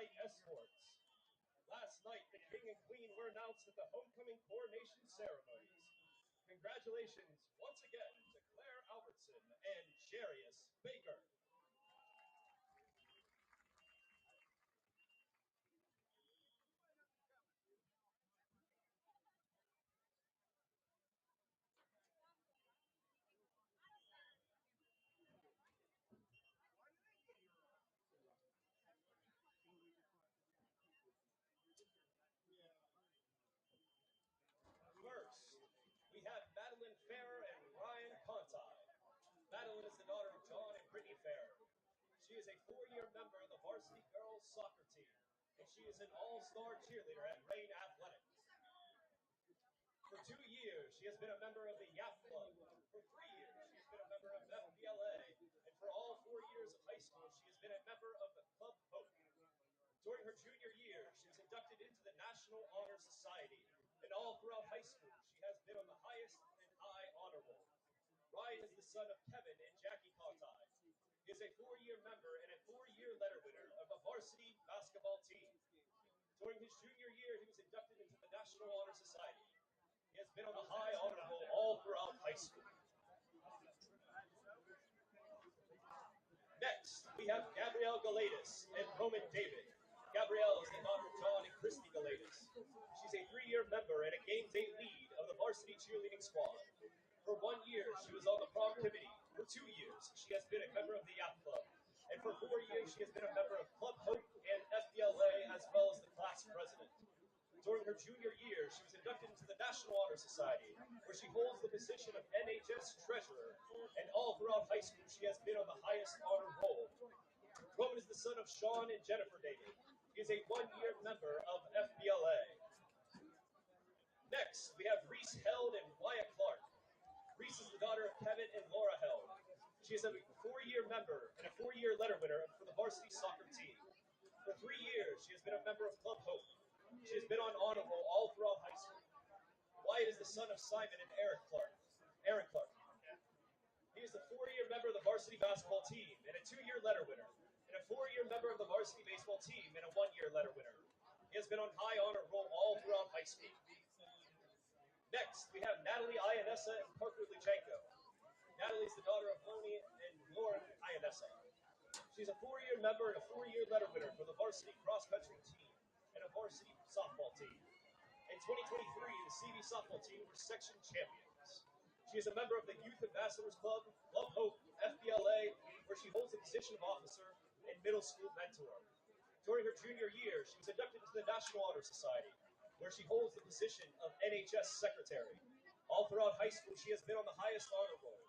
night escorts. Last night, the king and queen were announced at the homecoming coronation ceremonies. Congratulations once again to Claire Albertson and Jarius Baker. First, we have Madeline Farrer and Ryan Conti. Madeline is the daughter of John and Brittany Farrer. She is a 4-year member of the varsity girls soccer team, and she is an all-star cheerleader at Rain Athletics. For 2 years, she has been a member of the YAP Club. For 3 years, she has been a member of FBLA. And for all 4 years of high school, she has been a member of the Club Hope. During her junior year, she was inducted into the National Honor Society. And all throughout high school, she has been on the highest and high honor roll. Ryan is the son of Kevin and Jackie Conti. He is a 4-year member and a 4-year letter winner of the varsity basketball team. During his junior year, he was inducted into the National Honor Society. He has been on the high honor roll all throughout high school. Next, we have Gabrielle Galatis and Roman David. Gabrielle is the daughter of John and Christy Galatis. She's a 3-year member and a game day lead of the varsity cheerleading squad. For 1 year, she was on the prom committee. For 2 years, she has been a member of the YAP Club. And for 4 years, she has been a member of Club Hope and FBLA, as well as the class president. During her junior year, she was inducted into the National Honor Society, where she holds the position of NHS Treasurer, and all throughout high school, she has been on the highest honor roll. Roman is the son of Sean and Jennifer David. He is a 1-year member of FBLA. Next, we have Reese Held and Wyatt Clark. Reese is the daughter of Kevin and Laura Held. She is a 4-year member and a 4-year letter winner for the varsity soccer team. For 3 years, she has been a member of Club Hope. She has been on honor roll all throughout high school. Wyatt is the son of Simon and Aaron Clark. He is a 4-year member of the varsity basketball team and a 2-year letter winner, and a 4-year member of the varsity baseball team and a 1-year letter winner. He has been on high honor roll all throughout high school. Next, we have Natalie Ionessa and Parker Luchenko. Natalie is the daughter of Loni and Lauren Ionessa. She's a 4-year member and a 4-year letter winner for the varsity cross-country team and a varsity softball team. In 2023, the CV softball team were section champions. She is a member of the Youth Ambassadors Club, Love Hope, FBLA, where she holds the position of officer and middle school mentor. During her junior year, she was inducted into the National Honor Society, where she holds the position of NHS Secretary. All throughout high school, she has been on the highest honor roll.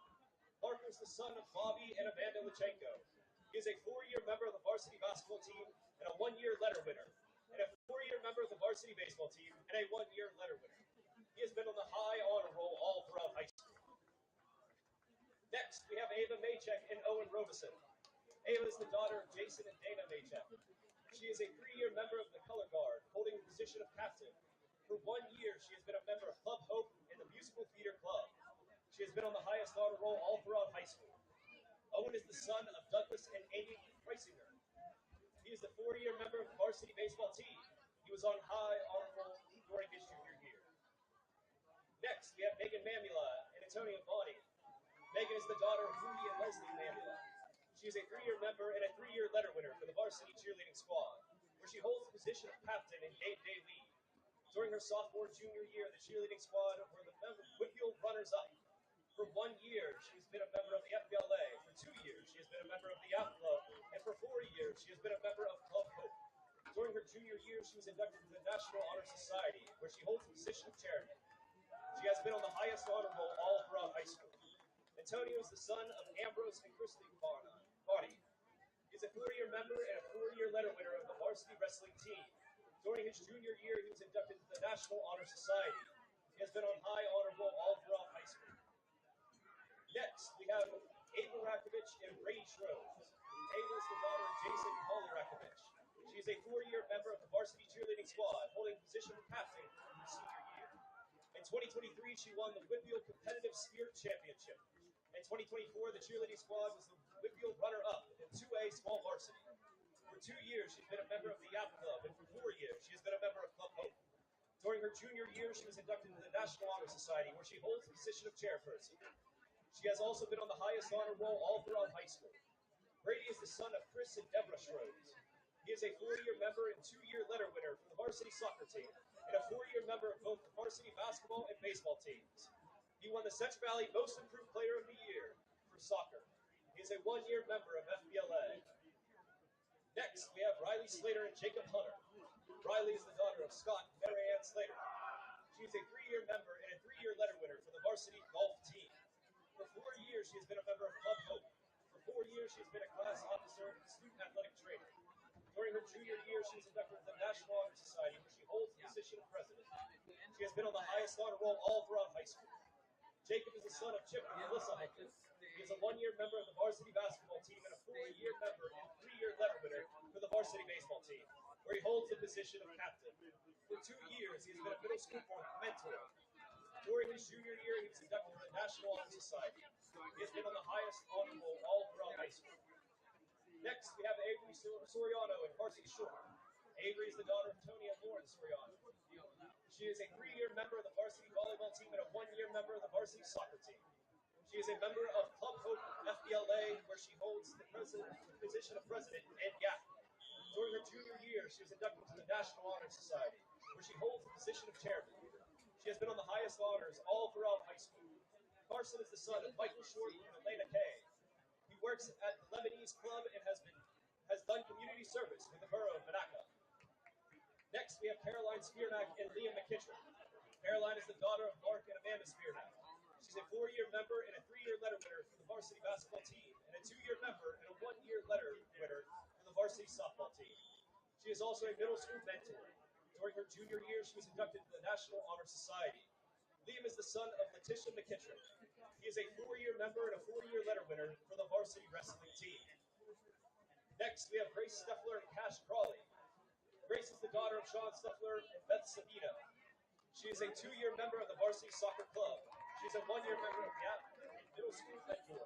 Parker is the son of Bobby and Amanda Luchenko. He is a 4-year member of the varsity basketball team and a 1-year letter winner, and a 4-year member of the varsity baseball team and a 1-year letter winner. He has been on the high honor roll all throughout high school. Next, we have Ava Maychek and Owen Robeson. Ava is the daughter of Jason and Dana Maychek. She is a 3-year member of the Color Guard, holding the position of captain. For 1 year, she has been a member of Club Hope and the Musical Theater Club. She has been on the highest honor roll all throughout high school. Owen is the son of Douglas and Amy Preisinger. He is the 4-year member of the varsity baseball team. He was on high honor roll during his junior year. Next, we have Megan Mamula and Antonio Bonnie. Megan is the daughter of Rudy and Leslie Mamula. She is a 3-year member and a 3-year letter winner for the varsity cheerleading squad, where she holds the position of captain and game day lead. During her sophomore junior year, the cheerleading squad were the Whitfield runners-up. For 1 year, she has been a member of the FBLA. For 2 years, she has been a member of the YAP Club. And for 4 years, she has been a member of Club Hope. During her junior year, she was inducted into the National Honor Society, where she holds the position of chairman. She has been on the highest honor roll all throughout high school. Antonio is the son of Ambrose and Christy Bonnie. He is a 4-year member and a 4-year letter winner of the varsity wrestling team. During his junior year, he was inducted into the National Honor Society. He has been on high honor roll all throughout high school. Next, we have Ava Rakovich and Brady Schroes. Ava is the daughter of Jason and Holly Rakovich. She is a 4-year member of the varsity cheerleading squad, holding the position of captain in her senior year. In 2023, she won the Whitfield Competitive Spirit Championship. In 2024, the cheerleading squad was the Whitfield runner-up in 2A small varsity. For 2 years, she's been a member of the Yap Club, and for 4 years, she has been a member of Club Hope. During her junior year, she was inducted into the National Honor Society, where she holds the position of chairperson. She has also been on the highest honor roll all throughout high school. Brady is the son of Chris and Deborah Schroes. He is a 4-year member and 2-year letter winner for the varsity soccer team, and a 4-year member of both the varsity basketball and baseball teams. He won the Central Valley Most Improved Player of the Year for soccer. He is a 1-year member of FBLA. Next, we have Riley Slater and Jacob Hunter. Riley is the daughter of Scott and Mary Ann Slater. She is a 3-year member and a 3-year letter winner for the varsity golf team. For 4 years, she has been a member of Club Hope. For 4 years, she has been a class officer and student athletic trainer. During her junior year, she was inducted into the National Honor Society, where she holds the position of president. She has been on the highest honor roll all throughout high school. Jacob is the son of Chip and Melissa Hunter. He is a 1-year member of the varsity basketball team and a 4-year member and 3-year letter winner for the varsity baseball team, where he holds the position of captain. For 2 years, he has been a middle school mentor. During his junior year, he was inducted into the National Honor Society. He has been on the highest honor roll all throughout high school. Next, we have Avery Soriano and Varsity Shore. Avery is the daughter of Tony and Lauren Soriano. She is a 3-year member of the varsity volleyball team and a 1-year member of the varsity soccer team. She is a member of Club Hope FBLA, where she holds the position of president and GAP. During her junior year, she was inducted to the National Honor Society, where she holds the position of chairman. She has been on the highest honors all throughout high school. Carson is the son of Michael Short and Elena Kay. He works at the Lebanese Club and has done community service with the borough of Monaco. Next, we have Caroline Spearnack and Liam McKittrick. Caroline is the daughter of Mark and Amanda Spearnack. She's a 4-year member and a 3-year letter winner for the varsity basketball team, and a 2-year member and a 1-year letter winner for the varsity softball team. She is also a middle school mentor. During her junior year, she was inducted into the National Honor Society. Liam is the son of Letitia McKittrick. He is a 4-year member and a 4-year letter winner for the varsity wrestling team. Next, we have Grace Steffler and Cash Crawley. Grace is the daughter of Sean Steffler and Beth Sabino. She is a 2-year member of the varsity soccer club. She's a 1-year member of GAP and middle school mentor.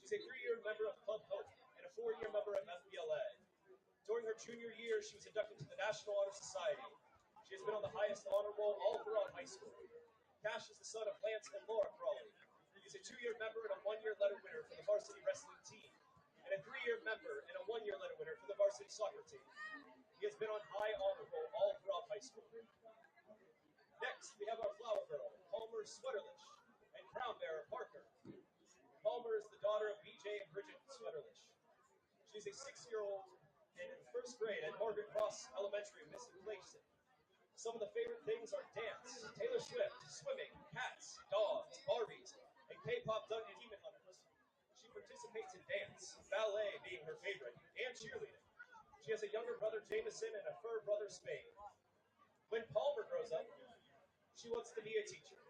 She's a 3-year member of Club Hope and a 4-year member of FBLA. During her junior year, she was inducted to the National Honor Society. She has been on the highest honor roll all throughout high school. Cash is the son of Lance and Laura Crawley. He's a 2-year member and a 1-year letter winner for the varsity wrestling team, and a 3-year member and a 1-year letter winner for the varsity soccer team. He has been on high honor roll all throughout high school. Next, we have our flower girl, Palmer Sweaterlish, and crown bearer, Parker. Palmer is the daughter of BJ and Bridget Sweaterlish. She's a 6-year-old and in 1st grade at Margaret Cross Elementary in Mystic Place. Some of the favorite things are dance, Taylor Swift, swimming, cats, dogs, Barbies, and K-pop Demon Hunters. She participates in dance, ballet being her favorite, and cheerleading. She has a younger brother, Jameson, and a fur brother, Spade. When Palmer grows up, she wants to be a teacher.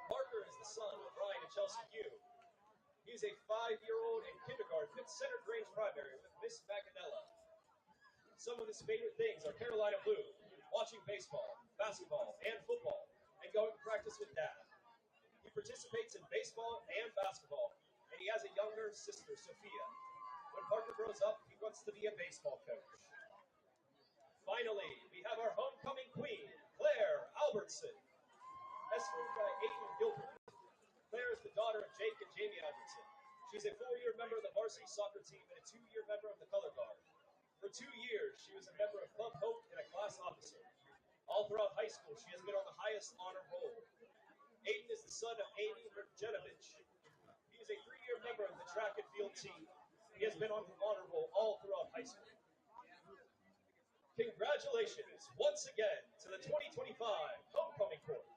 Parker is the son of Ryan and Chelsea Hugh. He's a 5-year-old in kindergarten at Center Grange Primary with Miss Maganella. Some of his favorite things are Carolina Blue, watching baseball, basketball, and football, and going to practice with Dad. He participates in baseball and basketball, and he has a younger sister, Sophia. When Parker grows up, he wants to be a baseball coach. Finally, we have our homecoming queen, Claire Albertson, escorted by Aiden Gilbert. Claire is the daughter of Jake and Jamie Albertson. She's a 4-year member of the varsity soccer team and a 2-year member of the color guard. For 2 years, she was a member of Club Hope and a class officer. All throughout high school, she has been on the highest honor roll. Aiden is the son of Amy Rajenovich. He is a 3-year member of the track and field team. He has been on the honor roll all throughout high school. Congratulations once again to the 2025 Homecoming Court.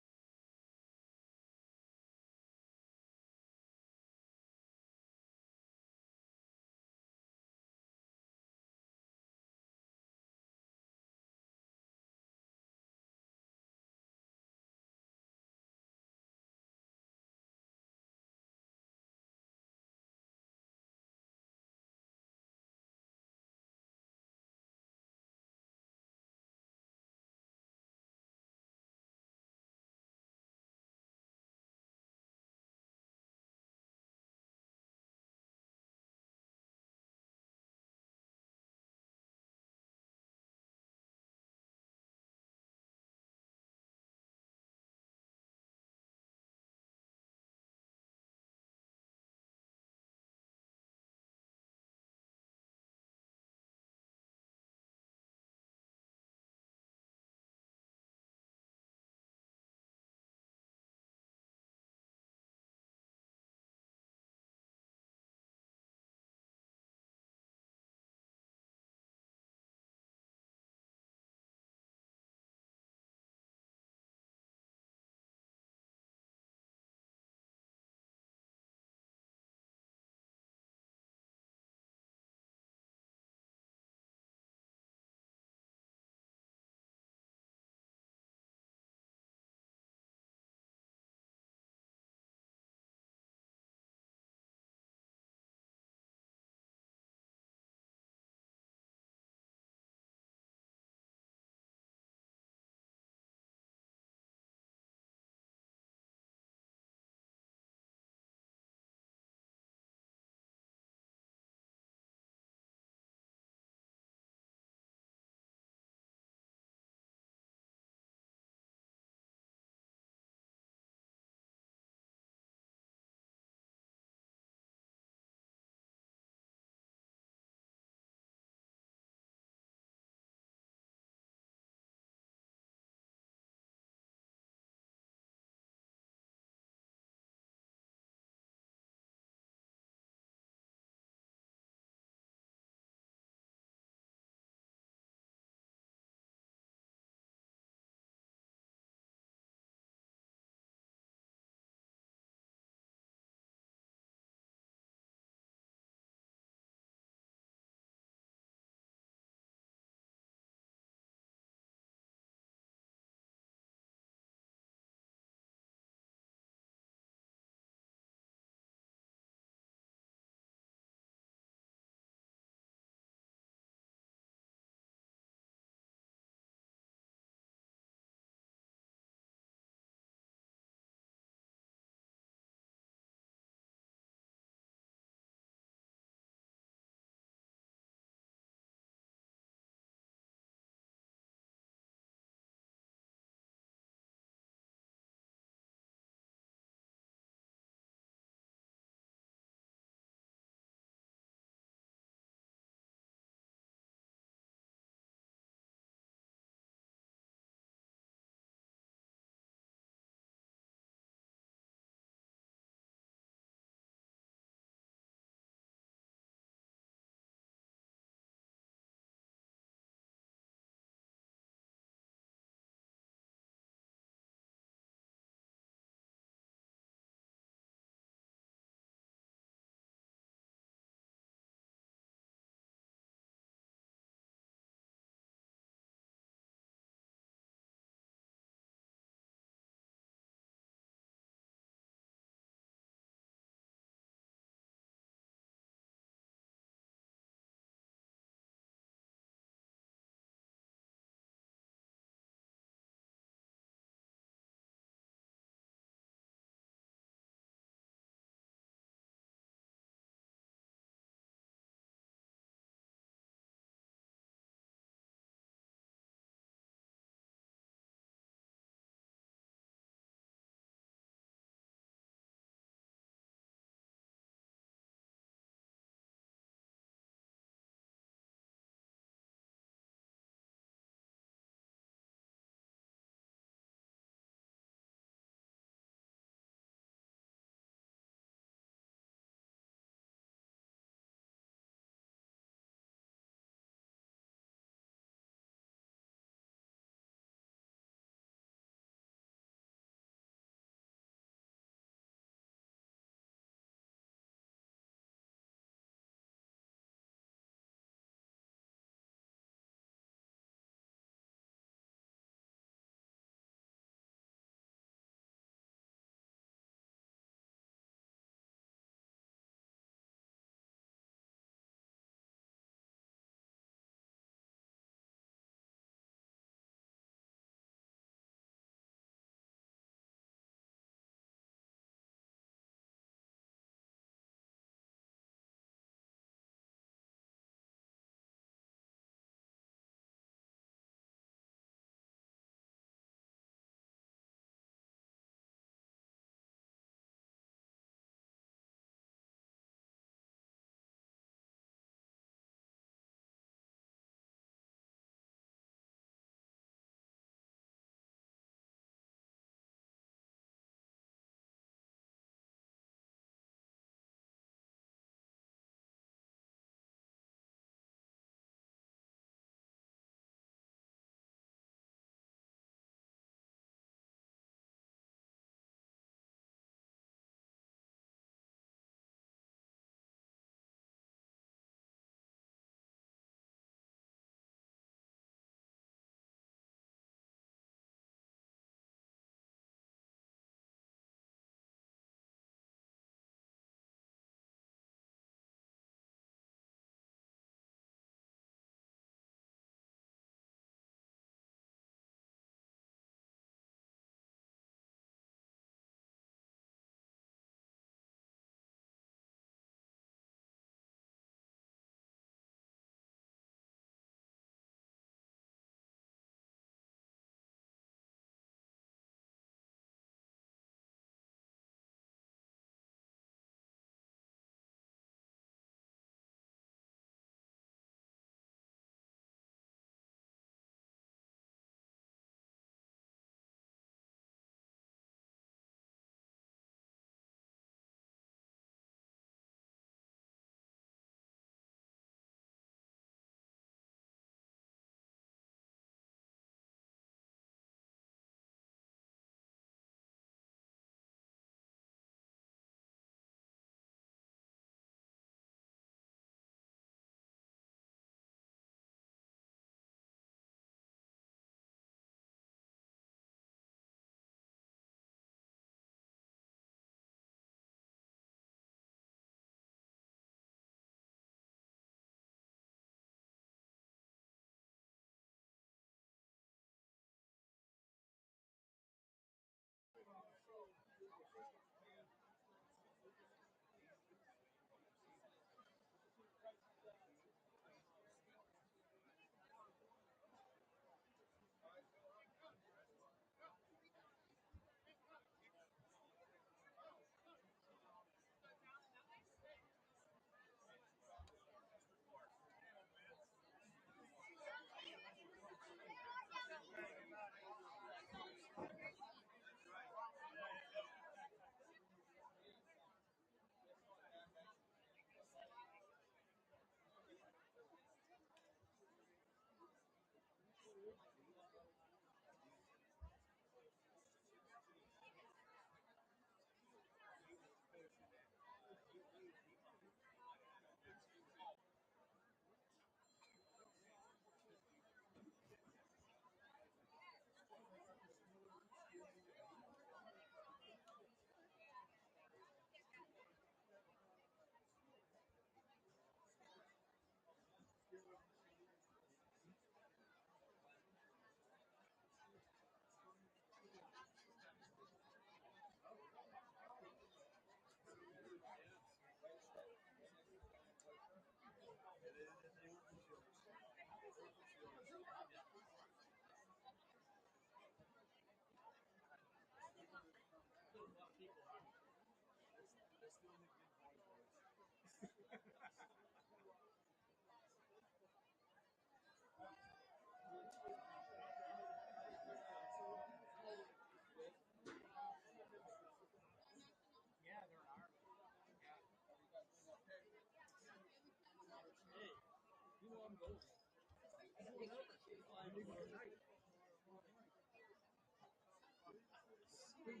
Ladies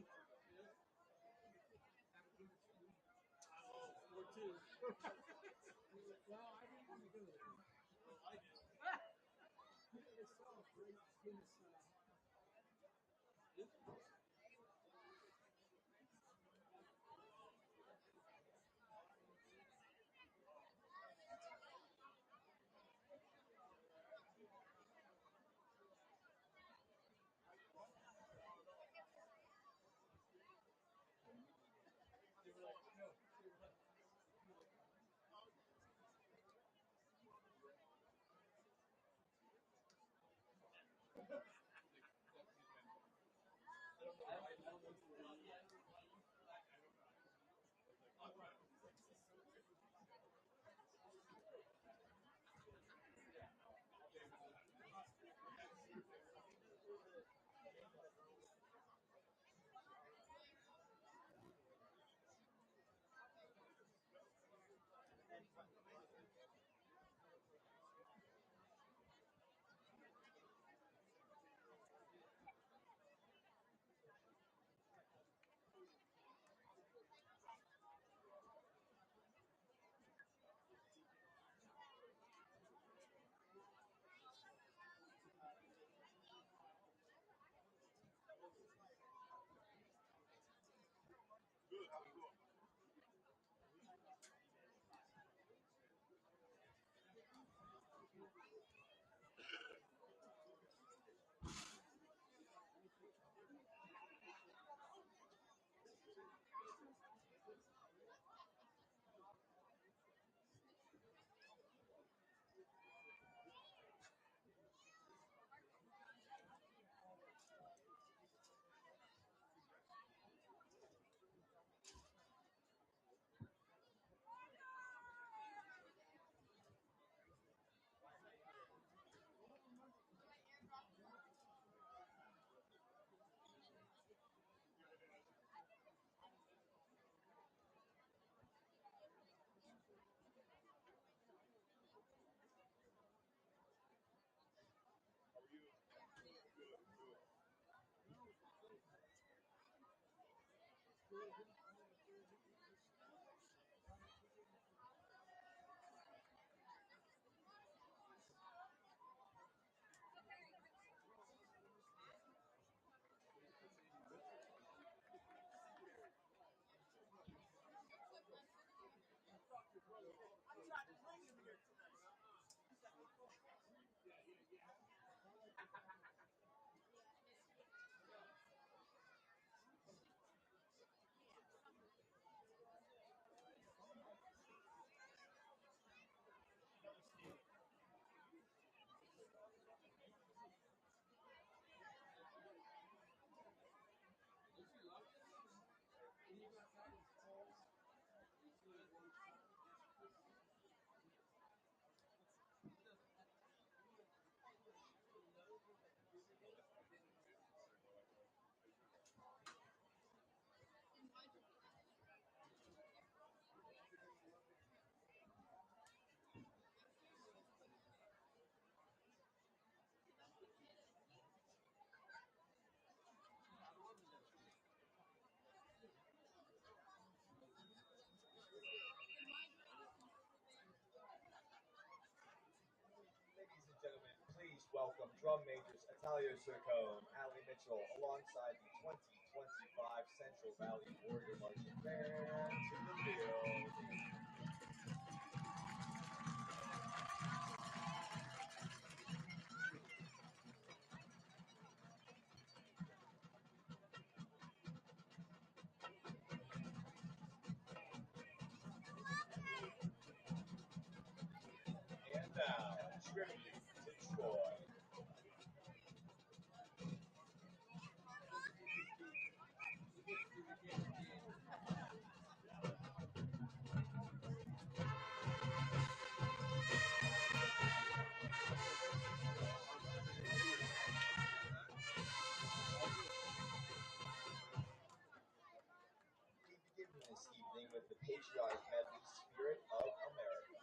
and gentlemen, please welcome drum majors Italio Sircone, Ali Mitchell, alongside the 2025 Central Valley Warrior Marching Band to the field. And now, tribute to Troy. We begin this evening with the patriotic medley Spirit of America.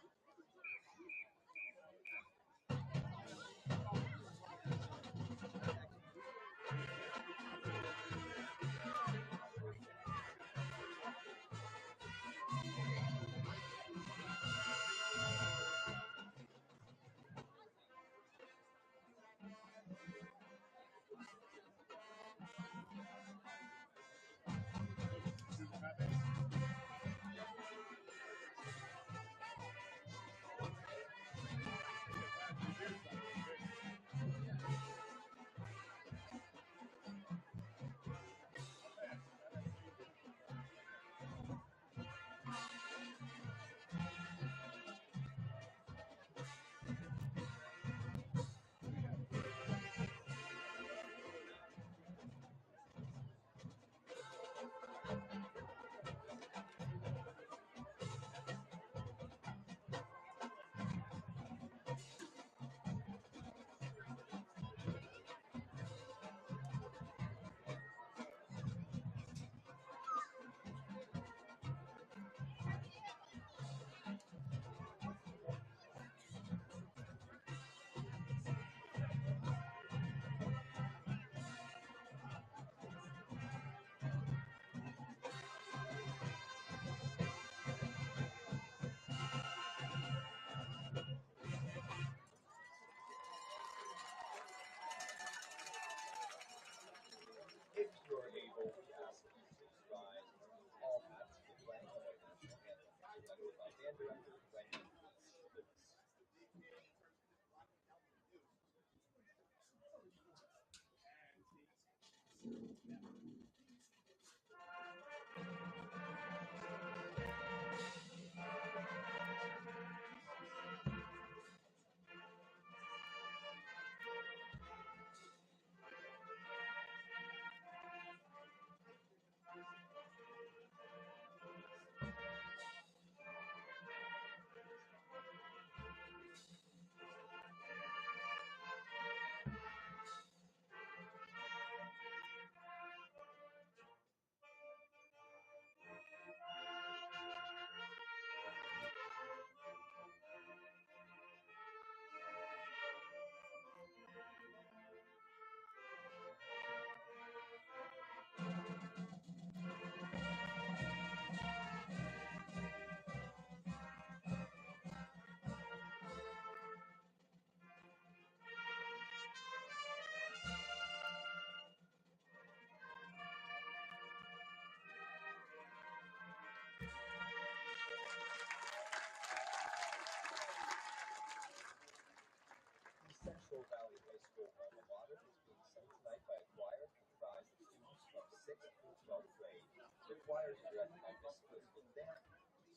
requires direct practice skills with that,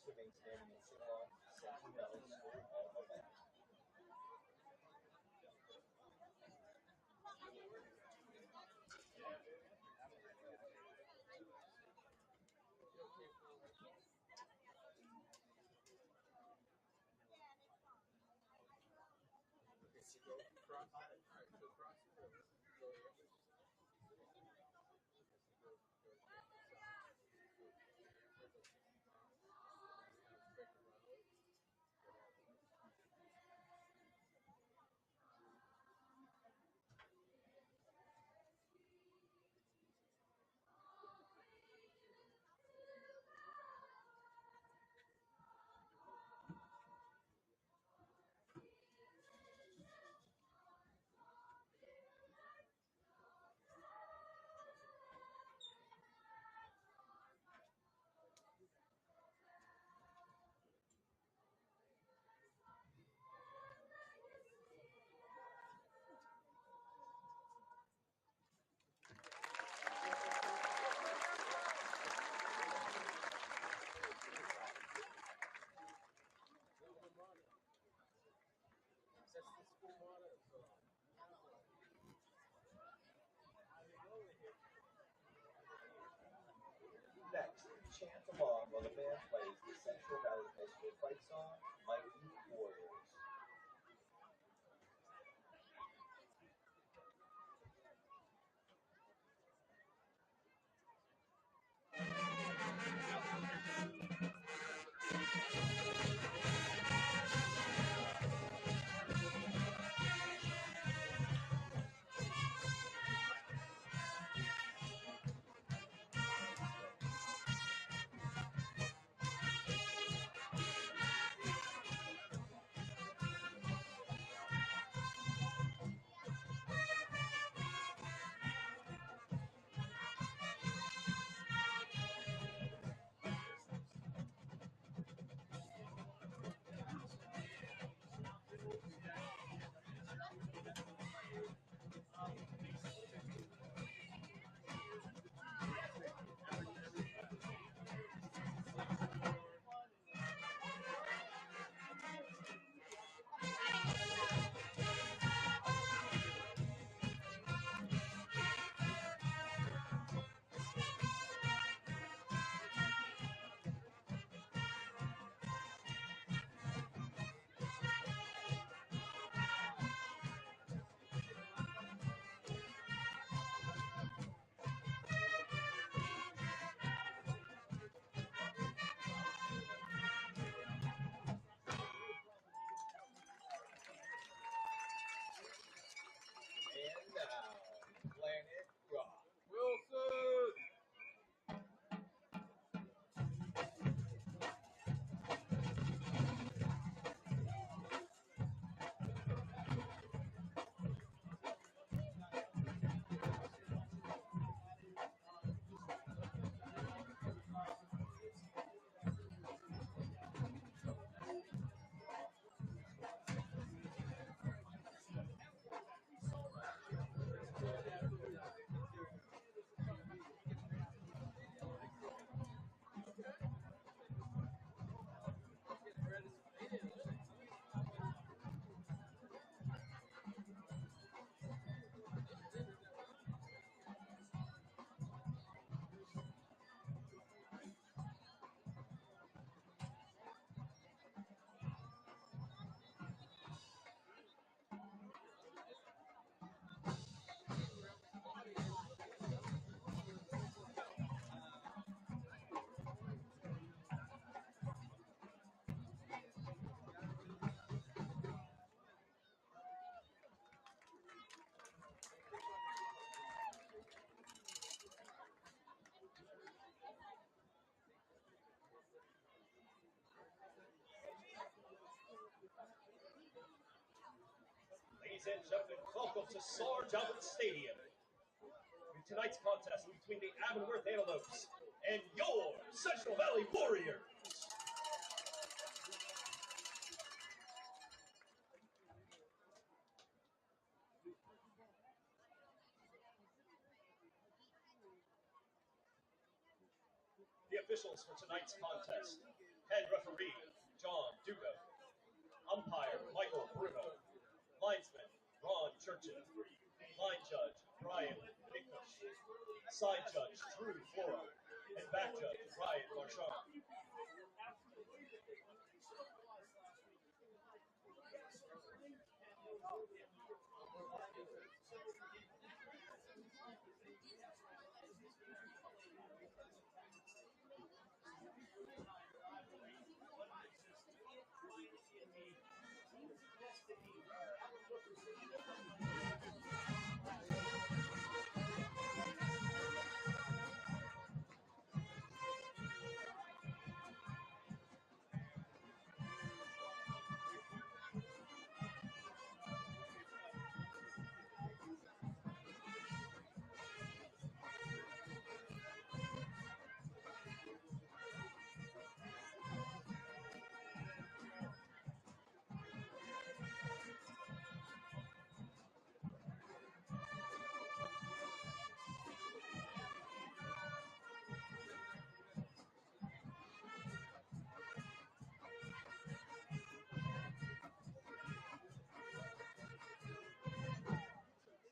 swimming, standing, and sing-along, Central Valley School all of that. Next, chant along while the band plays the Central Valley High School fight song, Mighty Warriors. And now, Planet Rock. Wilson! Ladies and gentlemen, welcome to Sarge Allen Stadium. In tonight's contest between the Avonworth Antelopes and your Central Valley Warriors. The officials for tonight's contest: head referee John Duca, umpire Michael Bruno, linesman Ron Churchin, line judge Brian Nichols, side judge Drew Flora, and back judge Ryan Marchand.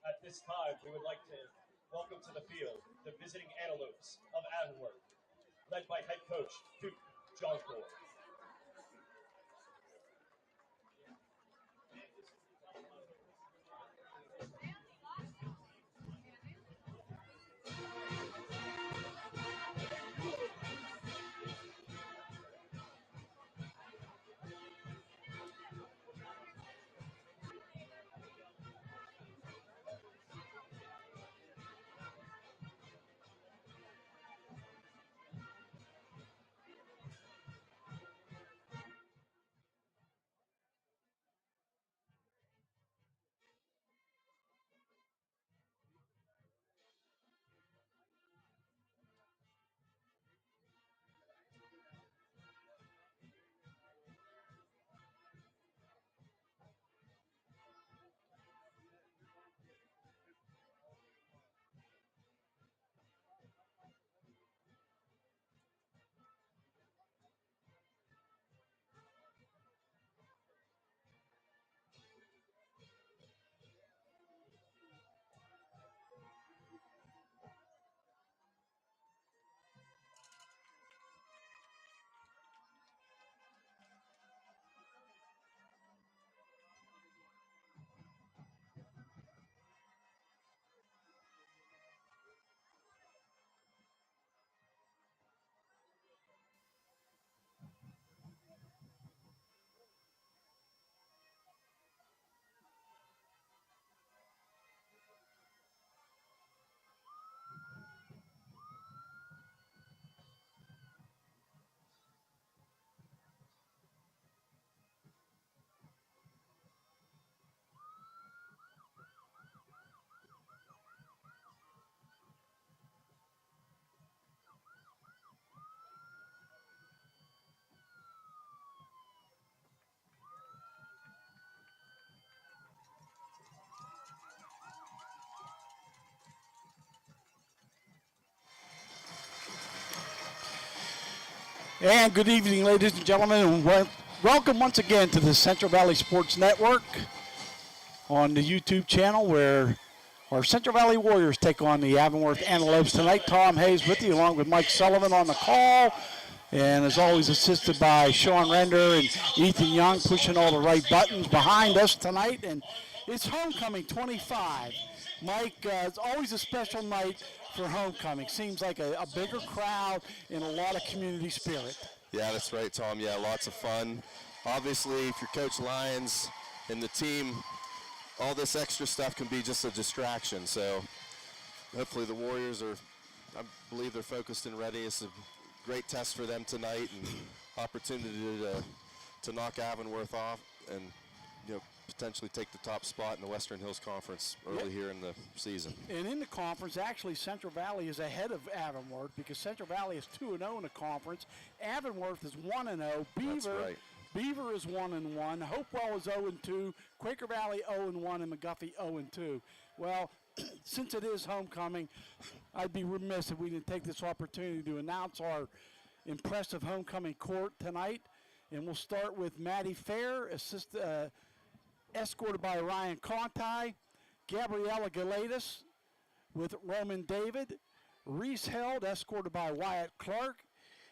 At this time, we would like to welcome to the field the visiting Antelopes of Avonworth, led by head coach Duke Johnsmore. And good evening, ladies and gentlemen, and welcome once again to the Central Valley Sports Network on the YouTube channel, where our Central Valley Warriors take on the Avonworth Antelopes tonight. Tom Hayes with you, along with Mike Sullivan on the call, and as always assisted by Sean Render and Ethan Young, pushing all the right buttons behind us tonight. And it's homecoming 25. Mike, it's always a special night for homecoming. Seems like a bigger crowd and a lot of community spirit. Yeah, that's right, Tom. Yeah, lots of fun. Obviously, if you're Coach Lyons and the team, all this extra stuff can be just a distraction. So hopefully the Warriors I believe they're focused and ready. It's a great test for them tonight and opportunity to knock Avonworth off and, potentially take the top spot in the Western Hills Conference early here in the season. And in the conference, actually, Central Valley is ahead of Avonworth because Central Valley is 2-0 in the conference. Avonworth is 1-0. That's right. Beaver is 1-1. Hopewell is 0-2. Quaker Valley 0-1, and McGuffey 0-2. Well, since it is homecoming, I'd be remiss if we didn't take this opportunity to announce our impressive homecoming court tonight. And we'll start with Maddie Fair, escorted by Ryan Conti, Gabriella Galatis with Roman David, Reese Held, escorted by Wyatt Clark,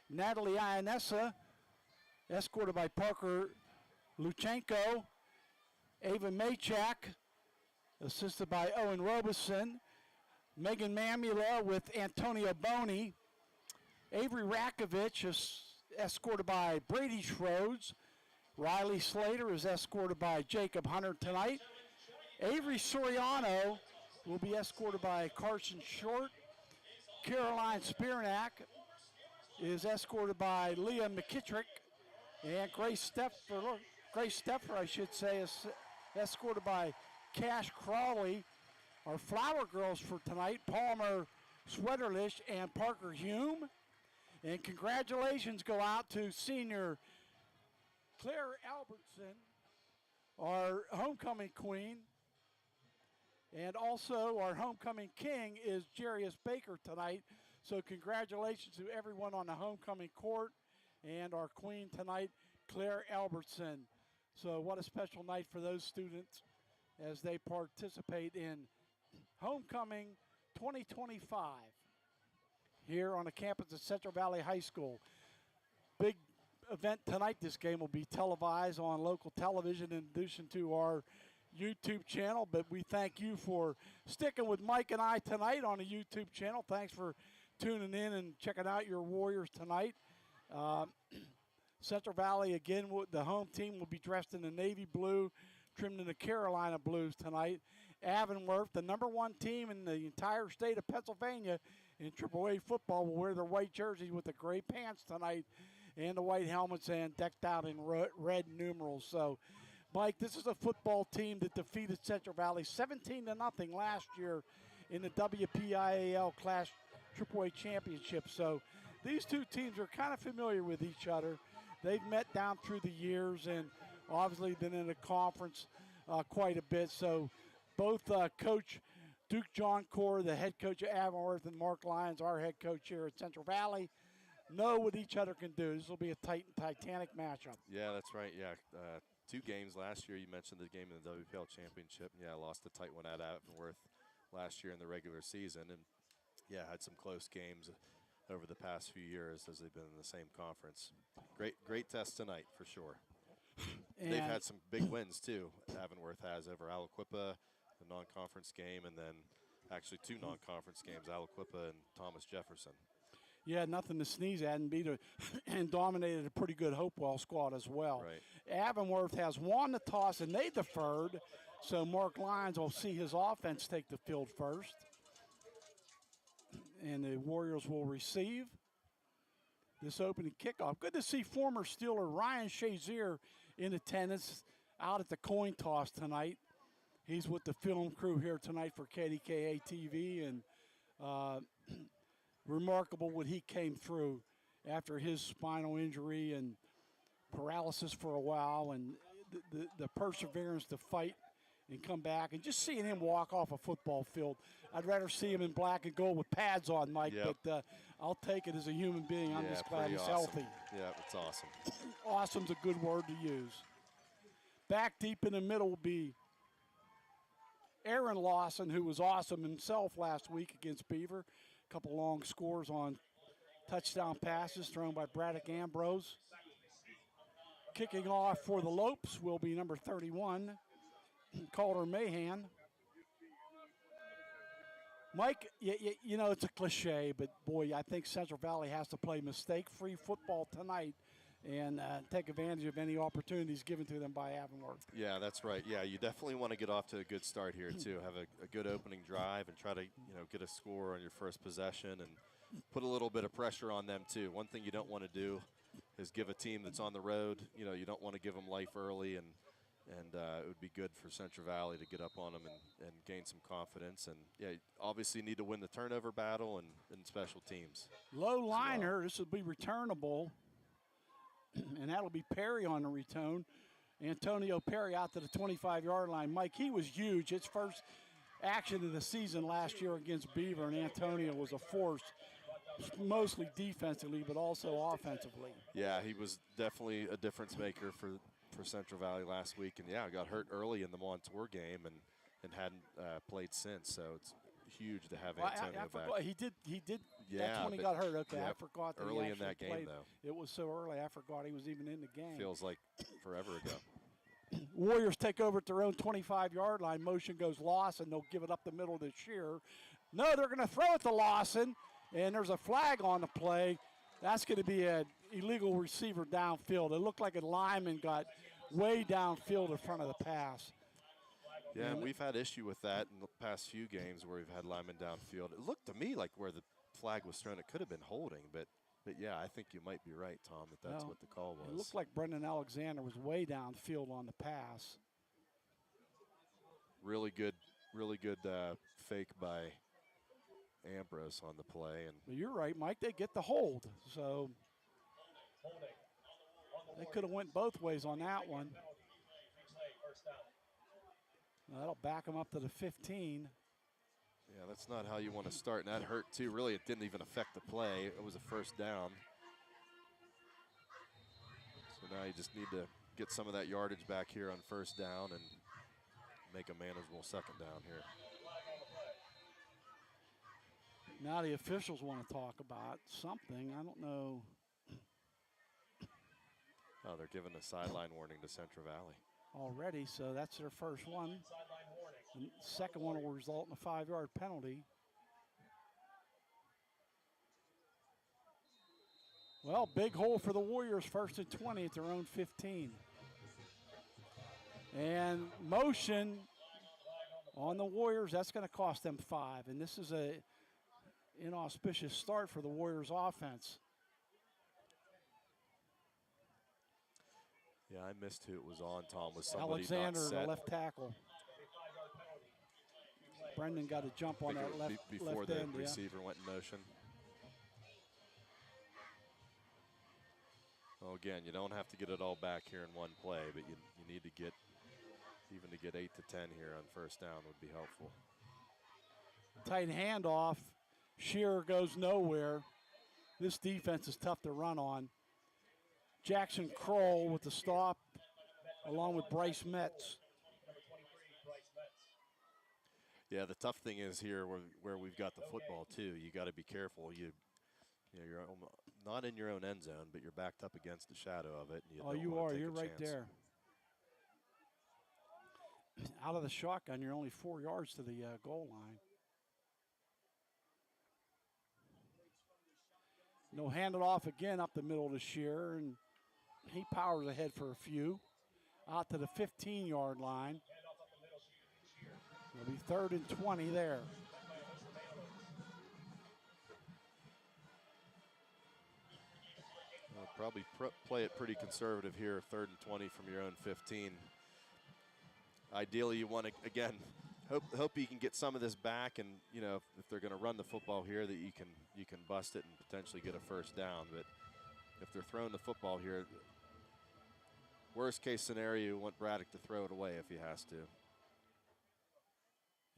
Natalie Ionessa, escorted by Parker Luchenko, Ava Maychak, assisted by Owen Robeson, Megan Mamula with Antonia Boney, Avery Rakovich is escorted by Brady Schroeds, Riley Slater is escorted by Jacob Hunter tonight. Avery Soriano will be escorted by Carson Short. Caroline Spiernack is escorted by Leah McKittrick. And Grace Steffer, I should say, is escorted by Cash Crawley. Our flower girls for tonight, Palmer Sweaterlish and Parker Hume. And congratulations go out to senior Claire Albertson, our homecoming queen. And also our homecoming king is Jarius Baker tonight. So congratulations to everyone on the homecoming court and our queen tonight, Claire Albertson. So what a special night for those students as they participate in homecoming 2025 here on the campus of Central Valley High School. Big event tonight. This game will be televised on local television in addition to our YouTube channel, but we thank you for sticking with Mike and I tonight on the YouTube channel. Thanks for tuning in and checking out your Warriors tonight. Central Valley, again, the home team will be dressed in the navy blue, trimmed in the Carolina blues tonight. Avonworth, the #1 team in the entire state of Pennsylvania in AAA football, will wear their white jerseys with the gray pants tonight and the white helmets and decked out in red numerals. So, Mike, this is a football team that defeated Central Valley 17-0 last year in the WPIAL Class AAA Championship. So these two teams are kind of familiar with each other. They've met down through the years and obviously been in the conference quite a bit. So both Coach Duke Johncore, the head coach of Avonworth, and Mark Lyons, our head coach here at Central Valley, know what each other can do. This will be a titanic matchup. Yeah, that's right. Yeah, 2 games last year. You mentioned the game in the WPL Championship. Yeah, lost a tight one at Avonworth last year in the regular season. And, yeah, had some close games over the past few years as they've been in the same conference. Great test tonight for sure. They've had some big wins, too. Avonworth has over Aliquippa, the non-conference game, and then actually 2 non-conference games, Aliquippa and Thomas Jefferson. Yeah, nothing to sneeze at, and dominated a pretty good Hopewell squad as well. Right. Avonworth has won the toss, and they deferred, so Mark Lyons will see his offense take the field first. And the Warriors will receive this opening kickoff. Good to see former Steeler Ryan Shazier in attendance out at the coin toss tonight. He's with the film crew here tonight for KDKA TV, and remarkable what he came through after his spinal injury and paralysis for a while, and the perseverance to fight and come back, and just seeing him walk off a football field. I'd rather see him in black and gold with pads on, Mike, but I'll take it as a human being. I'm just glad he's healthy. Yeah, it's awesome. Awesome's a good word to use. Back deep in the middle will be Aaron Lawson, who was awesome himself last week against Beaver. A couple long scores on touchdown passes thrown by Braddock Ambrose. Kicking off for the Lopes will be number 31, Calder Mahan. Mike, you know it's a cliche, but boy, I think Central Valley has to play mistake-free football tonight and take advantage of any opportunities given to them by Avonworth. Yeah, that's right. Yeah, you definitely want to get off to a good start here too. Have a good opening drive and try to get a score on your first possession and put a little bit of pressure on them too. One thing you don't want to do is give a team that's on the road. You don't want to give them life early, and it would be good for Central Valley to get up on them and gain some confidence. And yeah, obviously need to win the turnover battle and special teams. Low liner, this will be returnable. And that'll be Perry on the return. Antonio Perry out to the 25-yard line. Mike, he was huge. His first action of the season last year against Beaver, and Antonio was a force mostly defensively, but also offensively. Yeah, he was definitely a difference maker for Central Valley last week. And, yeah, got hurt early in the Montour game and hadn't played since. So it's huge to have Antonio back. Forgot. He did. Yeah, that's when he got hurt. Okay, yep, I forgot that early he in that game, played. though. It was so early, I forgot he was even in the game. Feels like forever ago. Warriors take over at their own 25-yard line. Motion goes Lawson. They'll give it up the middle to Shearer. No, they're going to throw it to Lawson, and there's a flag on the play. That's going to be an illegal receiver downfield. It looked like a lineman got way downfield in front of the pass. Yeah, and we've had issue with that in the past few games where we've had linemen downfield. It looked to me like where the flag was thrown, it could have been holding, but yeah, I think you might be right, Tom, that's what the call was. It looked like Brendan Alexander was way downfield on the pass. Really good fake by Ambrose on the play. But you're right, Mike. They get the hold, so they could have went both ways on that one. That'll back them up to the 15. Yeah, that's not how you want to start, and that hurt too. Really, it didn't even affect the play. It was a first down. So now you just need to get some of that yardage back here on first down and make a manageable second down here. Now the officials want to talk about something. I don't know. Oh, they're giving a sideline warning to Central Valley. Already, so that's their first one. The second one will result in a 5-yard penalty. Well, big hole for the Warriors, 1st and 20 at their own 15. And motion on the Warriors, that's going to cost them 5. And this is a inauspicious start for the Warriors offense. Yeah, I missed who it was on, Tom. Was somebody Alexander, not set? the left tackle. Brendan got a jump on that left before left the end, receiver went in motion. Well, again, you don't have to get it all back here in one play, but you need to get, even to get 8 to 10 here on first down would be helpful. Tight handoff. Shearer goes nowhere. This defense is tough to run on. Jackson Kroll with the stop, along with Bryce Metz. Yeah, the tough thing is here where we've got the football too. You got to be careful. You're not in your own end zone, but you're backed up against the shadow of it. And you are. You're right chance. there. Out of the shotgun, you're only 4 yards to the goal line. No, hand it off again up the middle to Shearer, and he powers ahead for a few. Out to the 15-yard line. It'll be 3rd and 20 there. Well, probably play it pretty conservative here, 3rd and 20 from your own 15. Ideally, you want to, again, hope you can get some of this back, and if they're going to run the football here, that you can bust it and potentially get a first down. But if they're throwing the football here, worst case scenario, you want Braddock to throw it away if he has to.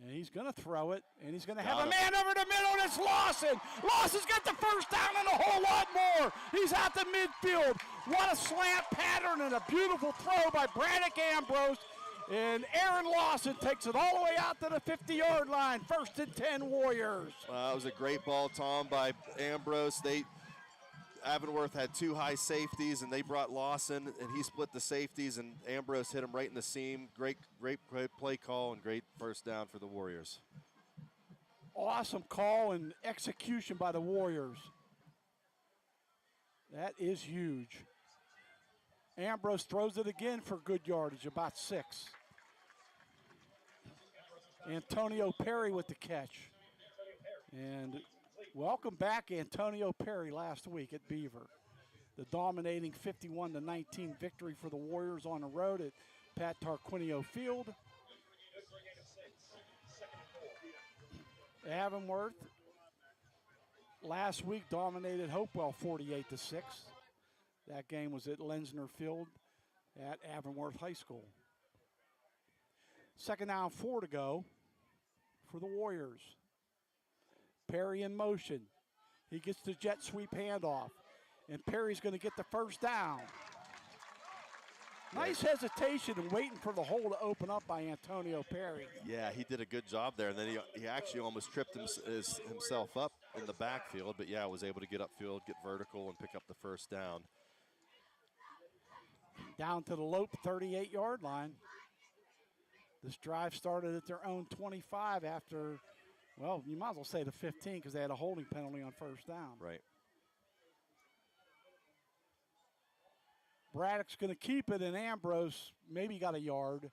And he's going to throw it, and he's going to have a man over the middle, and it's Lawson. Lawson's got the first down and a whole lot more. He's out to midfield. What a slant pattern and a beautiful throw by Braddock Ambrose. And Aaron Lawson takes it all the way out to the 50-yard line. 1st and 10 Warriors. It was a great ball, Tom, by Ambrose. Avonworth had 2 high safeties, and they brought Lawson, and he split the safeties, and Ambrose hit him right in the seam. Great play call and great first down for the Warriors. Awesome call and execution by the Warriors. That is huge. Ambrose throws it again for good yardage, about 6. Antonio Perry with the catch. And welcome back, Antonio Perry, last week at Beaver. The dominating 51-19 victory for the Warriors on the road at Pat Tarquinio Field. Avonworth last week dominated Hopewell 48-6. That game was at Lenzner Field at Avonworth High School. 2nd down, 4 to go for the Warriors. Perry in motion. He gets the jet sweep handoff. And Perry's going to get the first down. Nice hesitation and waiting for the hole to open up by Antonio Perry. Yeah, he did a good job there. And then he actually almost tripped himself up in the backfield. But, yeah, was able to get upfield, get vertical, and pick up the first down. Down to the Lope 38-yard line. This drive started at their own 25 after, well, you might as well say the 15 because they had a holding penalty on first down. Right. Braddock's going to keep it, and Ambrose maybe got a yard.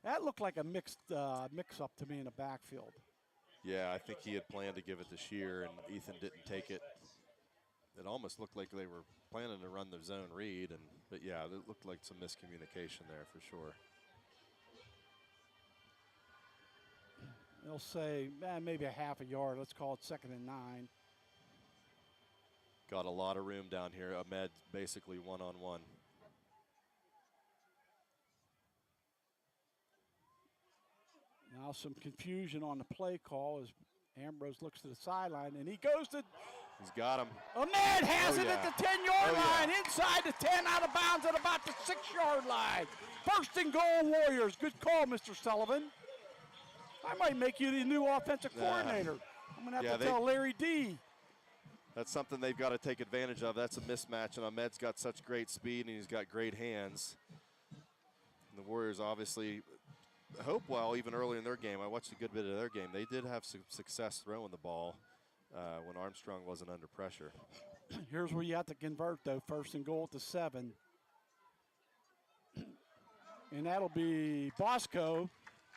That looked like a mix-up to me in the backfield. Yeah, I think he had planned to give it to Shear, and Ethan didn't take it. It almost looked like they were planning to run the zone read, but yeah, it looked like some miscommunication there for sure. They'll say maybe a half a yard. Let's call it 2nd and 9. Got a lot of room down here. Ahmed basically one-on-one. Now some confusion on the play call as Ambrose looks to the sideline, and he goes to... He's got him. Ahmed has it at the 10-yard line, inside the 10, out of bounds at about the 6-yard line. 1st and goal, Warriors. Good call, Mr. Sullivan. I might make you the new offensive coordinator. I'm going to have to tell Larry D. That's something they've got to take advantage of. That's a mismatch, and Ahmed's got such great speed, and he's got great hands. And the Warriors obviously, Hopewell, even early in their game, I watched a good bit of their game, they did have some success throwing the ball when Armstrong wasn't under pressure. Here's where you have to convert, though. 1st and goal at the 7. And that'll be Bosco.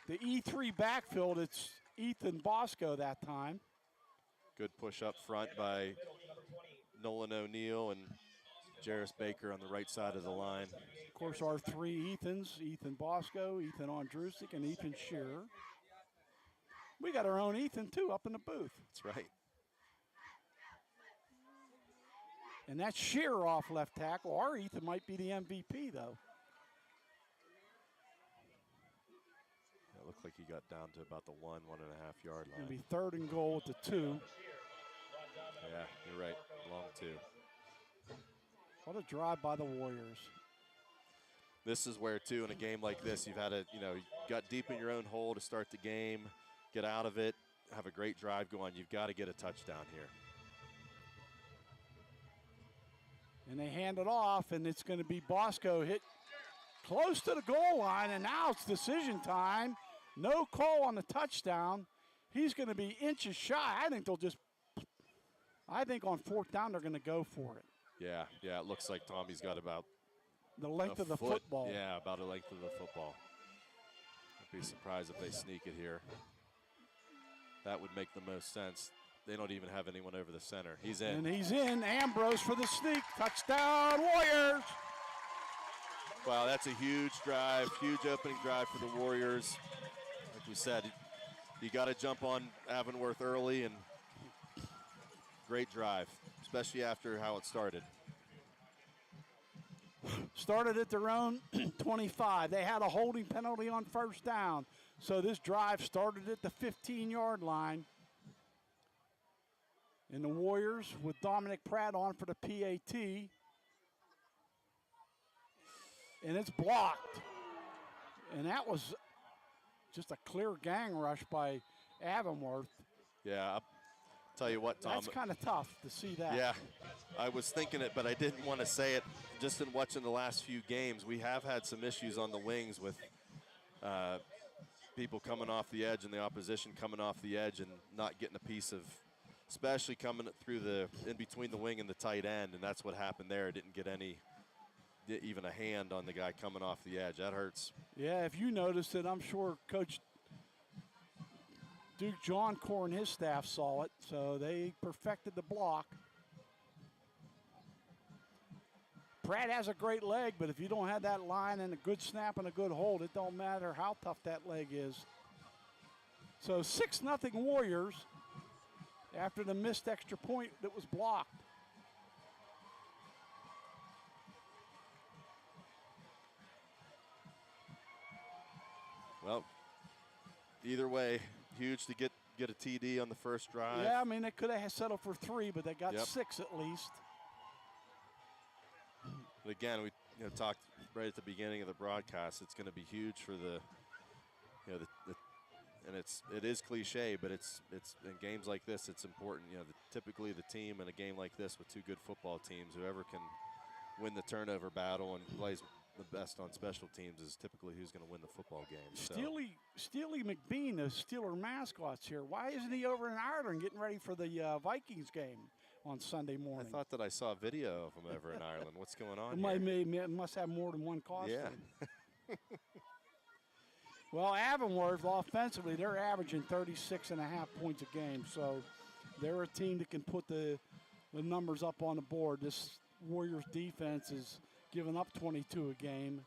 The E3 backfield, it's Ethan Bosco that time. Good push up front by Nolan O'Neill and Jarris Baker on the right side of the line. Of course, our 3 Ethans, Ethan Bosco, Ethan Ondrusik, and Ethan Shearer. We got our own Ethan, too, up in the booth. That's right. And that's Shearer off left tackle. Our Ethan might be the MVP, though. It looked like he got down to about the 1.5 yard line. It'll be 3rd and goal at the 2. Yeah, you're right. Long 2. What a drive by the Warriors. This is where, too, in a game like this, you've had to, you got deep in your own hole to start the game, get out of it, have a great drive going. You've got to get a touchdown here. And they hand it off, and it's going to be Bosco hit close to the goal line, and now it's decision time. No call on the touchdown. He's going to be inches shy. I think on 4th down they're going to go for it. Yeah, it looks like Tommy's got about the length of the football. Yeah, about the length of the football. I'd be surprised if they sneak it here. That would make the most sense. They don't even have anyone over the center. He's in. And he's in. Ambrose for the sneak. Touchdown, Warriors. Wow, that's a huge drive, huge opening drive for the Warriors. Like we said, you got to jump on Avonworth early, and great drive, especially after how it started. Started at their own 25. They had a holding penalty on first down. So this drive started at the 15-yard line. And the Warriors with Dominic Pratt on for the PAT. And it's blocked. And that was just a clear gang rush by Avonworth. Yeah, I'll tell you what, Tom. That's kind of tough to see that. Yeah, I was thinking it, but I didn't want to say it. Just in watching the last few games, we have had some issues on the wings with people coming off the edge and the opposition coming off the edge and not getting a piece of, especially coming through in between the wing and the tight end, and that's what happened there. Didn't get even a hand on the guy coming off the edge. That hurts. Yeah, if you noticed it, I'm sure Coach Duke Johncore and his staff saw it, so they perfected the block. Pratt has a great leg, but if you don't have that line and a good snap and a good hold, it don't matter how tough that leg is. So 6-0 Warriors after the missed extra point that was blocked. Well, either way, huge to get get a TD on the first drive. Yeah, I mean, they could have settled for 3, but they got Yep. 6 at least. But again, we talked right at the beginning of the broadcast. It's going to be huge for the, and it is cliche, but it's in games like this, it's important. Typically the team in a game like this with 2 good football teams, whoever can win the turnover battle and plays the best on special teams is typically who's going to win the football game. So. Steely McBean, the Steeler mascot's here. Why isn't he over in Ireland getting ready for the Vikings game on Sunday morning? I thought that I saw a video of him over in Ireland. What's going on It must have more than one costume. Yeah. Well, Avonworth, offensively, they're averaging 36.5 points a game, so they're a team that can put the numbers up on the board. This Warriors defense is giving up 22 a game.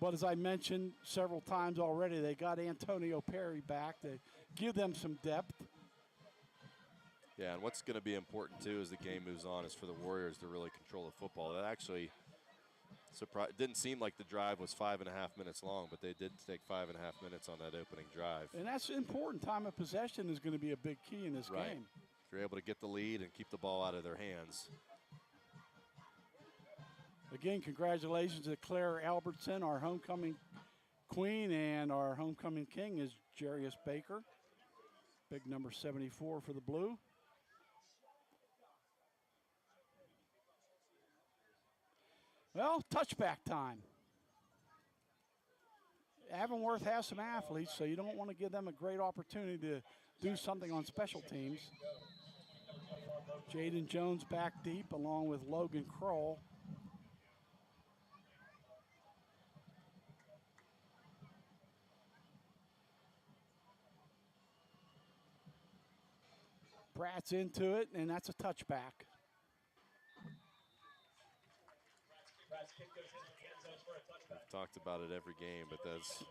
But as I mentioned several times already, they got Antonio Perry back to give them some depth. Yeah, and what's going to be important, too, as the game moves on is for the Warriors to really control the football. That actually it didn't seem like the drive was 5.5 minutes long, but they did take 5.5 minutes on that opening drive. And that's important. Time of possession is going to be a big key in this game. If you're able to get the lead and keep the ball out of their hands. Again, congratulations to Claire Albertson, our homecoming queen, and our homecoming king is Jarius Baker. Big number 74 for the blue. Well, touchback time. Avonworth has some athletes, so you don't want to give them a great opportunity to do something on special teams. Jaden Jones back deep along with Logan Kroll. Pratt's into it, and that's a touchback. We've talked about it every game, but it's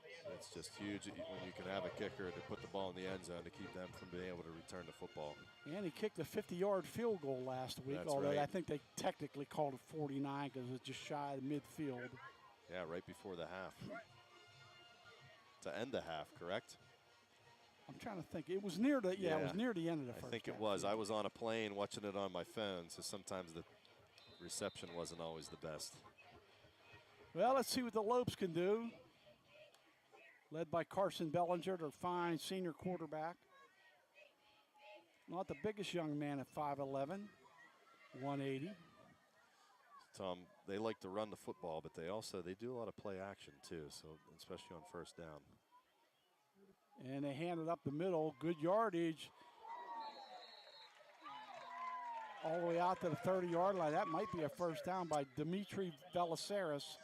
just huge when you can have a kicker to put the ball in the end zone to keep them from being able to return the football. And he kicked a 50-yard field goal last week, That's although right. I think they technically called it 49 because it was just shy of midfield. Yeah, right before the half. To end the half, correct? I'm trying to think. It was near the it was near the end of the first I think half. it was. I was on a plane watching it on my phone, so sometimes the reception wasn't always the best. Well, let's see what the Lopes can do. Led by Carson Bellinger, their fine senior quarterback. Not the biggest young man at 5'11", 180. Tom, they like to run the football, but they do a lot of play action too, so especially on first down. And they hand it up the middle, good yardage. All the way out to the 30-yard line. That might be a first down by Dimitri Velaceris.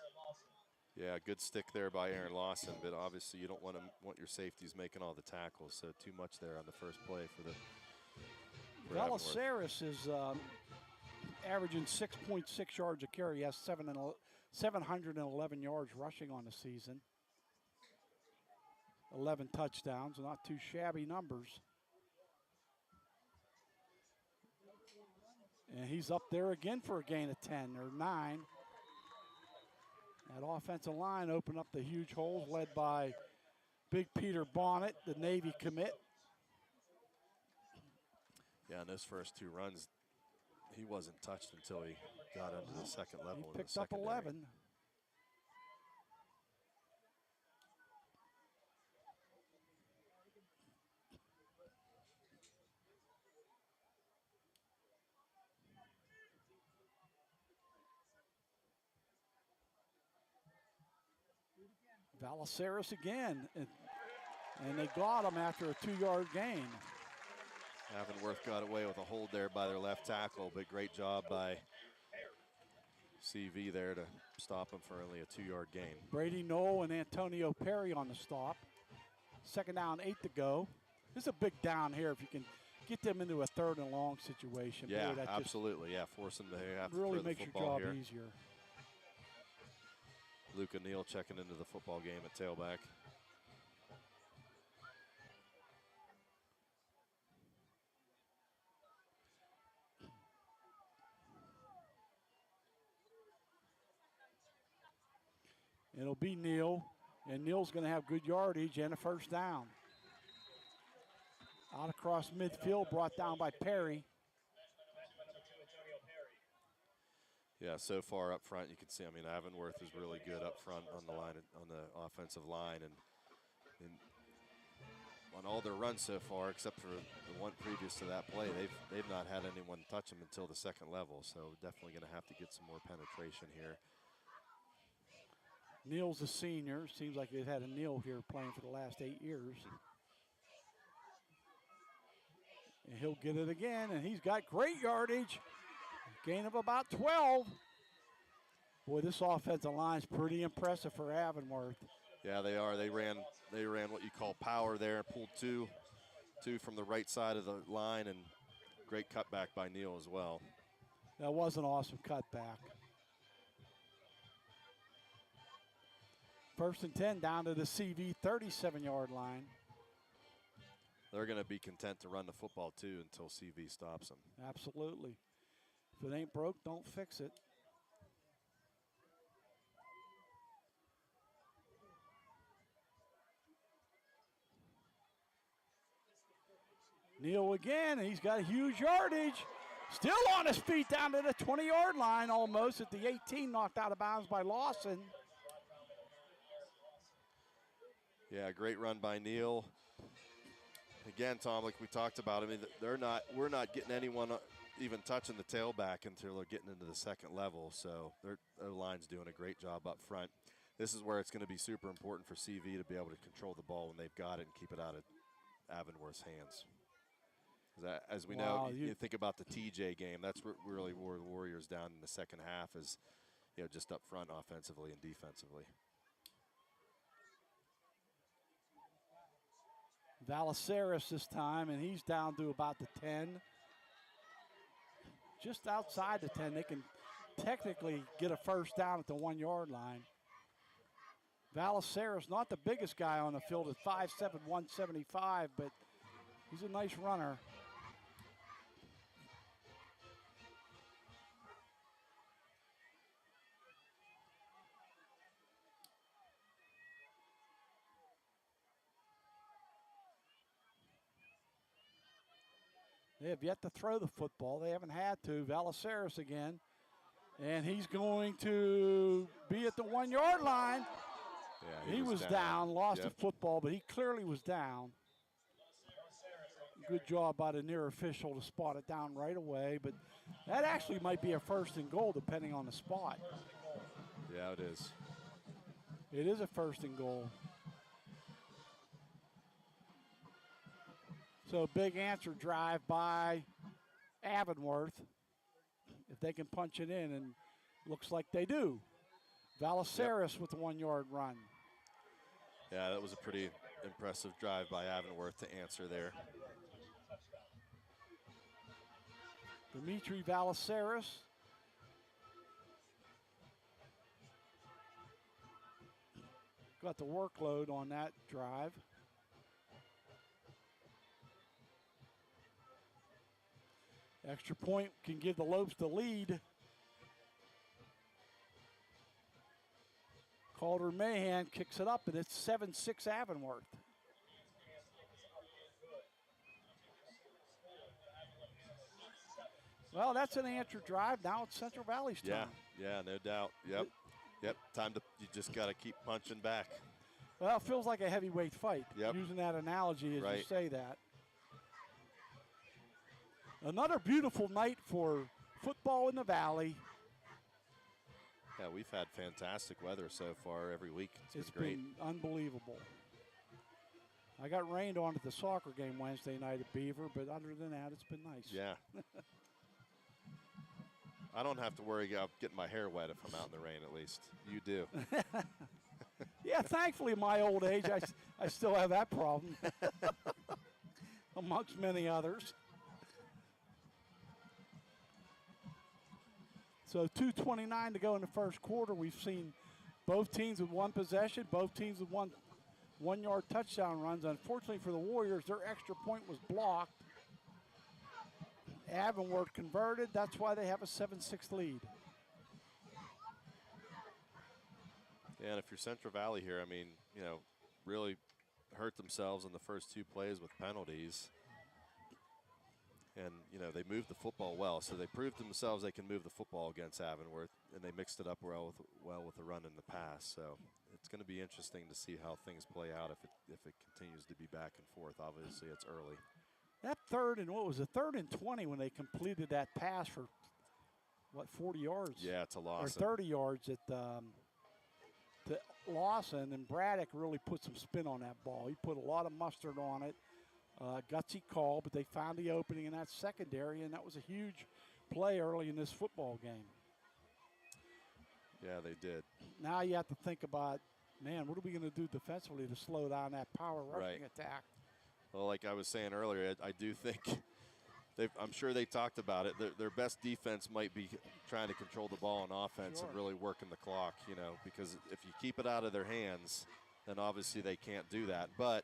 Yeah, good stick there by Aaron Lawson, but obviously you don't want your safeties making all the tackles, so too much there on the first play for Avonworth. Velaceris is averaging 6.6 yards a carry. He has 711 yards rushing on the season. 11 touchdowns, not too shabby numbers. And he's up there again for a gain of 10 or 9. That offensive line opened up the huge holes led by Big Peter Bonnet, the Navy commit. Yeah, in those first 2 runs, he wasn't touched until he got into the second level. He picked up 11. Velaceris again, and they got him after a 2-yard gain. Avonworth got away with a hold there by their left tackle, but great job by CV there to stop him for only a 2-yard gain. Brady Knoll and Antonio Perry on the stop. 2nd down, 8 to go. This is a big down here if you can get them into a 3rd and long situation. Yeah, Boy, absolutely. Yeah, force them to have to really throw the makes your football job here. easier. Luke O'Neill checking into the football game at tailback. It'll be Neal, and Neal's going to have good yardage and a first down. Out across midfield, brought down by Perry. Yeah, so far up front, you can see, I mean, Avonworth is really good up front on the line, on the offensive line, and on all their runs so far, except for the one previous to that play, they've not had anyone touch them until the second level. So definitely going to have to get some more penetration here. Neal's a senior. Seems like they've had a Neal here playing for the last 8 years. And he'll get it again, and he's got great yardage. Gain of about 12. Boy, this offensive line is pretty impressive for Avonworth. Yeah, they are. They ran what you call power there, pulled two from the right side of the line, and great cutback by Neal as well. That was an awesome cutback. 1st and 10 down to the CV 37-yard line. They're going to be content to run the football too until CV stops them. Absolutely. If it ain't broke, don't fix it. Neal again, and he's got a huge yardage. Still on his feet down to the 20-yard line almost at the 18, knocked out of bounds by Lawson. Yeah, great run by Neal. Again, Tom, like we talked about, I mean, we're not getting anyone even touching the tailback until they're getting into the second level. So their line's doing a great job up front. This is where it's going to be super important for CV to be able to control the ball when they've got it and keep it out of Avonworth's hands. As we know, you think about the TJ game, that's really where the Warriors down in the second half is, just up front offensively and defensively. Valeceres this time, and he's down to about the 10. Just outside the 10. They can technically get a first down at the 1-yard line. Valeceres, not the biggest guy on the field at 5'7", 175, but he's a nice runner. They have yet to throw the football. They haven't had to. Valeceres again. And he's going to be at the 1-yard line. Yeah, he was down, lost the football, but he clearly was down. Good job by the near official to spot it down right away. But that actually might be a 1st and goal depending on the spot. Yeah, it is. It is a 1st and goal. So big answer drive by Avonworth. If they can punch it in, and looks like they do. Valeceres with the 1-yard run. Yeah, that was a pretty impressive drive by Avonworth to answer there. Dimitri Valeceres. Got the workload on that drive. Extra point can give the Lopes the lead. Calder Mahan kicks it up, and it's 7-6 Avonworth. Well, that's an answer drive. Now it's Central Valley's turn. Yeah, no doubt. Yep. Time to, you just got to keep punching back. Well, it feels like a heavyweight fight. Yep. Using that analogy as right. you say that. Another beautiful night for football in the Valley. Yeah, we've had fantastic weather so far every week. It's been great. Been unbelievable. I got rained on at the soccer game Wednesday night at Beaver, but other than that, it's been nice. Yeah. I don't have to worry about getting my hair wet if I'm out in the rain, at least. You do. Yeah, thankfully, my old age, I still have that problem, amongst many others. So 2:29 to go in the first quarter. We've seen both teams with one possession, both teams with one-yard touchdown runs. Unfortunately for the Warriors, their extra point was blocked. Avonworth converted. That's why they have a 7-6 lead. Yeah, and if you're Central Valley here, I mean, really hurt themselves in the first 2 plays with penalties. And, you know, they moved the football well, so they proved to themselves they can move the football against Avonworth, and they mixed it up well with the run in the pass. So it's going to be interesting to see how things play out if it continues to be back and forth. Obviously, it's early. That third and 20 when they completed that pass for, 40 yards? Yeah, to Lawson. Or 30 yards to Lawson, and Braddock really put some spin on that ball. He put a lot of mustard on it. Gutsy call, but they found the opening in that secondary, and that was a huge play early in this football game. Yeah, they did. Now you have to think about, man, what are we going to do defensively to slow down that power rushing attack? Well, like I was saying earlier, I do think I'm sure they talked about it. Their best defense might be trying to control the ball on offense and really working the clock, you know, because if you keep it out of their hands, then obviously they can't do that. But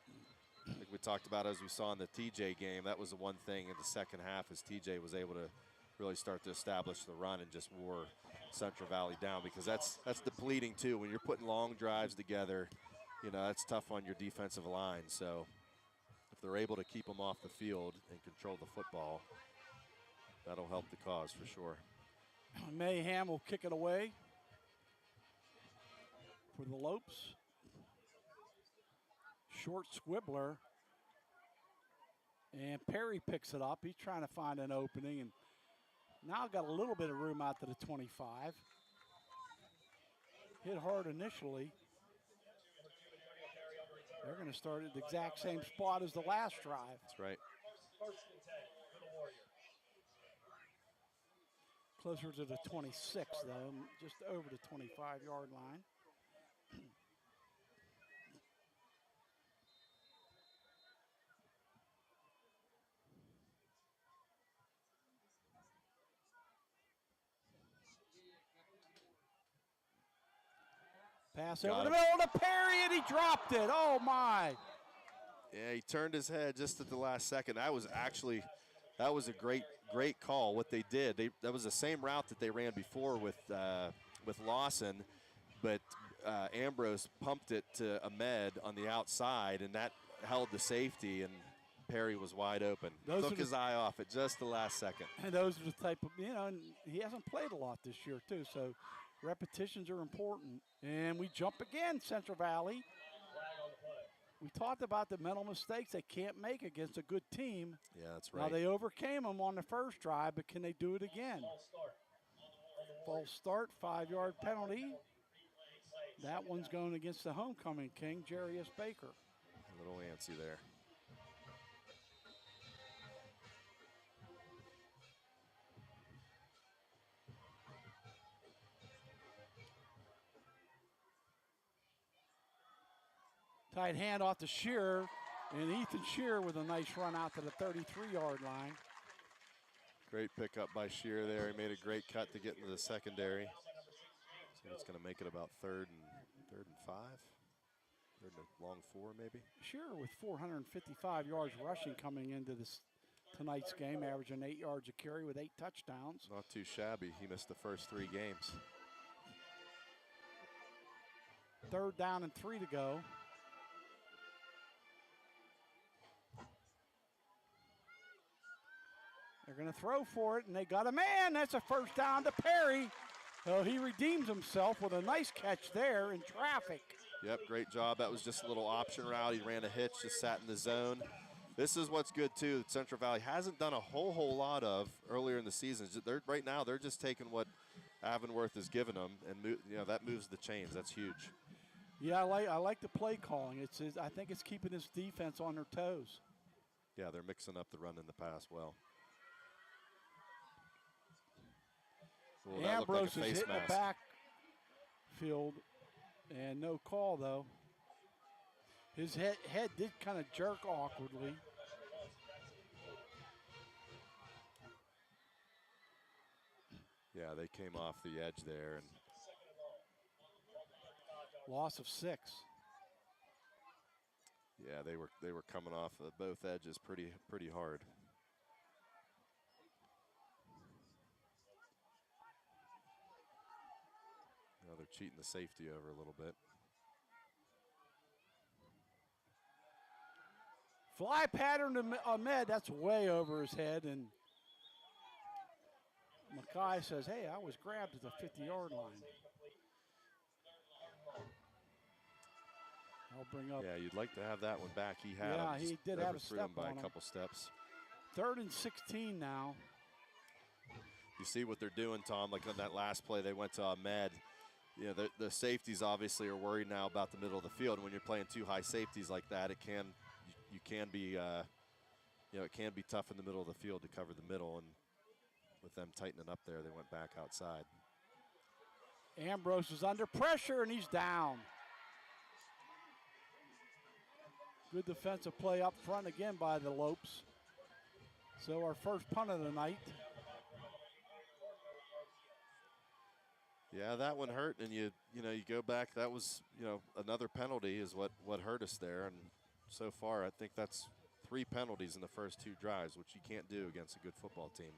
like we talked about, as we saw in the TJ game, that was the one thing in the second half as TJ was able to really start to establish the run and just wore Central Valley down, because that's depleting too. When you're putting long drives together, you know, that's tough on your defensive line. So if they're able to keep them off the field and control the football, that'll help the cause for sure. Mayhem will kick it away for the Lopes. Short squibbler. And Perry picks it up. He's trying to find an opening, and now got a little bit of room out to the 25. Hit hard initially. They're going to start at the exact same spot as the last drive. That's right. Closer to the 26, though, just over the 25-yard line. Pass over the middle to Perry, and he dropped it. Oh, my. Yeah, he turned his head just at the last second. That was a great call. What they did, that was the same route that they ran before with Lawson, but Ambrose pumped it to Ahmed on the outside, and that held the safety, and Perry was wide open. Took his eye off at just the last second. And those are the type of, and he hasn't played a lot this year, too, so repetitions are important. And we jump again, Central Valley. We talked about the mental mistakes they can't make against a good team. Yeah, that's right. Now, they overcame them on the first drive, but can they do it again? False start, 5-yard penalty. That one's going against the homecoming king, Jarius Baker. A little antsy there. Tight hand off to Shearer, and Ethan Shearer with a nice run out to the 33-yard line. Great pickup by Shearer there. He made a great cut to get into the secondary. So it's going to make it about third and 5. Third and a long 4 maybe. Shearer with 455 yards rushing coming into tonight's game, averaging 8 yards a carry with 8 touchdowns. Not too shabby. He missed the first 3 games. 3rd down and 3 to go. They're going to throw for it, and they got a man. That's a first down to Perry. Oh, he redeems himself with a nice catch there in traffic. Yep, great job. That was just a little option route. He ran a hitch, just sat in the zone. This is what's good, too, that Central Valley hasn't done a whole lot of earlier in the season. Right now, they're just taking what Avonworth has given them, and that moves the chains. That's huge. Yeah, I like the play calling. I think it's keeping this defense on their toes. Yeah, they're mixing up the run and the pass well. Well, Ambrose is hitting the backfield, and no call, though. His head did kind of jerk awkwardly. Yeah, they came off the edge there. And loss of 6. Yeah, they were coming off of both edges pretty hard. Now they're cheating the safety over a little bit. Fly pattern to Ahmed, that's way over his head, and Mackay says, hey, I was grabbed at the 50-yard line. I'll bring up. Yeah, you'd like to have that one back. He had Yeah, him. he did have a Overthrew step him by on a him. couple steps. 3rd and 16 now. You see what they're doing, Tom. Like on that last play, they went to Ahmed. You know, the safeties obviously are worried now about the middle of the field. And when you're playing 2 high safeties like that, you can be, it can be tough in the middle of the field to cover the middle. And with them tightening up there, they went back outside. Ambrose is under pressure, and he's down. Good defensive play up front again by the Lopes. So our first punt of the night. Yeah, that one hurt, and you go back. That was another penalty is what hurt us there, and so far I think that's 3 penalties in the first 2 drives, which you can't do against a good football team.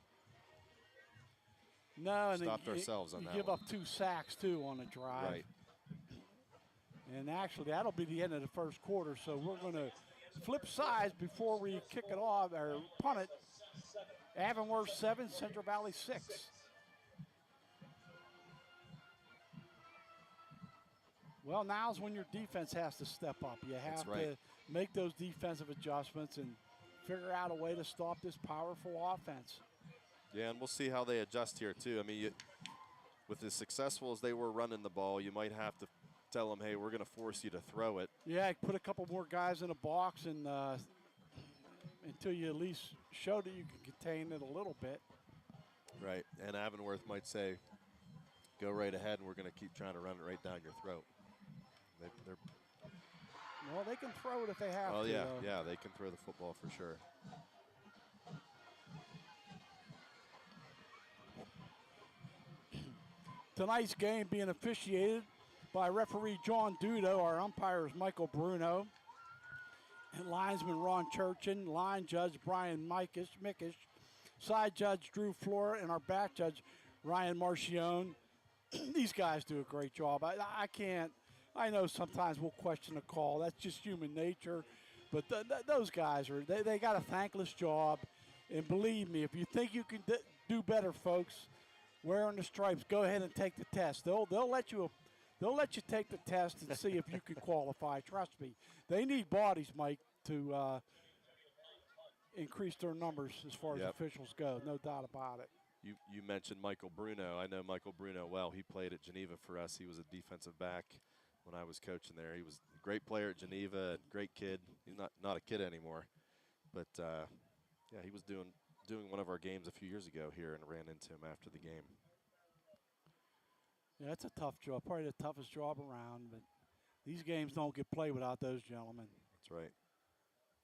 No, and Stopped ourselves on that You give one. up 2 sacks too on a drive. Right. And actually, that'll be the end of the first quarter. So we're going to flip sides before we kick it off or punt it. Avonworth 7, Central Valley 6. Well, now's when your defense has to step up. You have to make those defensive adjustments and figure out a way to stop this powerful offense. Yeah, and we'll see how they adjust here too. I mean, with as successful as they were running the ball, you might have to tell them, hey, we're going to force you to throw it. Yeah, put a couple more guys in a box and until you at least show that you can contain it a little bit. Right, and Avonworth might say, go right ahead, and we're going to keep trying to run it right down your throat. Well, they can throw it if they have to. Oh, yeah, though. yeah, they can throw the football for sure. Tonight's game being officiated by referee John Dudo. Our umpire is Michael Bruno. And linesman Ron Churchin, line judge Brian Mickish, side judge Drew Flora, and our back judge Ryan Marcione. These guys do a great job. I know sometimes we'll question a call. That's just human nature. But those guys, they got a thankless job. And believe me, if you think you can do better, folks, wearing the stripes, go ahead and take the test. They'll let you take the test and see if you can qualify. Trust me. They need bodies, Mike, to increase their numbers as far as officials go. No doubt about it. You mentioned Michael Bruno. I know Michael Bruno well. He played at Geneva for us. He was a defensive back when I was coaching there. He was a great player at Geneva, great kid. He's not a kid anymore. But, he was doing one of our games a few years ago here and ran into him after the game. Yeah, it's a tough job, probably the toughest job around, but these games don't get played without those gentlemen. That's right.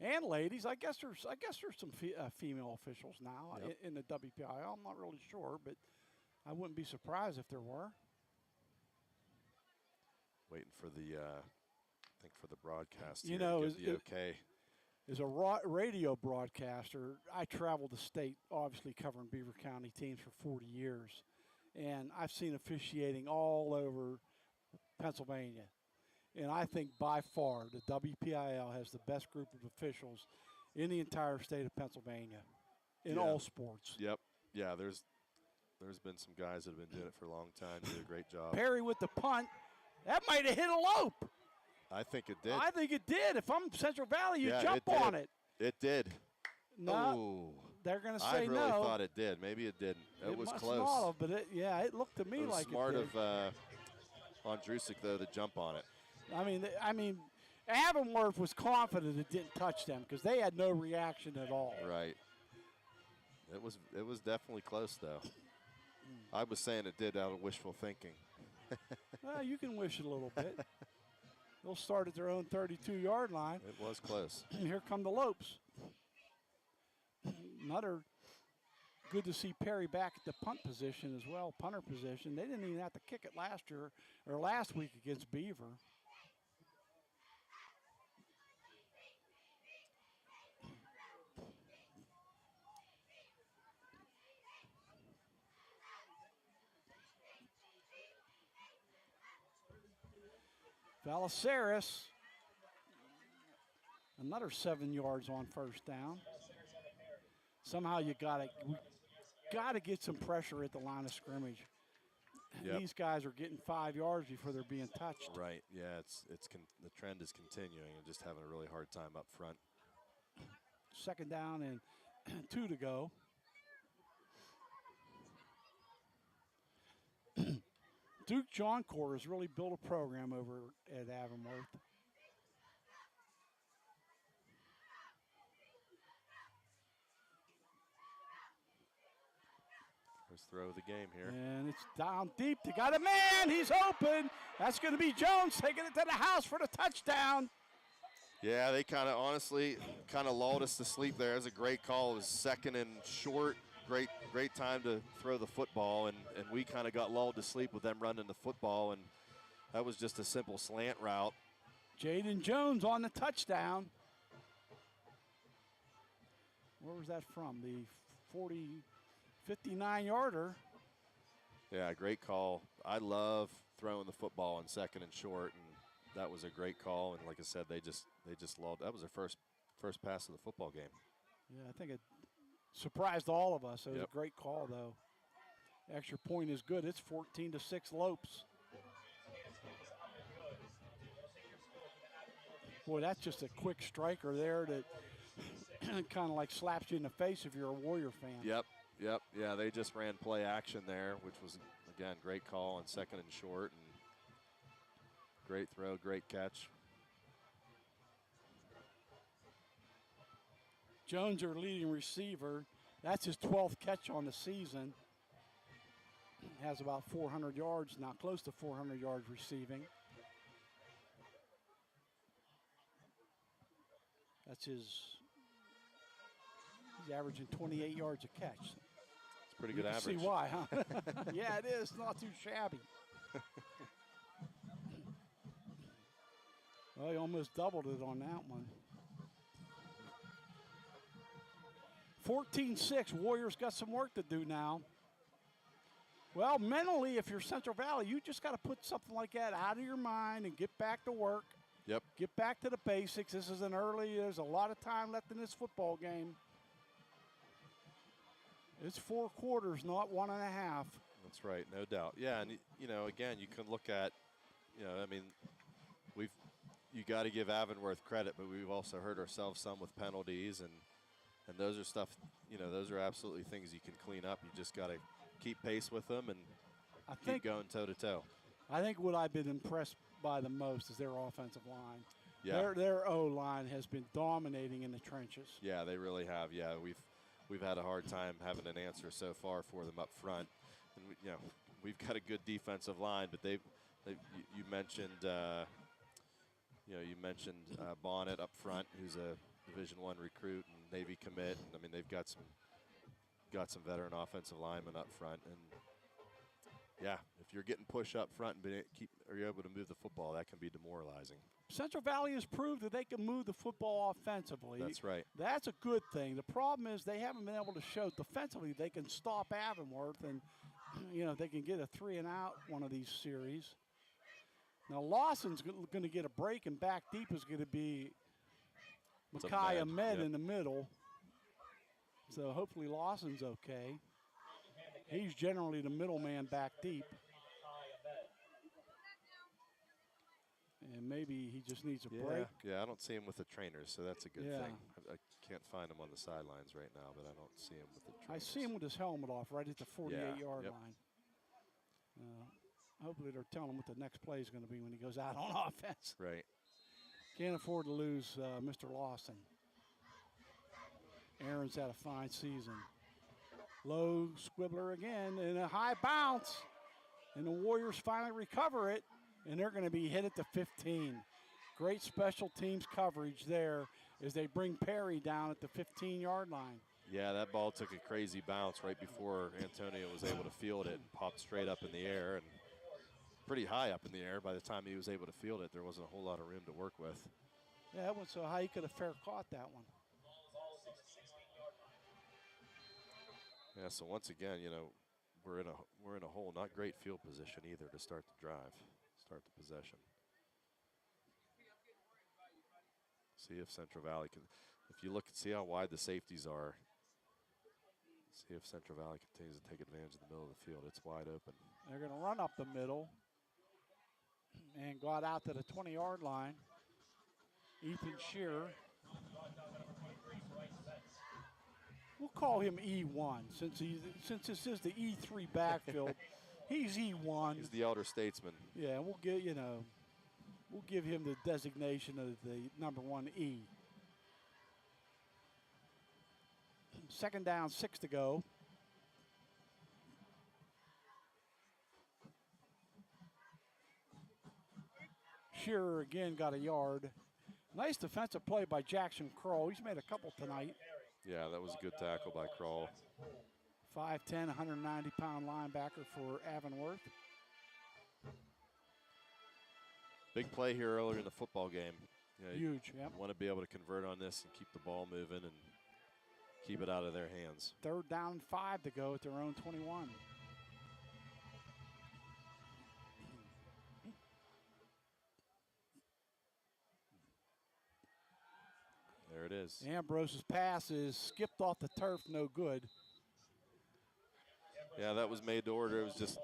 And ladies, I guess there's some female officials now in the WPIL. I'm not really sure, but I wouldn't be surprised if there were. Waiting for the broadcast. You here know, to give the okay. As a radio broadcaster, I traveled the state, obviously covering Beaver County teams for 40 years. And I've seen officiating all over Pennsylvania. And I think by far the WPIL has the best group of officials in the entire state of Pennsylvania in all sports. Yep. Yeah, there's been some guys that have been doing it for a long time, do a great job. Perry with the punt. That might have hit a lope. I think it did. I think it did. If I'm Central Valley, you jump on it. It did. No, they're going to say no. I really thought it did. Maybe it didn't. It was must close. Not have, but it looked to me like smart it did. of Ondrusik, though, to jump on it. I mean, Avonworth was confident it didn't touch them because they had no reaction at all. Right. It was definitely close, though. I was saying it did out of wishful thinking. Well, you can wish it a little bit. They'll start at their own 32-yard line. It was close. Here come the Lopes. Another good to see Perry back at the punt position as well, punter position. They didn't even have to kick it last week against Beaver. Valaceris, another 7 yards on first down. Somehow you got it. got to get some pressure at the line of scrimmage. Yep. These guys are getting 5 yards before they're being touched. Right. Yeah. The trend is continuing and just having a really hard time up front. 2nd down and 2 to go. Duke Johncourt has really built a program over at Avonworth. First throw of the game here. And it's down deep. They got a man. He's open. That's going to be Jones taking it to the house for the touchdown. Yeah, they kind of honestly lulled us to sleep there. It was a great call. It was 2nd and short. Great time to throw the football, and we kind of got lulled to sleep with them running the football, and that was just a simple slant route. Jaden Jones on the touchdown. Where was that from? The 59-yarder. Yeah, great call. I love throwing the football on 2nd and short, and that was a great call. And like I said, they just lulled. That was their first pass of the football game. Yeah, I think it surprised all of us. It was Yep. a great call, though. Extra point is good. It's 14-6 Lopes. Boy, that's just a quick striker there that kind of like slaps you in the face if you're a Warrior fan. Yep. Yeah, they just ran play action there, which was, again, great call on 2nd and short. And great throw, great catch. Jones, our leading receiver, that's his 12th catch on the season. Has about 400 yards now, close to 400 yards receiving. He's averaging 28 yards a catch. It's pretty good average. See why, huh? Yeah, it is. Not too shabby. Well, he almost doubled it on that one. 14-6. Warriors got some work to do now. Well, mentally, if you're Central Valley, you just got to put something like that out of your mind and get back to work. Yep. Get back to the basics. This is there's a lot of time left in this football game. It's 4 quarters, not 1.5. That's right, no doubt. Yeah, and again, you can look at, you got to give Avonworth credit, but we've also hurt ourselves some with penalties, and those are stuff, those are absolutely things you can clean up. You just got to keep pace with them and keep going toe to toe. I think what I've been impressed by the most is their offensive line. Yeah. Their O-line has been dominating in the trenches. Yeah, they really have. Yeah, we've had a hard time having an answer so far for them up front, and we've got a good defensive line, but you mentioned Bonnet up front, who's a Division I recruit and Navy commit, and I mean they've got some veteran offensive linemen up front, and yeah, if you're getting pushed up front and are you able to move the football, that can be demoralizing. Central Valley has proved that they can move the football offensively. That's right. That's a good thing. The problem is they haven't been able to show defensively they can stop Avonworth, and they can get a 3-and-out one of these series. Now Lawson's going to get a break, and back deep is going to be Makai Ahmed in the middle. So hopefully Lawson's okay. He's generally the middleman back deep. And maybe he just needs a break. Yeah, I don't see him with the trainers, so that's a good thing. I can't find him on the sidelines right now, but I don't see him with the trainers. I see him with his helmet off right at the 48-yard line. Hopefully they're telling him what the next play is going to be when he goes out on offense. Right. Can't afford to lose Mr. Lawson. Aaron's had a fine season. Low squibbler again, and a high bounce. And the Warriors finally recover it, and they're going to be hit at the 15. Great special teams coverage there as they bring Perry down at the 15-yard line. Yeah, that ball took a crazy bounce right before Antonio was able to field it and popped straight up in the air, and pretty high up in the air. By the time he was able to field it, there wasn't a whole lot of room to work with. Yeah, that went so high he could have fair caught that one. Yeah, so once again, we're in a hole, not great field position either to start the drive, start the possession. See if Central Valley can. If you look and see how wide the safeties are, See if Central Valley continues to take advantage of the middle of the field. It's wide open. They're going to run up the middle and got out to the 20-yard line. Ethan Shearer. We'll call him E1 since this is the E3 backfield. He's E1. He's the elder statesman. Yeah, we'll give him the designation of the number 1 E. Second down, 6 to go. Shearer again got a yard. Nice defensive play by Jackson Kroll. He's made a couple tonight. Yeah, that was a good tackle by Kroll. 5'10", 190-pound linebacker for Avonworth. Big play here earlier in the football game. Huge, yeah. You want to be able to convert on this and keep the ball moving and keep it out of their hands. Third down, 5 to go at their own 21. There it is. Ambrose's pass is skipped off the turf, no good. Yeah, that was made to order. It was just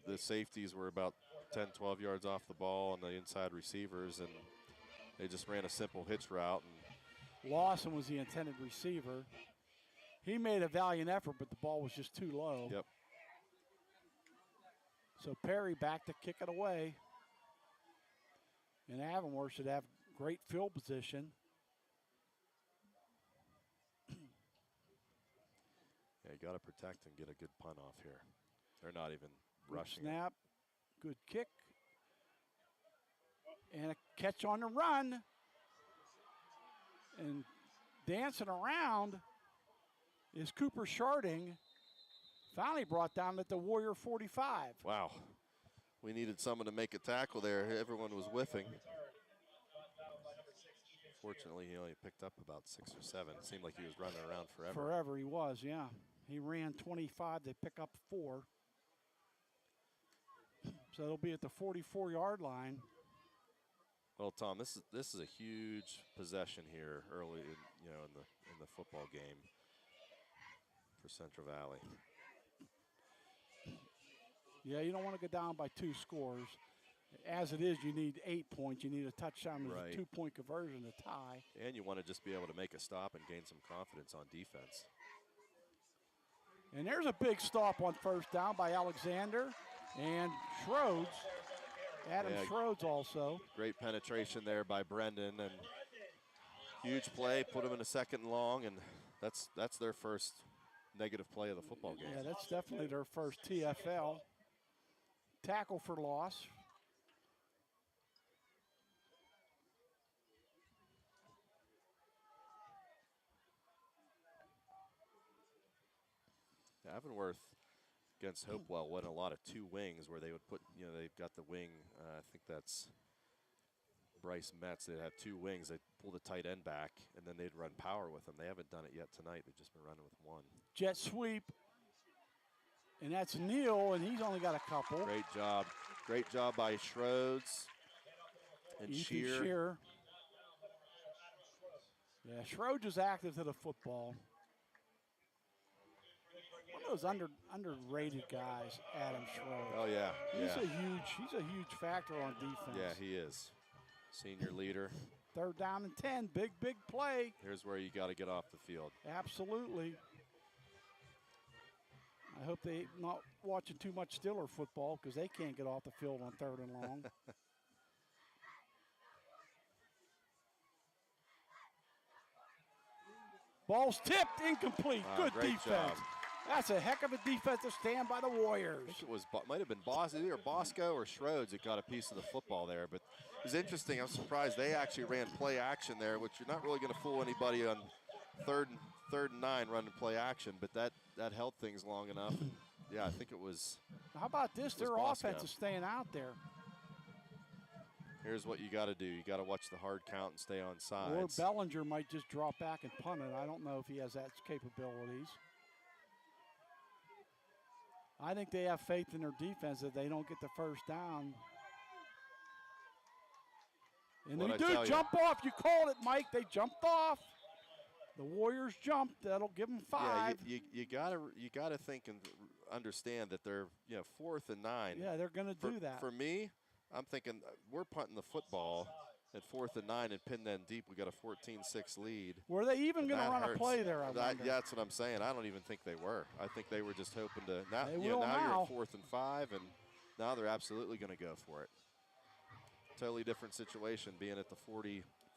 the safeties were about 10, 12 yards off the ball and the inside receivers, and they just ran a simple hitch route. And Lawson was the intended receiver. He made a valiant effort, but the ball was just too low. Yep. So Perry back to kick it away. And Avonworth should have great field position. Yeah, you got to protect and get a good punt off here. They're not even rushing. Snap, good kick. And a catch on the run. And dancing around is Cooper Sharding. Finally brought down at the Warrior 45. Wow. We needed someone to make a tackle there. Everyone was whiffing. Fortunately, he only picked up about 6 or 7. It seemed like he was running around forever. Forever he was, yeah. He ran 25. They pick up 4. So it'll be at the 44-yard line. Well, Tom, this is a huge possession here early, in the football game for Central Valley. Yeah, you don't want to go down by 2 scores. As it is, you need 8 points. You need a touchdown with Right. a 2-point conversion to tie. And you want to just be able to make a stop and gain some confidence on defense. And there's a big stop on first down by Alexander and Schroeds. Adam Schroeds also. Great penetration there by Brendan, and huge play, put them in a 2nd and long, and that's their first negative play of the football game. Yeah, that's definitely their first TFL. Tackle for loss. Avonworth against Hopewell went a lot of 2 wings where they would put, they've got the wing, I think that's Bryce Metz. They'd have 2 wings. They'd pull the tight end back, and then they'd run power with them. They haven't done it yet tonight. They've just been running with 1. Jet sweep. And that's Neal, and he's only got a couple. Great job. Great job by Schroeds and Shearer. Yeah, Schroeds is active to the football. One of those underrated guys, Adam Schroeds. Oh, yeah. He's a huge factor on defense. Yeah, he is. Senior leader. 3rd down and 10. Big play. Here's where you got to get off the field. Absolutely. I hope they're not watching too much Steeler football because they can't get off the field on 3rd and long. Ball's tipped, incomplete. Good defense. Job. That's a heck of a defensive stand by the Warriors. I think it might have been either Bosco or Schroeds that got a piece of the football there. But it was interesting. I'm surprised they actually ran play action there, which you're not really going to fool anybody on 3rd and 9 running play action. But that held things long enough. And yeah, I think it was. How about this? Their Bosco. offense is staying out there. Here's what you got to do. You got to watch the hard count and stay on sides. Or Bellinger might just drop back and punt it. I don't know if he has that capabilities. I think they have faith in their defense that they don't get the first down. And they do jump off. You called it, Mike. They jumped off. The Warriors jump. That'll give them 5. Yeah, you gotta think and understand that they're 4th and 9. Yeah, they're going to do that. For me, I'm thinking we're punting the football at 4th and 9 and pin them deep. We got a 14-6 lead. Were they even going to run hurts. a play there? Yeah, that's what I'm saying. I don't even think they were. I think they were just hoping to. Now, They now will now. you're at 4th and 5, and now they're absolutely going to go for it. Totally different situation being at the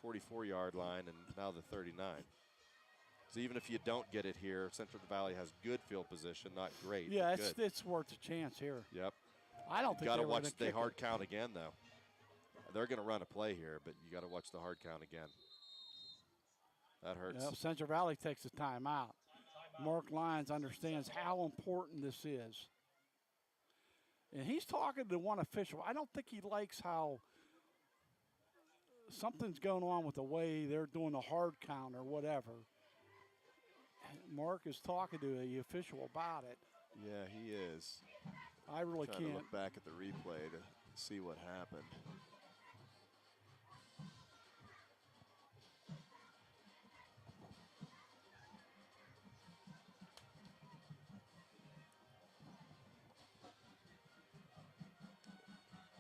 44-yard line and now the 39. So even if you don't get it here, Central Valley has good field position, not great. Yeah, but it's worth a chance here. Yep. I don't think Got to they were watch gonna the kick hard it. count again, though. They're going to run a play here, but you got to watch the hard count again. That hurts. Yep, Central Valley takes a timeout. Mark Lyons understands how important this is. And he's talking to one official. I don't think he likes how something's going on with the way they're doing the hard count or whatever. Mark is talking to the official about it. Yeah, he is. I really Trying to can't. look back at the replay to see what happened.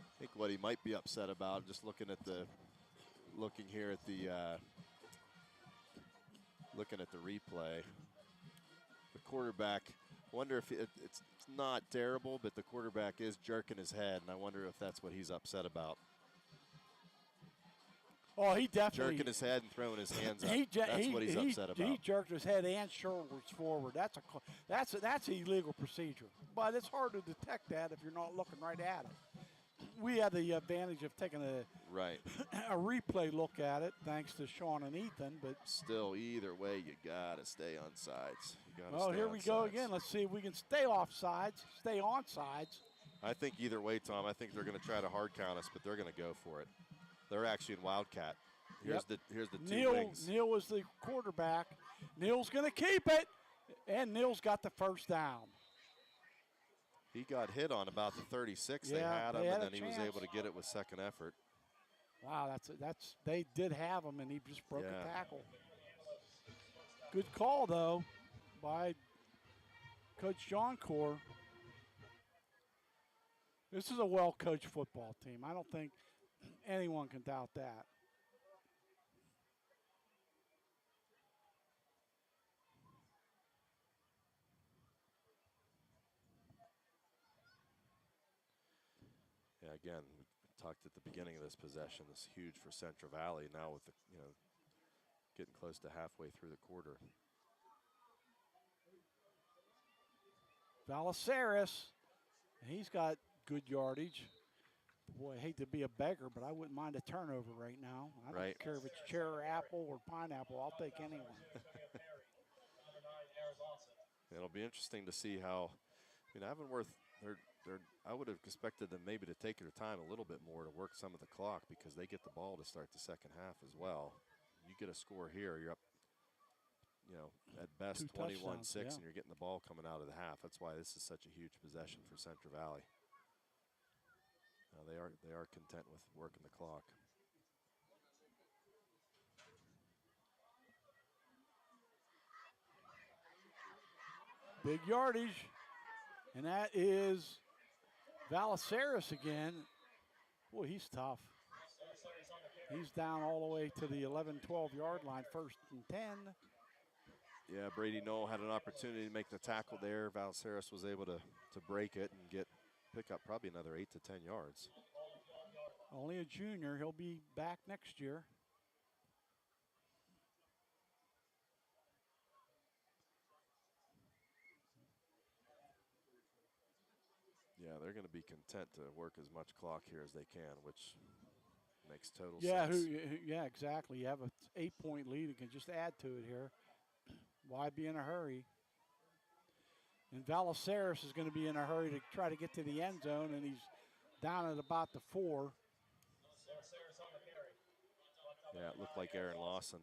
I think what he might be upset about, just looking here at the replay, the quarterback. Wonder if it's not terrible, but the quarterback is jerking his head, and I wonder if that's what he's upset about. Oh, he definitely Jerking his head and throwing his hands up. That's what he's upset about. He jerked his head and shoulders forward. That's illegal procedure. But it's hard to detect that if you're not looking right at it. We had the advantage of taking a replay look at it, thanks to Sean and Ethan. But still, either way, you gotta stay on sides. Here we go again. Let's see if we can stay off sides, stay on sides. I think either way, Tom. I think they're going to try to hard count us, but they're going to go for it. They're actually in Wildcat. Here's the two wings. Neil was the quarterback. Neil's going to keep it, and Neil's got the first down. He got hit on about the 36 they had him, and then he was able to get it with second effort. Wow, they did have him, and he just broke a tackle. Good call, though, by Coach John Core. This is a well-coached football team. I don't think anyone can doubt that. Yeah, again, we talked at the beginning of this possession. This is huge for Central Valley now with the getting close to halfway through the quarter. Valeceres, he's got good yardage. Boy, I hate to be a beggar, but I wouldn't mind a turnover right now. I don't care if it's cherry apple or pineapple. I'll take anyone. It'll be interesting to see how. Avonworth, I would have expected them maybe to take their time a little bit more to work some of the clock because they get the ball to start the second half as well. You get a score here, you're up, at best 21-6, and you're getting the ball coming out of the half. That's why this is such a huge possession for Central Valley. They are content with working the clock. Big yardage, and that is Valeceres again. Boy, he's tough. He's down all the way to the 11, 12-yard line, 1st and 10. Yeah, Brady Knoll had an opportunity to make the tackle there. Valeceres was able to break it and pick up probably another 8 to 10 yards. Only a junior. He'll be back next year. Yeah, they're going to be content to work as much clock here as they can, which makes total sense. Yeah, exactly. You have an 8-point lead and can just add to it here. Why be in a hurry? And Valeceres is going to be in a hurry to try to get to the end zone, and he's down at about the 4. Yeah, it looked like Aaron Lawson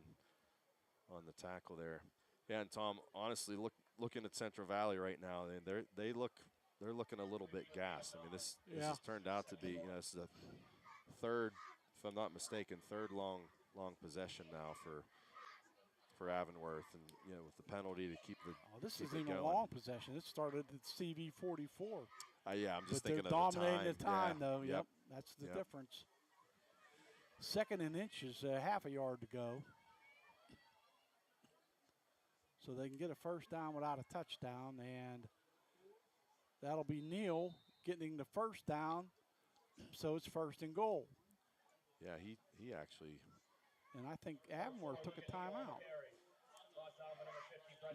on the tackle there. Yeah, and Tom, honestly, looking at Central Valley right now, they're looking a little bit gassed. This has turned out to be, this is a third, if I'm not mistaken, third long possession now for for Avonworth, and with the penalty to keep the. Oh, this keep isn't it even a going. long possession. It started at CV 44. Yeah, I'm just but they're thinking of dominating the time. though. Yep. That's the difference. 2nd and inches, half a yard to go. So they can get a first down without a touchdown, and that'll be Neal getting the first down. So it's 1st and goal. Yeah, he actually. And I think Avonworth took a timeout.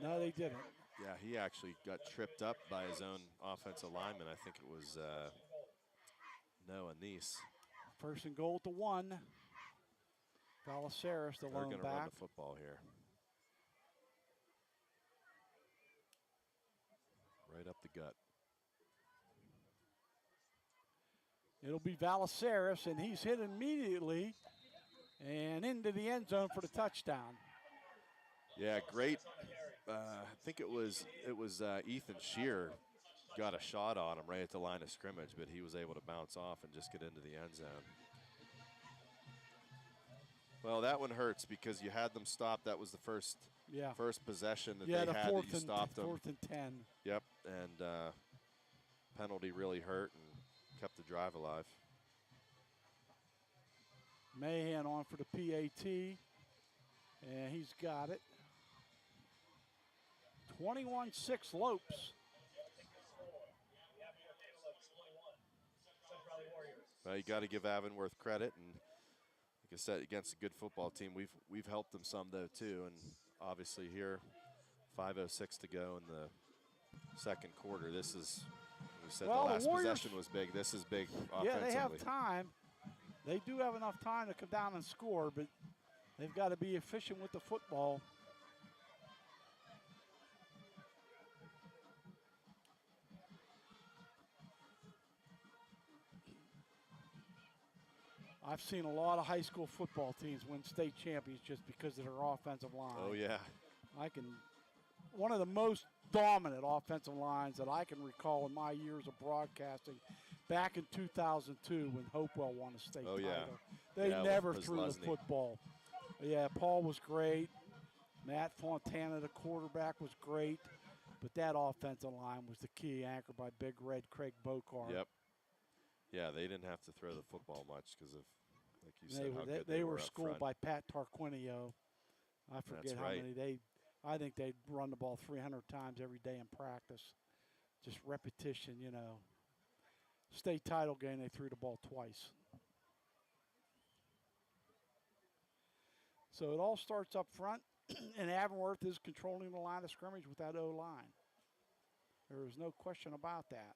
No, they didn't. Yeah, he actually got tripped up by his own offensive lineman. I think it was Noah Neese. 1st and goal to 1. Valaceres, the They're lone going to back. run the football here. Right up the gut. It'll be Valaceres, and he's hit immediately and into the end zone for the touchdown. Yeah, great. I think it was Ethan Shear got a shot on him right at the line of scrimmage, but he was able to bounce off and just get into the end zone. Well, that one hurts because you had them stopped. That was the first possession that they had that you stopped them. 4th and 10. Yep, and penalty really hurt and kept the drive alive. Mahan on for the PAT, and he's got it. 21-6 Lopes. Well, you got to give Avonworth credit, and like I said, against a good football team, we've helped them some though too, and obviously here, 5:06 to go in the 2nd quarter. This is, we said the last possession was big. This is big offensively. Yeah, they have time. They do have enough time to come down and score, but they've got to be efficient with the football. I've seen a lot of high school football teams win state champions just because of their offensive line. Oh, yeah. One of the most dominant offensive lines that I can recall in my years of broadcasting back in 2002 when Hopewell won a state title. They never threw the football. Yeah, Paul was great. Matt Fontana, the quarterback, was great. But that offensive line was the key, anchored by Big Red Craig Bocart. Yep. Yeah, they didn't have to throw the football much because of, like you said, how good they were were schooled by Pat Tarquinio. I forget how many I think they'd run the ball 300 times every day in practice. Just repetition, State title game, they threw the ball twice. So it all starts up front, and Avonworth is controlling the line of scrimmage with that O-line. There is no question about that.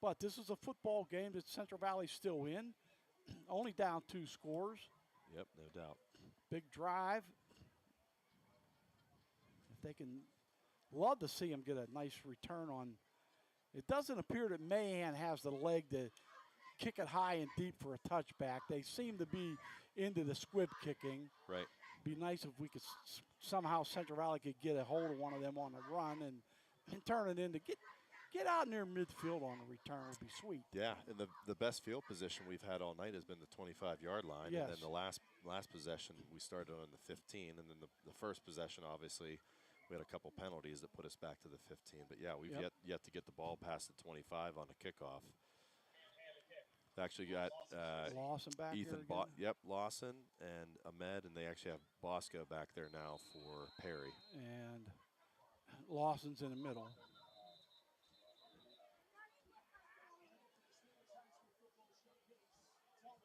But this is a football game that Central Valley's still in. Only down 2 scores. Yep, no doubt. Big drive. If they can, love to see them get a nice return on. It doesn't appear that Mahan has the leg to kick it high and deep for a touchback. They seem to be into the squib kicking. Right. Be nice if we could somehow Central Valley could get a hold of one of them on the run and turn it into get out near midfield on the return would be sweet. Yeah, and the best field position we've had all night has been the 25-yard line. Yes. And then the last possession, we started on the 15. And then the first possession, obviously, we had a couple penalties that put us back to the 15. But, yeah, we've yet to get the ball past the 25 on a kickoff. They actually got Lawson back Ethan here again. Lawson and Ahmed, and they actually have Bosco back there now for Perry. And Lawson's in the middle.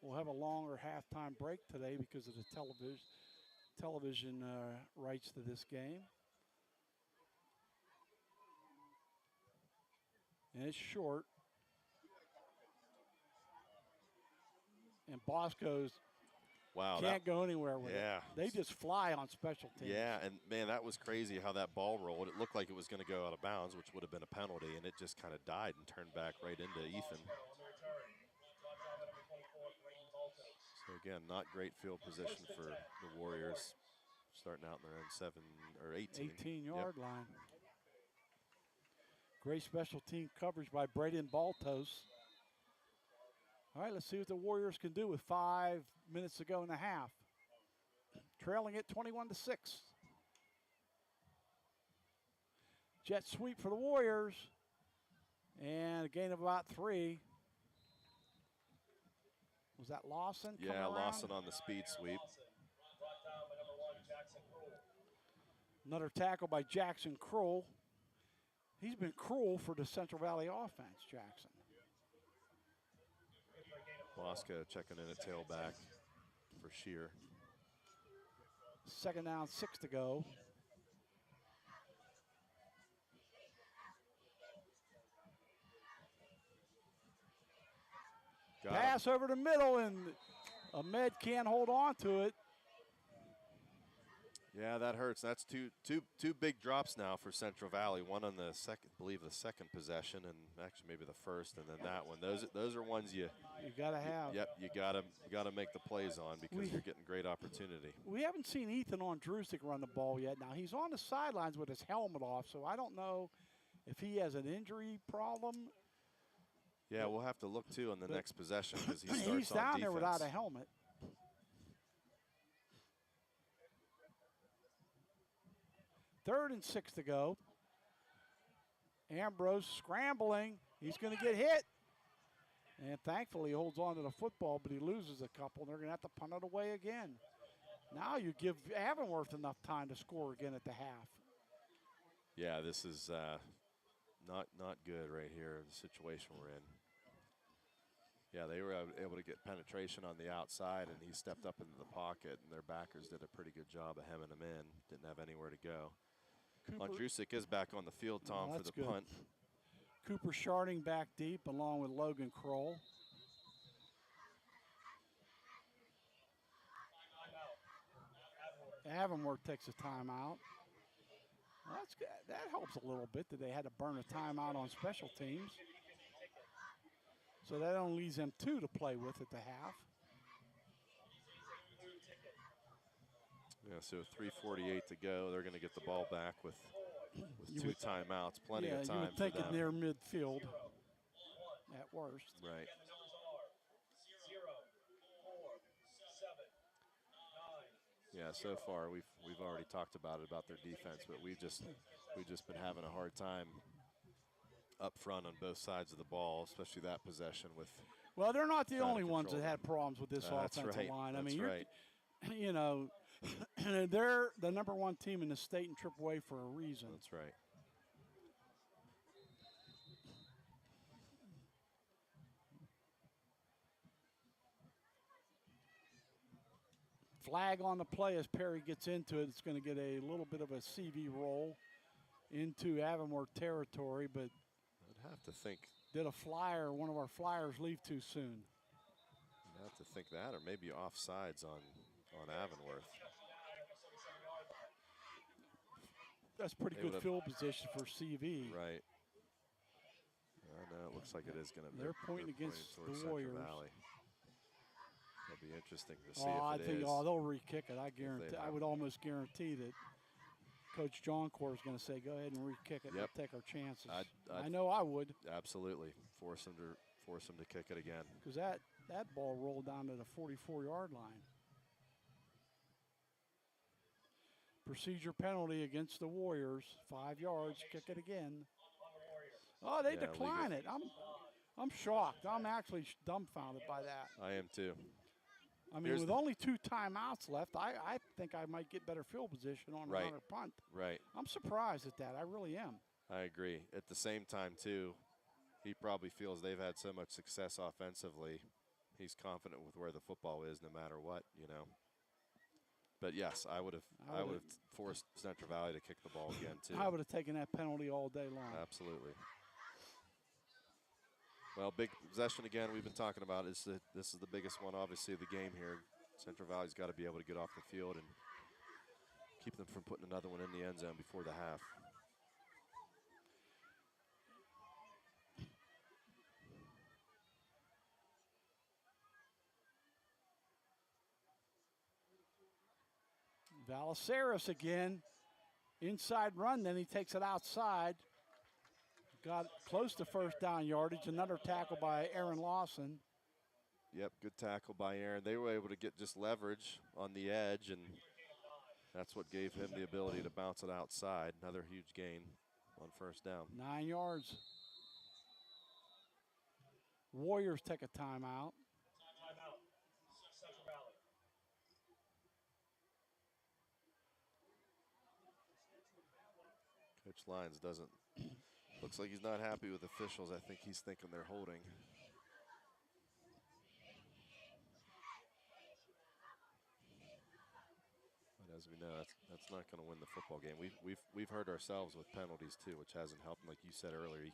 We'll have a longer halftime break today because of the television rights to this game. And it's short. And Bosco's can't go anywhere with it. They just fly on special teams. Yeah, and, man, that was crazy how that ball rolled. It looked like it was going to go out of bounds, which would have been a penalty, and it just kind of died and turned back right into Ethan. So, again, not great field position for the Warriors, starting out in their own 7 or 18. 18-yard line. Great special team coverage by Braden Baltos. All right, let's see what the Warriors can do with 5 minutes to go in the half. trailing it 21-6. Jet sweep for the Warriors. And a gain of about 3. Was that Lawson? Yeah, Lawson on the speed sweep. Another tackle by Jackson Kroll. He's been cruel for the Central Valley offense, Jackson. Bosco checking in at tailback for Shear. 2nd down, 6 to go. Pass over the middle, and Ahmed can't hold on to it. Yeah, that hurts. That's two big drops now for Central Valley. One on the second, I believe the second possession, and actually maybe the first, and then that one. Those are ones you gotta have. Yep, you gotta make the plays on because you're getting great opportunity. We haven't seen Ethan Ondrusik run the ball yet. Now he's on the sidelines with his helmet off, so I don't know if he has an injury problem. Yeah, we'll have to look too on the next possession because he starts on he's down defense. there without a helmet. Third and 6 to go. Ambrose scrambling. He's going to get hit. And thankfully he holds on to the football, but he loses a couple. They're going to have to punt it away again. Now you give Avonworth enough time to score again at the half. Yeah, this is not good right here, the situation we're in. Yeah, they were able to get penetration on the outside, and he stepped up into the pocket, and their backers did a pretty good job of hemming him in. Didn't have anywhere to go. Ondrusik is back on the field, Tom, for the punt. Cooper Sharding back deep along with Logan Kroll. Avonworth takes a timeout. Well, that's good. That helps a little bit that they had to burn a timeout on special teams. So that only leaves them 2 to play with at the half. Yeah, so 3:48 to go. They're going to get the ball back with 2 timeouts. Plenty of time. You would think it near midfield at worst. Right. Yeah, so far we've already talked about their defense, but we've just been having a hard time up front on both sides of the ball, especially that possession with. Well, they're not the only ones that had problems with this offensive line. I mean, you know, they're the #1 team in the state in AAA for a reason. That's right. Flag on the play as Perry gets into it. It's going to get a little bit of a CV roll into Avonworth territory, but I'd have to think. Did one of our flyers leave too soon? I'd have to think that, or maybe offsides on Avonworth. That's pretty good field position for CV. Right. I know, it looks like it is going to be. They're pointing against the Warriors. Valley. It'll be interesting to see if it is. They'll re-kick it. I guarantee. I would almost guarantee that Coach Johncore is going to say, "Go ahead and re-kick it. We'll take our chances." I know I would. Absolutely, force them to kick it again. Because that ball rolled down to the 44-yard line. Procedure penalty against the Warriors. 5 yards. Kick it again. Oh, they decline it. I'm shocked. I'm actually dumbfounded by that. I am too. I mean, with only 2 timeouts left, I think I might get better field position on another punt. Right. I'm surprised at that. I really am. I agree. At the same time, too, he probably feels they've had so much success offensively. He's confident with where the football is no matter what, you know. But, yes, I would have forced Central Valley to kick the ball again, too. I would have taken that penalty all day long. Absolutely. Well, big possession again. We've been talking about this is the biggest one, obviously, of the game here. Central Valley's got to be able to get off the field and keep them from putting another one in the end zone before the half. Valaceris again, inside run. Then he takes it outside. Got close to first down yardage. Another tackle by Aaron Lawson. Yep, good tackle by Aaron. They were able to get just leverage on the edge and That's what gave him the ability to bounce it outside. Another huge gain on first down. 9 yards. Warriors take a timeout. Timeout. Central Valley. Coach Lyons doesn't, looks like he's not happy with officials. I think he's thinking they're holding. But as we know, that's not going to win the football game. We've hurt ourselves with penalties too, which hasn't helped. Like you said earlier,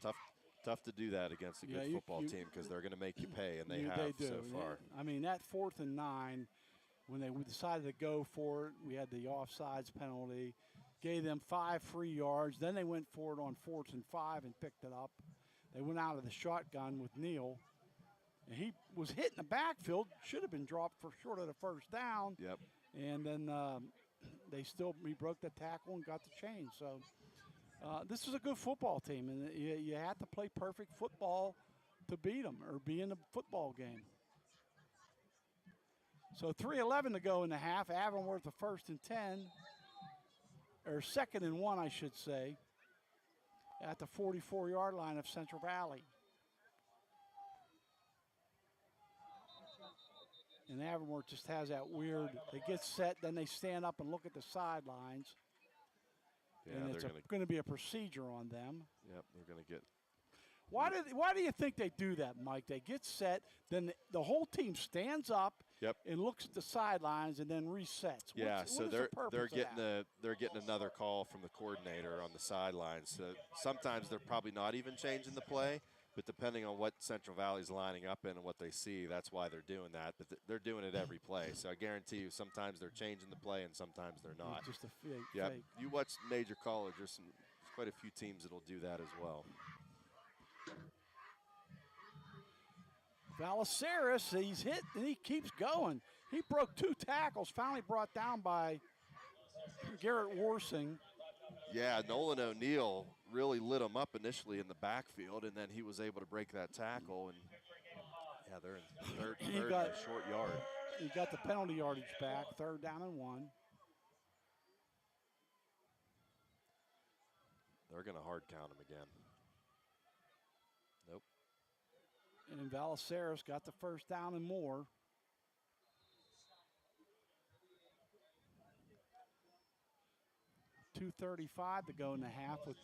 tough to do that against a good football team because they're going to make you pay, and they have so far. I mean, that 4th and 9, when they decided to go for it, we had the offsides penalty, gave them 5 free yards. Then they went for it on 4th and 5 and picked it up. They went out of the shotgun with Neal, and he was hit in the backfield. Should have been dropped for short of the first down. Yep. And then we broke the tackle and got the change. So this is a good football team, and you have to play perfect football to beat them or be in the football game. So 3:11 to go in the half. Avonworth a 1st and 10, or 2nd and 1, I should say, at the 44-yard line of Central Valley. And Avonworth just has that weird, they get set, then they stand up and look at the sidelines. Yeah, and it's going to be a procedure on them. Yep, they're going to get. Why do you think they do that, Mike? They get set, then the whole team stands up and looks at the sidelines and then resets. Yeah, so they're getting that? another call from the coordinator on the sidelines. So sometimes they're probably not even changing the play, but depending on what Central Valley's lining up in and what they see, that's why they're doing that. But they're doing it every play. So I guarantee you, sometimes they're changing the play and sometimes they're not. It's just a fake. Yeah, you watch major college. There's quite a few teams that'll do that as well. Valaceris, he's hit and he keeps going. He broke 2 tackles, finally brought down by Garrett Warsing. Yeah, Nolan O'Neill really lit him up initially in the backfield, and then he was able to break that tackle. And yeah, they're in third and a short yard. He got the penalty yardage back, 3rd down and 1. They're going to hard count him again. Nope. And Valaceris got the 1st down and more. .235 to go in the half with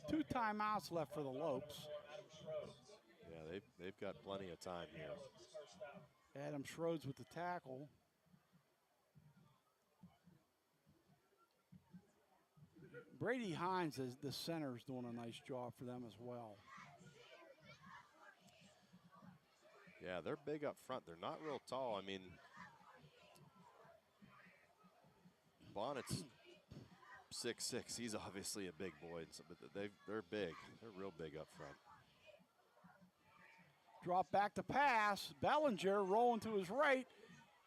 2 timeouts left for the Lopes. Yeah, they've got plenty of time here. Adam Schroeds with the tackle. Brady Hines, the center, is doing a nice job for them as well. Yeah, they're big up front. They're not real tall. I mean, Bonnet's 6'6". He's obviously a big boy, but they're big. They're real big up front. Drop back to pass. Bellinger rolling to his right.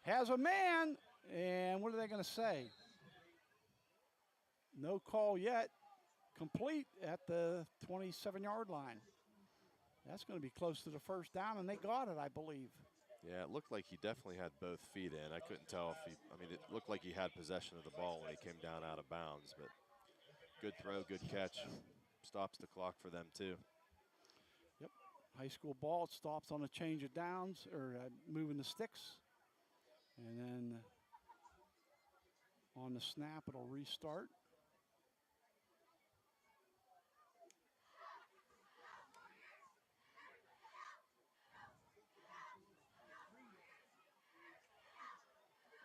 Has a man. And what are they going to say? No call yet. Complete at the 27-yard line. That's going to be close to the 1st down, and they got it, I believe. Yeah, it looked like he definitely had both feet in. I couldn't tell if it looked like he had possession of the ball when he came down out of bounds, but good throw, good catch. Stops the clock for them, too. Yep, high school ball. It stops on a change of downs, or moving the sticks. And then on the snap, it'll restart.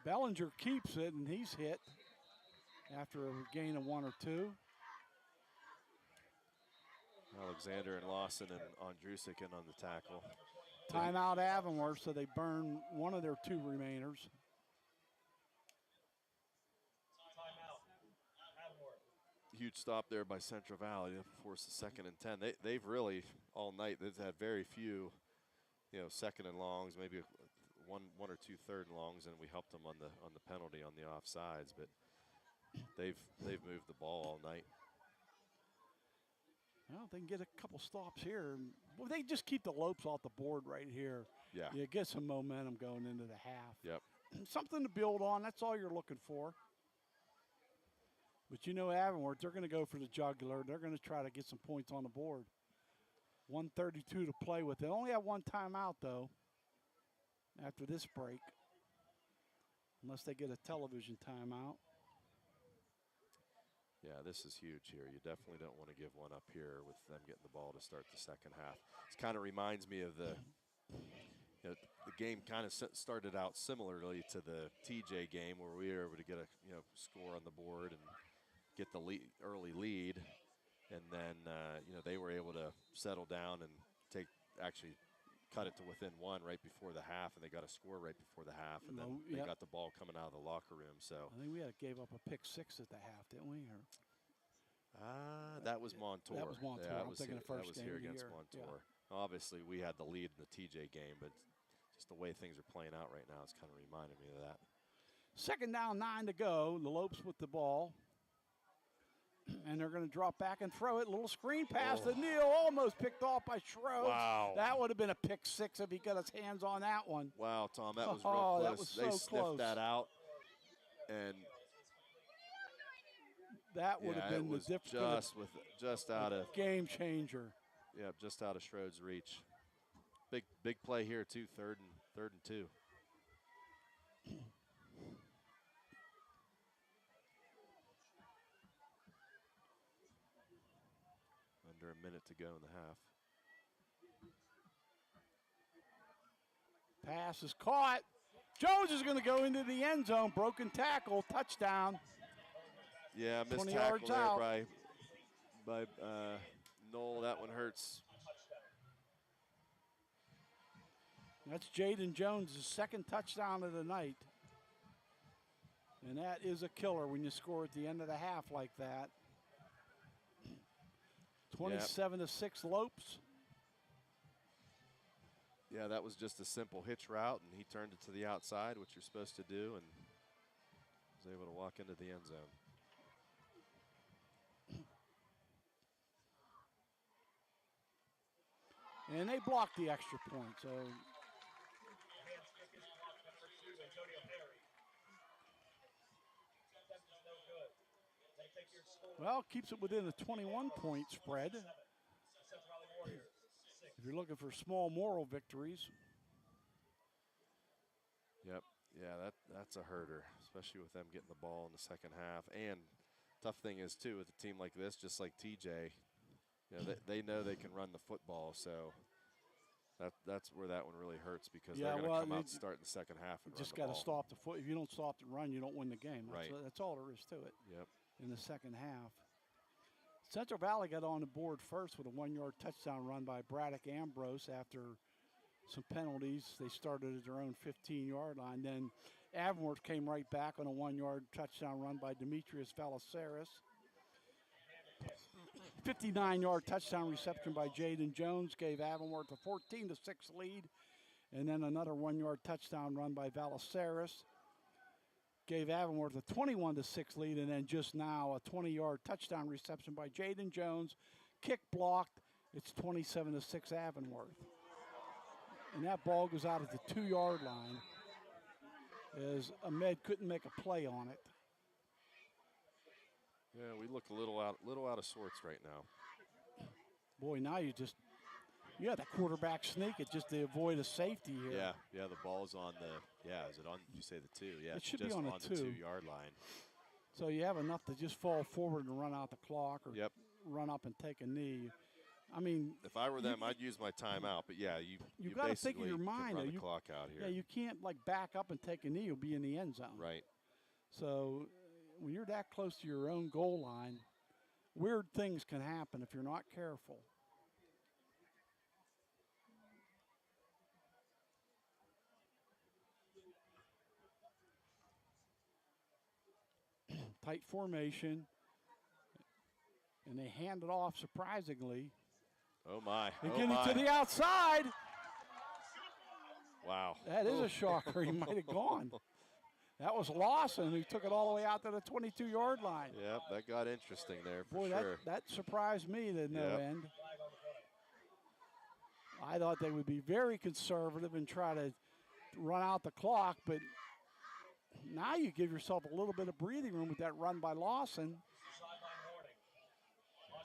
Bellinger keeps it, and he's hit after a gain of 1 or 2. Alexander and Lawson and Andrusic in on the tackle. Timeout Avonworth, so they burn one of their 2 remainers. Timeout. Avonworth. Huge stop there by Central Valley to force the 2nd and 10. They've really, all night, they've had very few, 2nd and longs, maybe one or 2 3rd and longs, and we helped them on the penalty on the offsides, but they've moved the ball all night. Well, they can get a couple stops here. Well, they just keep the Lopes off the board right here. Yeah. You get some momentum going into the half. Yep. Something to build on. That's all you're looking for. But you know Avonworth, they're going to go for the jugular. They're going to try to get some points on the board. 1:32 to play with. They only have one timeout, though, after this break, unless they get a television timeout. Yeah, this is huge here. You definitely don't want to give one up here with them getting the ball to start the second half. It kind of reminds me of the game kind of started out similarly to the TJ game where we were able to get a score on the board and get the early lead, and then they were able to settle down and actually cut it to within one right before the half, and they got a score right before the half, and then they got the ball coming out of the locker room. So I think we gave up a pick 6 at the half, didn't we? That was Montour. That was Montour. Yeah, I'm thinking the first that was game here of the against year. Montour. Yeah. Obviously, we had the lead in the TJ game, but just the way things are playing out right now is kind of reminding me of that. 2nd down, 9 to go. The Lopes with the ball. And they're going to drop back and throw it. A little screen pass to Neal, almost picked off by Schroeder. Wow. That would have been a pick 6 if he got his hands on that one. Wow, Tom, that was real close. That was so they close. sniffed that out, and that would have been the difference. Just out of game changer. Yeah, just out of Schroeder's reach. Big play here too. Third and 2. Under a minute to go in the half. Pass is caught. Jones is going to go into the end zone. Broken tackle, touchdown. Yeah, missed 20 tackle yards there out. by Knoll. That one hurts. That's Jaden Jones' 2nd touchdown of the night. And that is a killer when you score at the end of the half like that. 27-6 Lopes. Yeah, that was just a simple hitch route, and he turned it to the outside, which you're supposed to do, and was able to walk into the end zone. And they blocked the extra point, so. Well, keeps it within a 21-point spread. If you're looking for small moral victories. Yep. Yeah, that's a herder, especially with them getting the ball in the second half. And tough thing is, too, with a team like this, just like TJ, they know they can run the football, so that's where that one really hurts because they're going to come out and start in the second half and just run the ball. Just got to stop the foot. If you don't stop the run, you don't win the game. Right. That's all there is to it. Yep. In the second half. Central Valley got on the board first with a 1-yard touchdown run by Braddock Ambrose after some penalties. They started at their own 15-yard line. Then Avonworth came right back on a 1-yard touchdown run by Demetrius Valaceris. 59-yard touchdown reception by Jaden Jones gave Avonworth a 14-6 lead. And then another 1-yard touchdown run by Valaceris gave Avonworth a 21-6 lead, and then just now a 20-yard touchdown reception by Jaden Jones. Kick blocked. It's 27-6 Avonworth. And that ball goes out at the 2-yard line as Ahmed couldn't make a play on it. Yeah, we look a little out of sorts right now. Boy, now you have that quarterback sneak it just to avoid a safety here. Yeah, the ball's on the, is it on, you say the 2? Yeah, it should just be on the the 2-yard line. So you have enough to just fall forward and run out the clock or run up and take a knee. I mean, if I were them, I'd use my timeout. But yeah, you got to think in your mind. Run the clock out here. Yeah, you can't back up and take a knee. You'll be in the end zone. Right. So when you're that close to your own goal line, weird things can happen if you're not careful. Tight formation. And they hand it off surprisingly. Oh, my. And getting to the outside. Wow. That is a shocker. He might have gone. That was Lawson who took it all the way out to the 22-yard line. Yep, that got interesting there for sure. That surprised me to no end. I thought they would be very conservative and try to run out the clock, but now you give yourself a little bit of breathing room with that run by Lawson.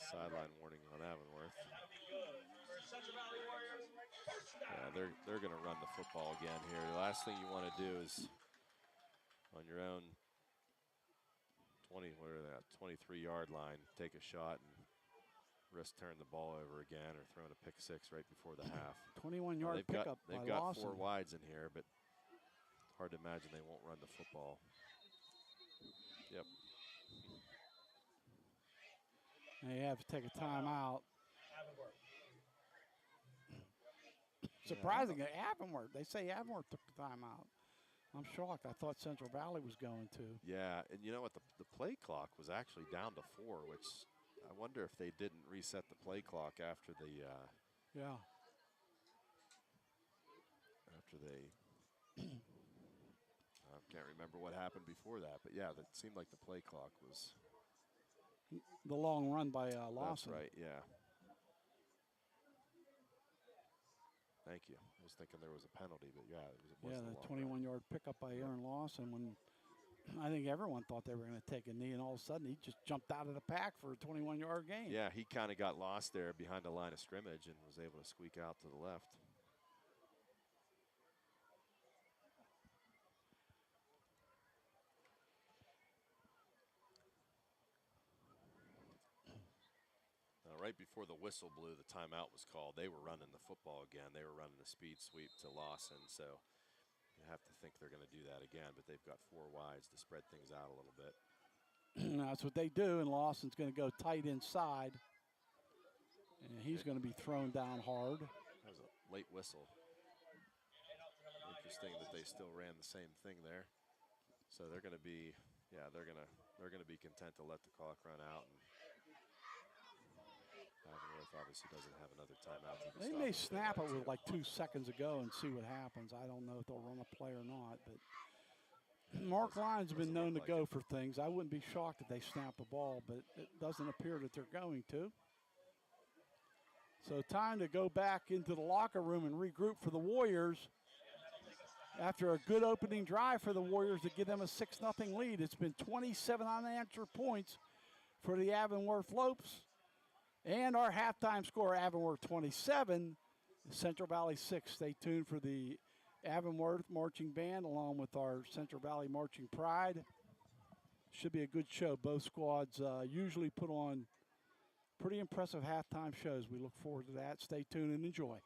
Sideline warning on Avonworth. That'll be good for Central Valley Warriors. First down. Yeah, they're going to run the football again here. The last thing you want to do is on your own 23-yard line, take a shot and risk turning the ball over again or throwing a pick six right before the half. 21-yard pickup by They've got Lawson. 4 wides in here, but hard to imagine they won't run the football. Yep. They have to take a timeout. Avonworth. Surprisingly, Avonworth. They say Avonworth took the timeout. I'm shocked. I thought Central Valley was going to. Yeah, and you know what? The play clock was actually down to 4, which I wonder if they didn't reset the play clock after the Yeah. after they I can't remember what happened before that, but yeah, that seemed like the play clock was. The long run by Lawson. That's right, yeah. Thank you. I was thinking there was a penalty, but yeah, it was. Yeah, the 21-yard pickup by Aaron Lawson when I think everyone thought they were going to take a knee, and all of a sudden he just jumped out of the pack for a 21-yard gain. Yeah, he kind of got lost there behind the line of scrimmage and was able to squeak out to the left. Right before the whistle blew, the timeout was called. They were running the football again. They were running a speed sweep to Lawson, so you have to think they're going to do that again, but they've got 4 wides to spread things out a little bit. That's what they do, and Lawson's going to go tight inside, and he's going to be thrown down hard. That was a late whistle. Interesting that they still ran the same thing there. So they're going to be, yeah, they're going to be content to let the clock run out. And Avonworth obviously doesn't have another timeout. They may snap it with like 2 seconds ago and see what happens. I don't know if they'll run a play or not, but Mark Lyon's been known to go for things. I wouldn't be shocked if they snap the ball, but it doesn't appear that they're going to. So time to go back into the locker room and regroup for the Warriors. After a good opening drive for the Warriors to give them a 6-0 lead. It's been 27 unanswered points for the Avonworth Lopes. And our halftime score, Avonworth 27, Central Valley 6. Stay tuned for the Avonworth Marching Band along with our Central Valley Marching Pride. Should be a good show. Both squads usually put on pretty impressive halftime shows. We look forward to that. Stay tuned and enjoy.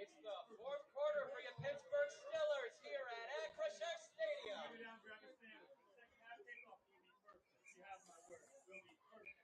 It's the fourth quarter for your Pittsburgh Steelers here at Acrisure Stadium. Grab your sandwich. Second half kickoff will be perfect. You have my word. It will be perfect.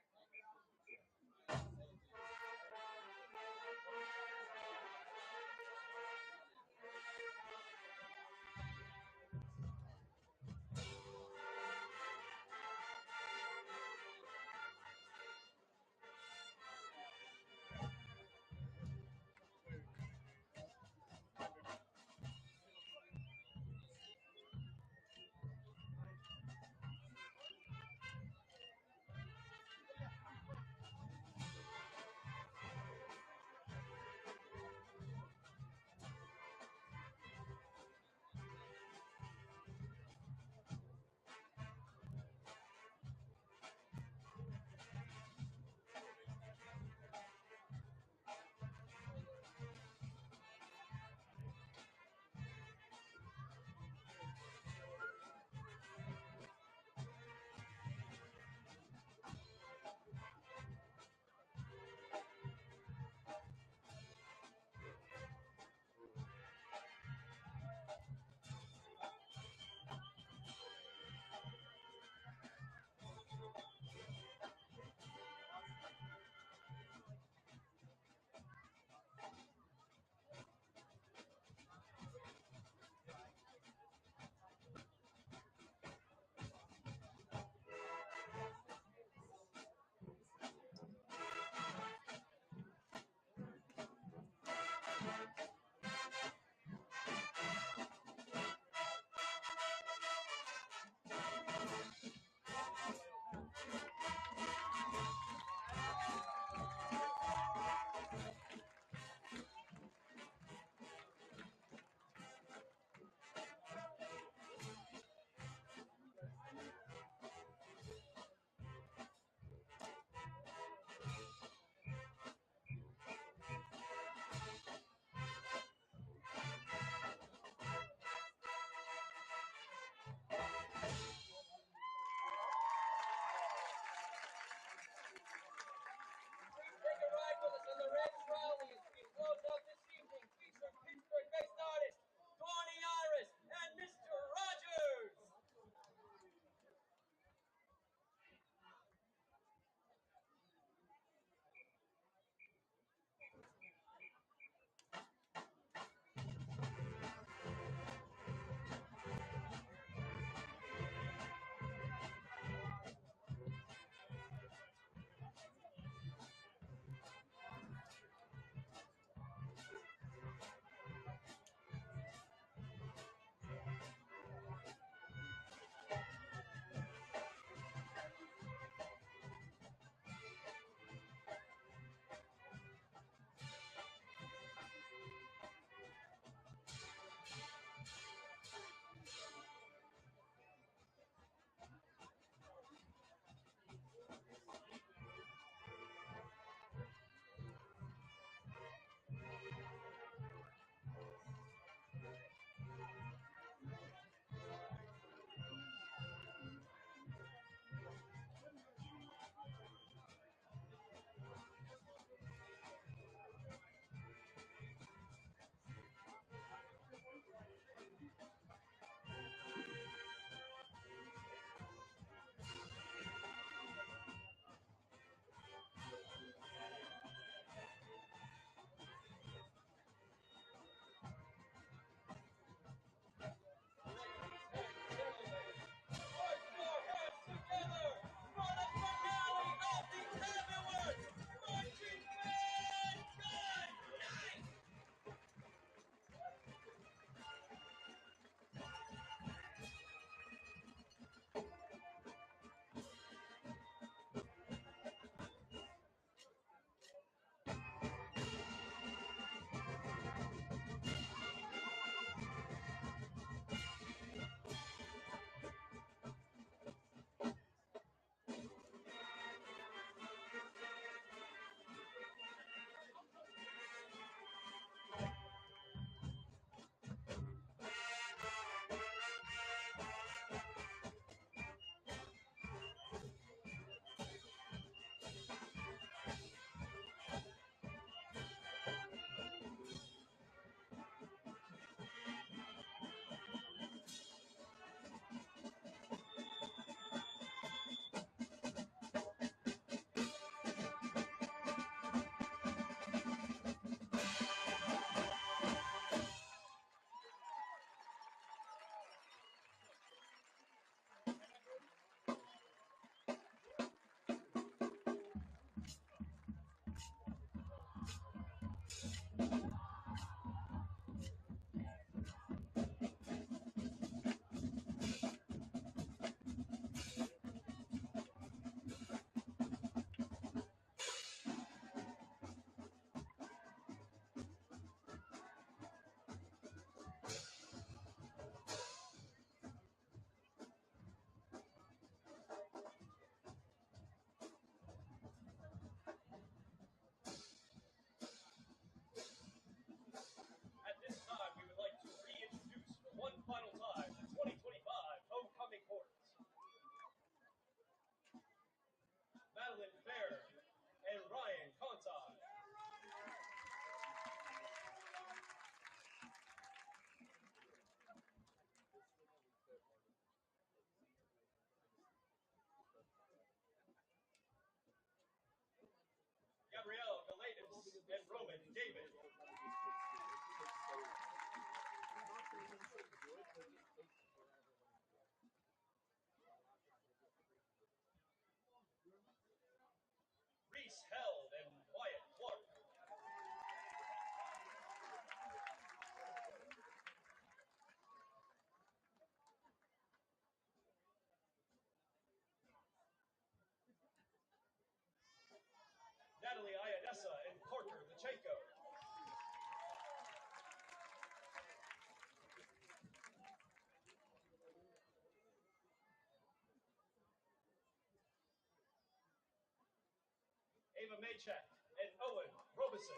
Ava Maychek, and Owen Robeson.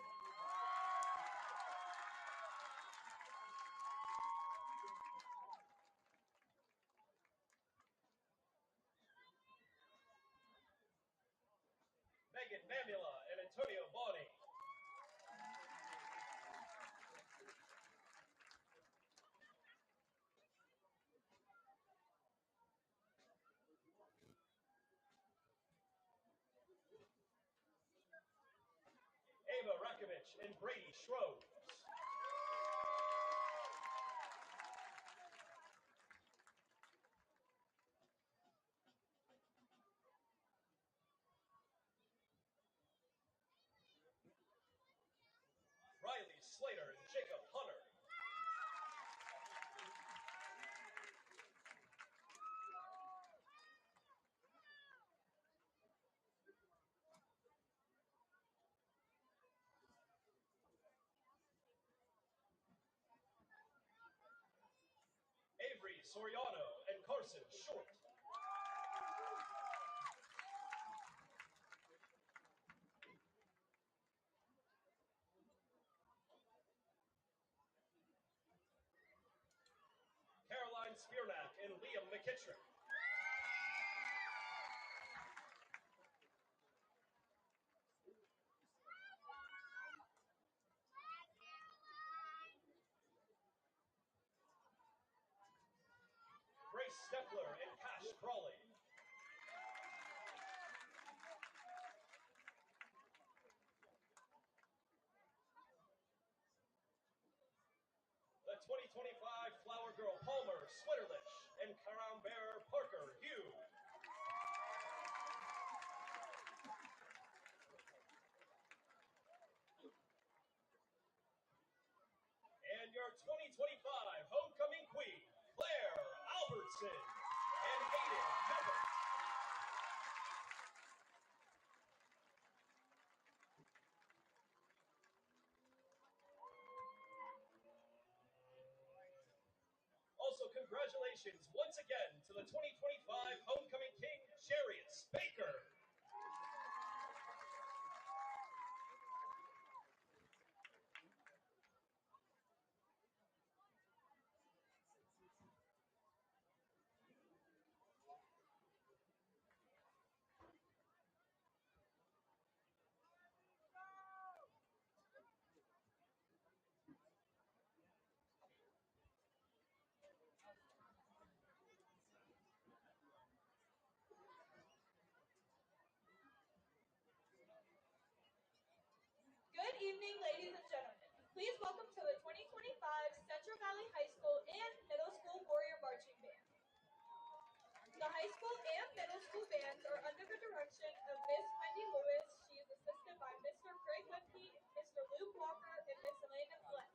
Megan Mamula and Antonio Bonney. Ava Rakovich and Brady Schroes. Riley Slater and Jacob Hunter. Avery Soriano and Carson Short. Caroline Spearnack and Liam McKittrick. Grace Steffler and Cash Crawley. The 2025 Flower Girl Palmer Switterlich and Crown Bearer Parker Hughes. And your 2025 Homecoming Queen, Claire Albertson and Hayden Pepper. Also, congratulations once again to the 2025 Homecoming King, Jarius Baker. Good evening, ladies and gentlemen. Please welcome to the 2025 Central Valley High School and Middle School Warrior Marching Band. The high school and middle school bands are under the direction of Miss Wendy Lewis. She is assisted by Mr. Craig Whitney, Mr. Luke Walker, and Miss Elena Glenn.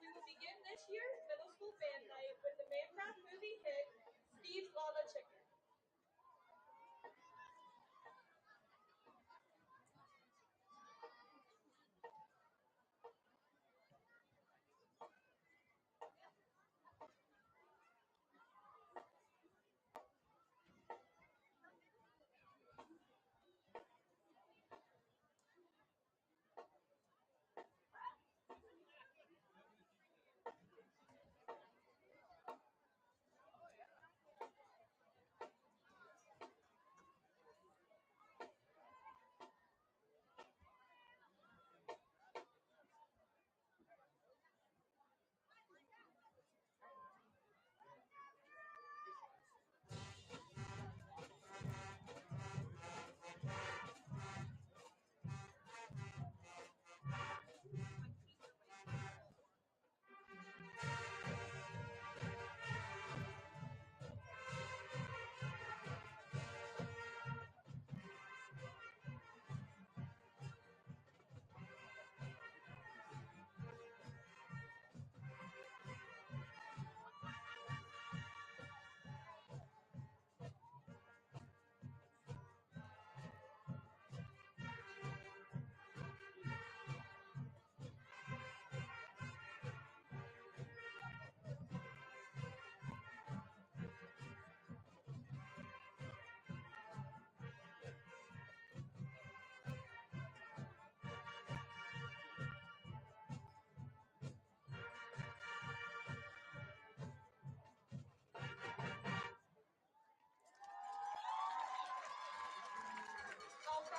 We will begin this year's middle school band night with the Minecraft movie hit, Steve's Lava Chicken.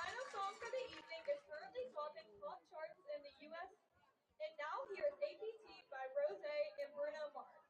final song for the evening is currently topping pop charts in the U.S. And now here's APT by Rose and Bruno Mars.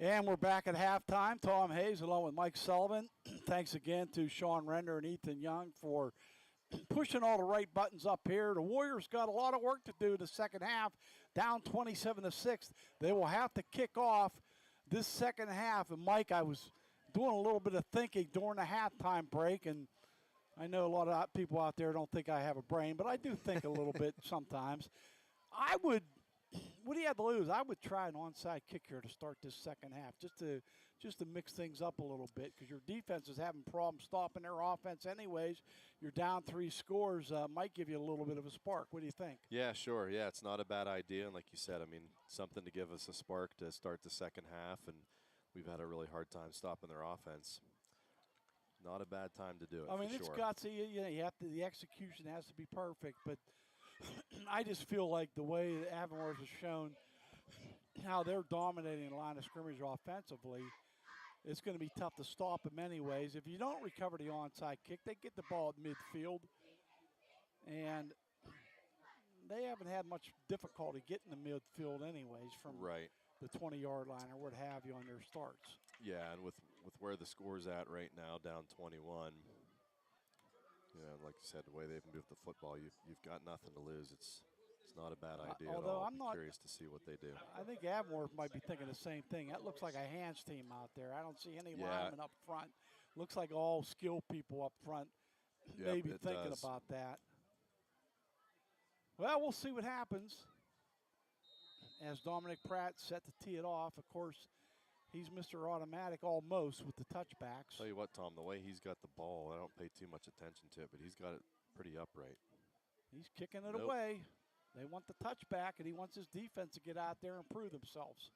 And we're back at halftime. Tom Hayes along with Mike Sullivan. Thanks again to Sean Render and Ethan Young for pushing all the right buttons up here. The Warriors got a lot of work to do the second half, down 27-6. They will have to kick off this second half. And Mike, I was doing a little bit of thinking during the halftime break, and I know a lot of people out there don't think I have a brain, but I do think a little bit sometimes. What do you have to lose? I would try an onside kick here to start this second half, just to mix things up a little bit, because your defense is having problems stopping their offense anyways. You're down 3 scores, might give you a little bit of a spark. What do you think? Yeah, sure. Yeah, it's not a bad idea. And like you said, I mean, something to give us a spark to start the second half, and we've had a really hard time stopping their offense. Not a bad time to do it. I mean, for it's sure. gutsy. You have to. The execution has to be perfect, but I just feel like the way that Avonworth has shown how they're dominating the line of scrimmage offensively, it's going to be tough to stop them anyways. If you don't recover the onside kick, they get the ball at midfield, and they haven't had much difficulty getting the midfield anyways from the 20-yard line or what have you on their starts. Yeah, and with where the score's at right now, down 21, like you said, the way they've moved the football, you've got nothing to lose. It's not a bad idea at all. I'm curious to see what they do. I think Avonworth might be thinking the same thing. That looks like a hands team out there. I don't see any linemen up front. Looks like all skilled people up front maybe thinking about that. Well, we'll see what happens as Dominic Pratt set to tee it off. Of course, he's Mr. Automatic almost with the touchbacks. Tell you what, Tom, the way he's got the ball, I don't pay too much attention to it, but he's got it pretty upright. He's kicking it away. They want the touchback, and he wants his defense to get out there and prove themselves,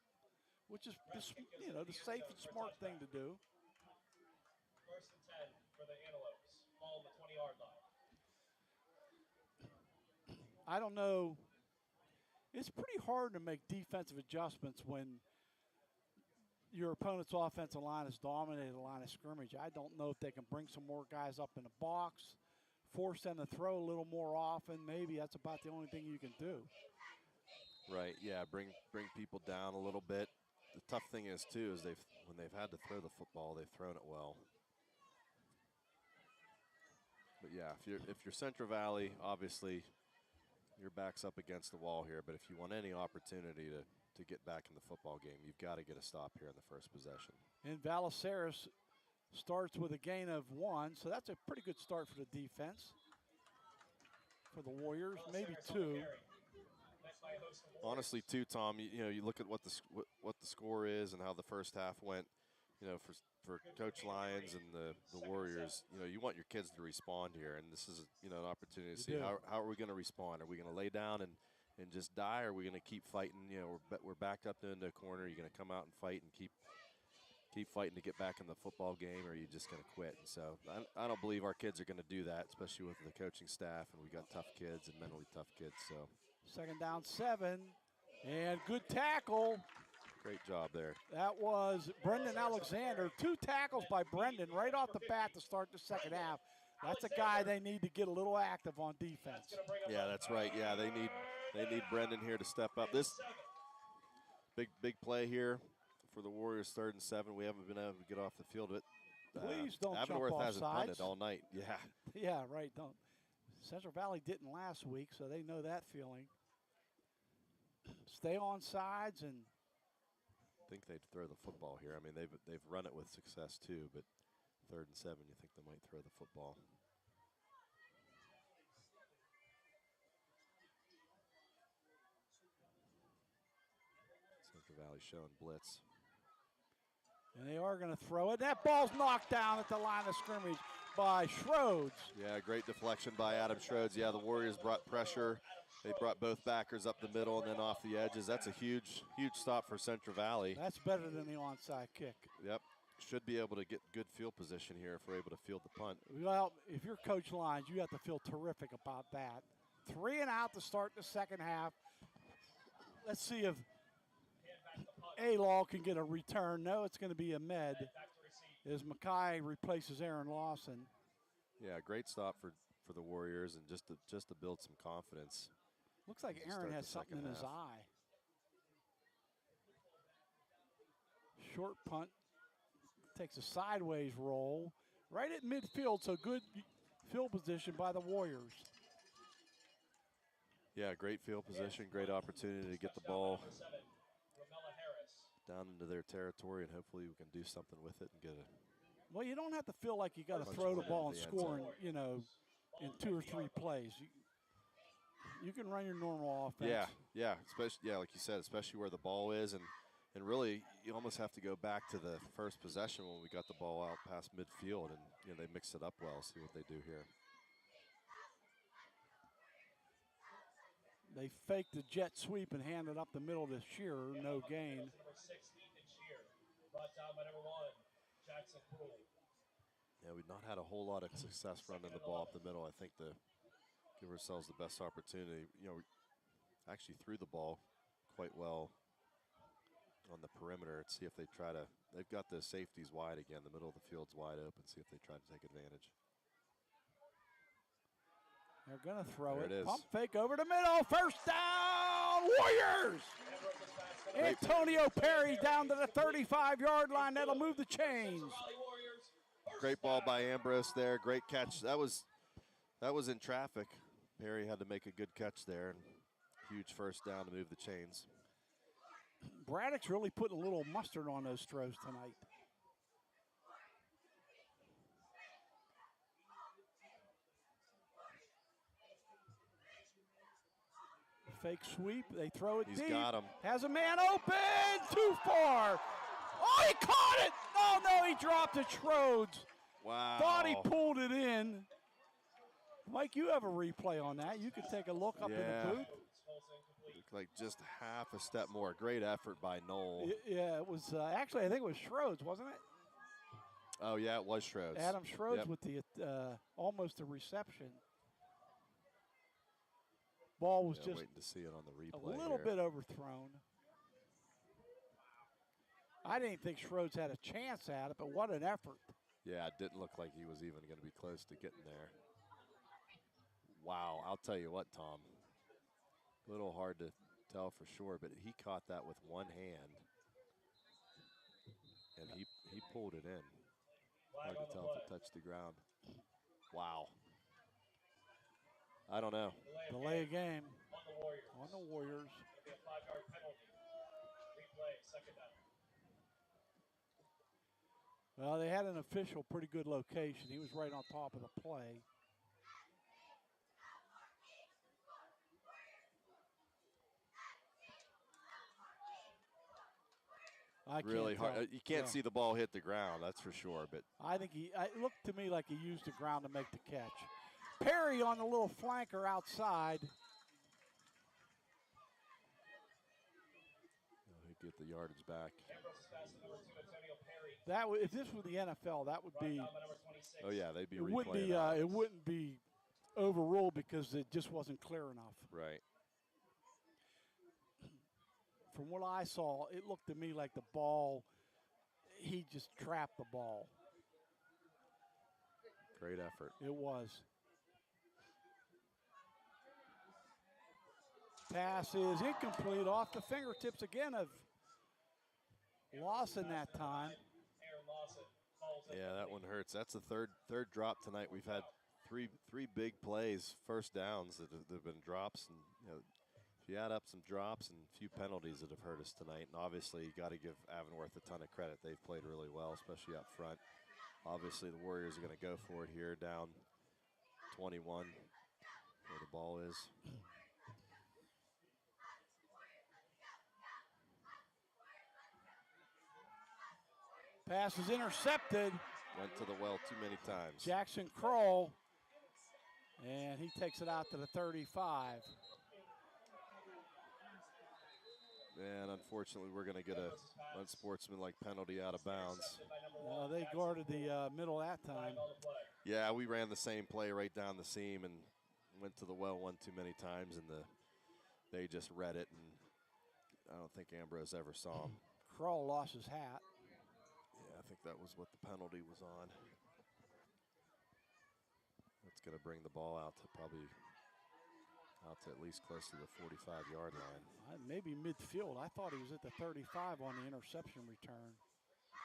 which is the safe and smart thing to do. 1st and 10 for the Antelopes. Ball on the 20-yard line. I don't know. It's pretty hard to make defensive adjustments when your opponent's offensive line has dominated the line of scrimmage. I don't know if they can bring some more guys up in the box, force them to throw a little more often. Maybe that's about the only thing you can do. Right, yeah, bring people down a little bit. The tough thing is, too, is when they've had to throw the football, they've thrown it well. But, yeah, if you're Central Valley, obviously your back's up against the wall here. But if you want any opportunity to get back in the football game, you've got to get a stop here in the first possession. And Valeceres starts with a gain of 1, so that's a pretty good start for the defense. For the Warriors, maybe 2. Honestly, too, Tom, you look at what the score is and how the first half went. For Coach Lyons and the Warriors, you want your kids to respond here, and this is an opportunity to see how are we going to respond. Are we going to lay down and just die, or are we going to keep fighting? We're backed up into a corner. Are you going to come out and fight and keep fighting to get back in the football game, or are you just going to quit? And so I don't believe our kids are going to do that, especially with the coaching staff, and we got tough kids and mentally tough kids. So 2nd down 7, and good tackle. Great job there. That was Brendan Alexander. 2 tackles by Brendan right off the bat to start the second half. That's a guy they need to get a little active on defense. Yeah, that's right. Yeah, they need Brendan here to step up. This big play here for the Warriors, 3rd and 7. We haven't been able to get off the field. But please don't jump Avonworth off hasn't sides. punted all night. Yeah. Yeah, right. Don't. Central Valley didn't last week, so they know that feeling. Stay on sides and. I think they'd throw the football here. I mean, they've run it with success too, but 3rd and 7, you think they might throw the football. Central Valley showing blitz. And they are going to throw it. That ball's knocked down at the line of scrimmage by Schroeds. Yeah, great deflection by Adam Schroeds. Yeah, the Warriors brought pressure. They brought both backers up the middle and then off the edges. That's a huge stop for Central Valley. That's better than the onside kick. Yep. Should be able to get good field position here if we're able to field the punt. Well, if you're Coach Lyons, you have to feel terrific about that. 3 and out to start the second half. Let's see if A-Law can get a return. No, it's going to be Ahmed as Mackay replaces Aaron Lawson. Yeah, great stop for the Warriors, and just to build some confidence. Looks like Aaron has something in his eye. Short punt takes a sideways roll right at midfield, so good field position by the Warriors. Yeah, great field position, great opportunity to get the ball Number 7, Ramella Harris. down into their territory, and hopefully we can do something with it and get a Well, you don't have to feel like you got to Bunch throw the more ball into and the end score zone. in, you know, in 2 or 3 plays. You can run your normal offense. Yeah, especially like you said, especially where the ball is, and really you almost have to go back to the first possession when we got the ball out past midfield, and they mix it up well. See what they do here. They faked the jet sweep and handed up the middle to Shearer, no gain. Number 6, Ethan Shear. Brought down by number 1, Jackson Poole. Yeah, we've not had a whole lot of success running the ball up the middle. I think to give ourselves the best opportunity. We actually threw the ball quite well on the perimeter. See if they try to. They've got the safeties wide again. The middle of the field's wide open. See if they try to take advantage. They're going to throw There it. it is. Pump fake over the middle. First down, Warriors! Antonio Perry down to the 35-yard line. That'll move the chains. Great ball by Ambrose there. Great catch. That was in traffic. Perry had to make a good catch there. And huge first down to move the chains. Braddock's really putting a little mustard on those throws tonight. Fake sweep. They throw it He's deep. got him. Has a man open. Too far. Oh, he caught it. Oh, no, he dropped it. Schroeds. Wow. Thought he pulled it in. Mike, you have a replay on that. You can take a look up in the booth. Looked like just half a step more. Great effort by Knoll. Yeah, it was actually, I think it was Schroeds, wasn't it? Oh, yeah, it was Schroeds. Adam Schroeds Yep. with the almost a reception. Ball was just waiting to see it on the replay. a little here. bit overthrown. I didn't think Schroeds had a chance at it, but what an effort. Yeah, it didn't look like he was even going to be close to getting there. Wow, I'll tell you what, Tom. A little hard to tell for sure, but he caught that with one hand, and he pulled it in. Hard to tell if it touched the ground. Wow. I don't know. Delay a game On the Warriors. on the Warriors. It'll be a 5-yard penalty. Replay, second down. Well, they had an official pretty good location. He was right on top of the play. Really hard. Tell. You can't Yeah. see the ball hit the ground, that's for sure. But I think it looked to me like he used the ground to make the catch. Perry on the little flanker outside. he'll get the yardage back. Ambrose pass to number 2, Antonio Perry. If this was the NFL, that would Brought be. down by number 26. Oh yeah, they'd be It wouldn't be. replaying that. It wouldn't be overruled because it just wasn't clear enough. Right. From what I saw, it looked to me like the ball. He just trapped the ball. Great effort. It was. Pass is incomplete off the fingertips again of Lawson that time. Aaron Lawson falls Yeah, that one hurts. That's the third drop tonight. We've had three big plays, first downs that have been drops, and if you add up some drops and a few penalties that have hurt us tonight, and obviously you got to give Avonworth a ton of credit. They've played really well, especially up front. Obviously the Warriors are going to go for it here, down 21, where the ball is. Pass is intercepted. Went to the well too many times. Jackson Kroll, and he takes it out to the 35. And unfortunately, we're going to get a unsportsmanlike penalty out of bounds. They guarded the middle that time. Yeah, we ran the same play right down the seam and went to the well one too many times, and they just read it, and I don't think Ambrose ever saw him. Kroll lost his hat. Yeah, I think that was what the penalty was on. That's going to bring the ball out to at least close to the 45-yard line. Maybe midfield. I thought he was at the 35 on the interception return.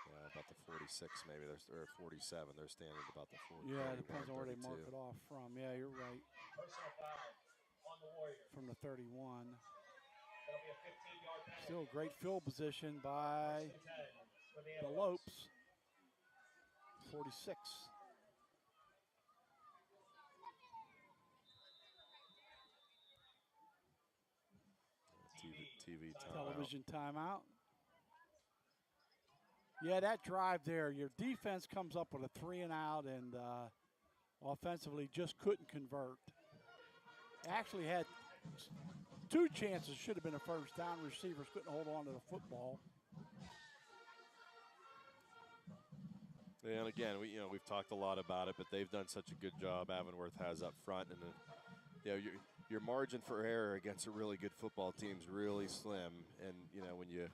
about the 46 maybe. Or 47. They're standing at about the 40. Yeah, it depends on where they 32. mark it off from. Yeah, you're right. Personal foul on the Warriors. From the 31. That'll be a 15-yard penalty. Still great field position by 10 for the the Antelopes. Lopes. 46. TV timeout. Television timeout. Yeah, that drive there, your defense comes up with a 3-and-out and offensively just couldn't convert. Actually had 2 chances, should have been a first down. Receivers couldn't hold on to the football. Yeah, and again, we've talked a lot about it, but they've done such a good job. Avonworth has up front, and your margin for error against a really good football team is really slim. And when you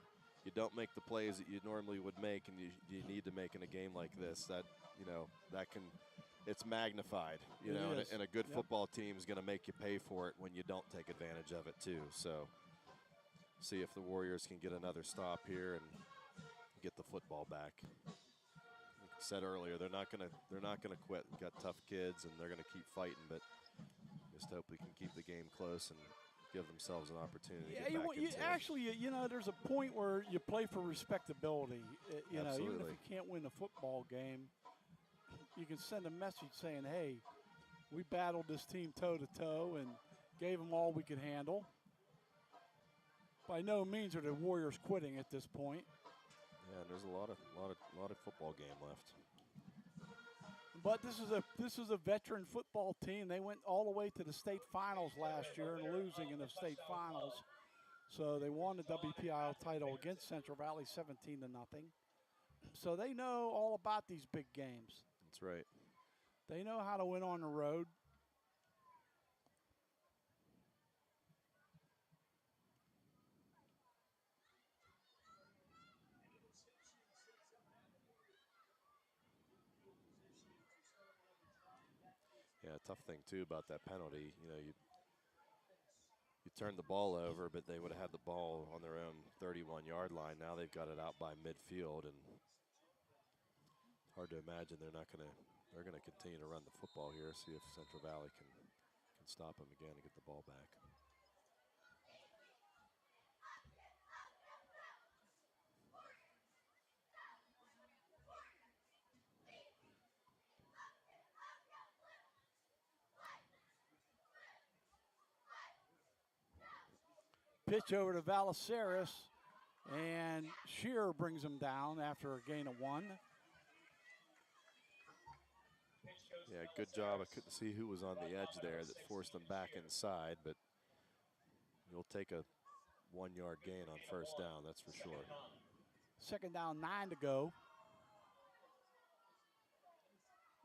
don't make the plays that you normally would make, and you need to make in a game like this, that it's magnified. And a good football team is going to make you pay for it when you don't take advantage of it too. So, see if the Warriors can get another stop here and get the football back. Like I said earlier, they're not gonna quit. We've got tough kids, and they're gonna keep fighting. But just hope we can keep the game close and give themselves an opportunity. Yeah, to get back into it. there's a point where you play for respectability. Even if Absolutely. you can't win a football game, you can send a message saying, "Hey, we battled this team toe to toe and gave them all we could handle." By no means are the Warriors quitting at this point. Yeah, and there's a lot of football game left. But this is a veteran football team. They went all the way to the state finals last year and losing in the state finals. So they won the WPIL title against Central Valley 17-0. So they know all about these big games. That's right. They know how to win on the road. Yeah, tough thing too about that penalty. You turned the ball over, but they would have had the ball on their own 31-yard line. Now they've got it out by midfield, and hard to imagine they're going to continue to run the football here. See if Central Valley can stop them again and get the ball back. Pitch over to Valaceris, and Shearer brings him down after a gain of 1. Yeah, good job. I couldn't see who was on the edge there that forced them back inside, but you'll take a 1-yard gain on first down, that's for sure. 2nd down, 9 to go.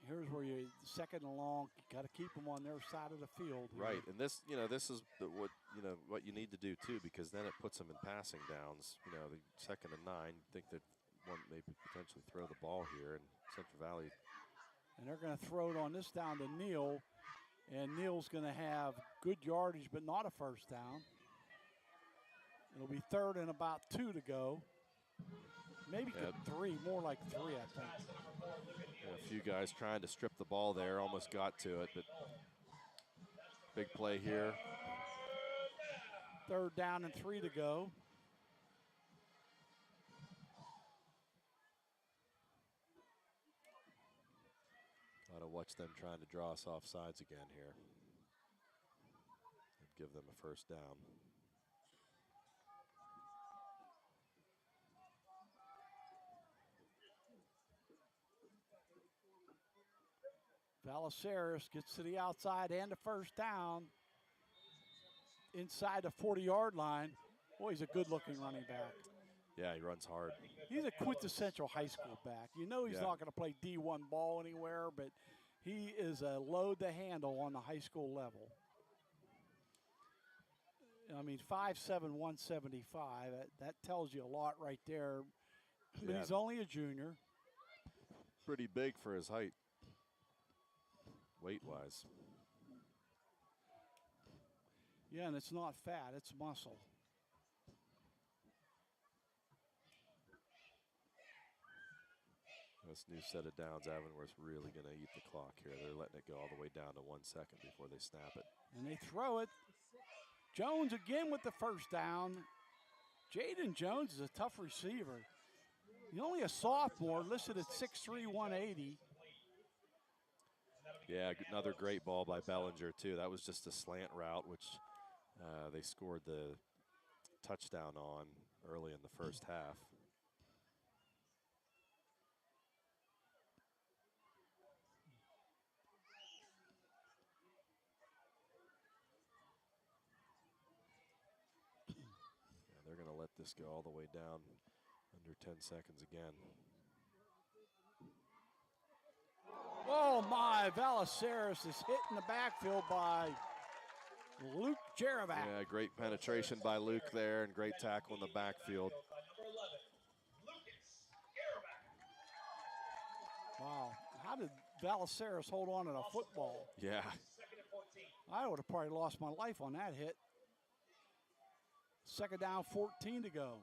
Here's where you 2nd and long, you got to keep them on their side of the field. Right, and this is what you need to do too, because then it puts them in passing downs. The 2nd and 9, think that one maybe potentially throw the ball here, and Central Valley. And they're going to throw it on this down to Neal, and Neal's going to have good yardage, but not a first down. It'll be 3rd and about 2 to go. Maybe 3, more like 3, I think. A few guys trying to strip the ball there, almost got to it, but big play here. 3rd down and 3 to go. Got to watch them trying to draw us off sides again here. And give them a first down. Valaceris gets to the outside and the first down inside the 40-yard line. Boy, he's a good-looking running back. Yeah, he runs hard. He's a quintessential high school back. He's not going to play D1 ball anywhere, but he is a load to handle on the high school level. I mean, 5'7", 175, that tells you a lot right there. But he's only a junior. Pretty big for his height. Weight-wise. Yeah, and it's not fat, it's muscle. this new set of downs, Avonworth's really going to eat the clock here. They're letting it go all the way down to 1 second before they snap it. And they throw it. Jones again with the first down. Jaden Jones is a tough receiver. He's only a sophomore, listed at 6'3", 180. Yeah, another great ball by Bellinger, too. That was just a slant route, which they scored the touchdown on early in the first half. They're going to let this go all the way down under 10 seconds again. Oh my, Valaceres is hit in the backfield by Luke Jerevac. Yeah, great penetration by Luke there and great tackle in the backfield. Number 11, Lucas Garabak. Wow, how did Valaceres hold on to the football? Yeah. Second and 14. I would have probably lost my life on that hit. Second down, 14 to go.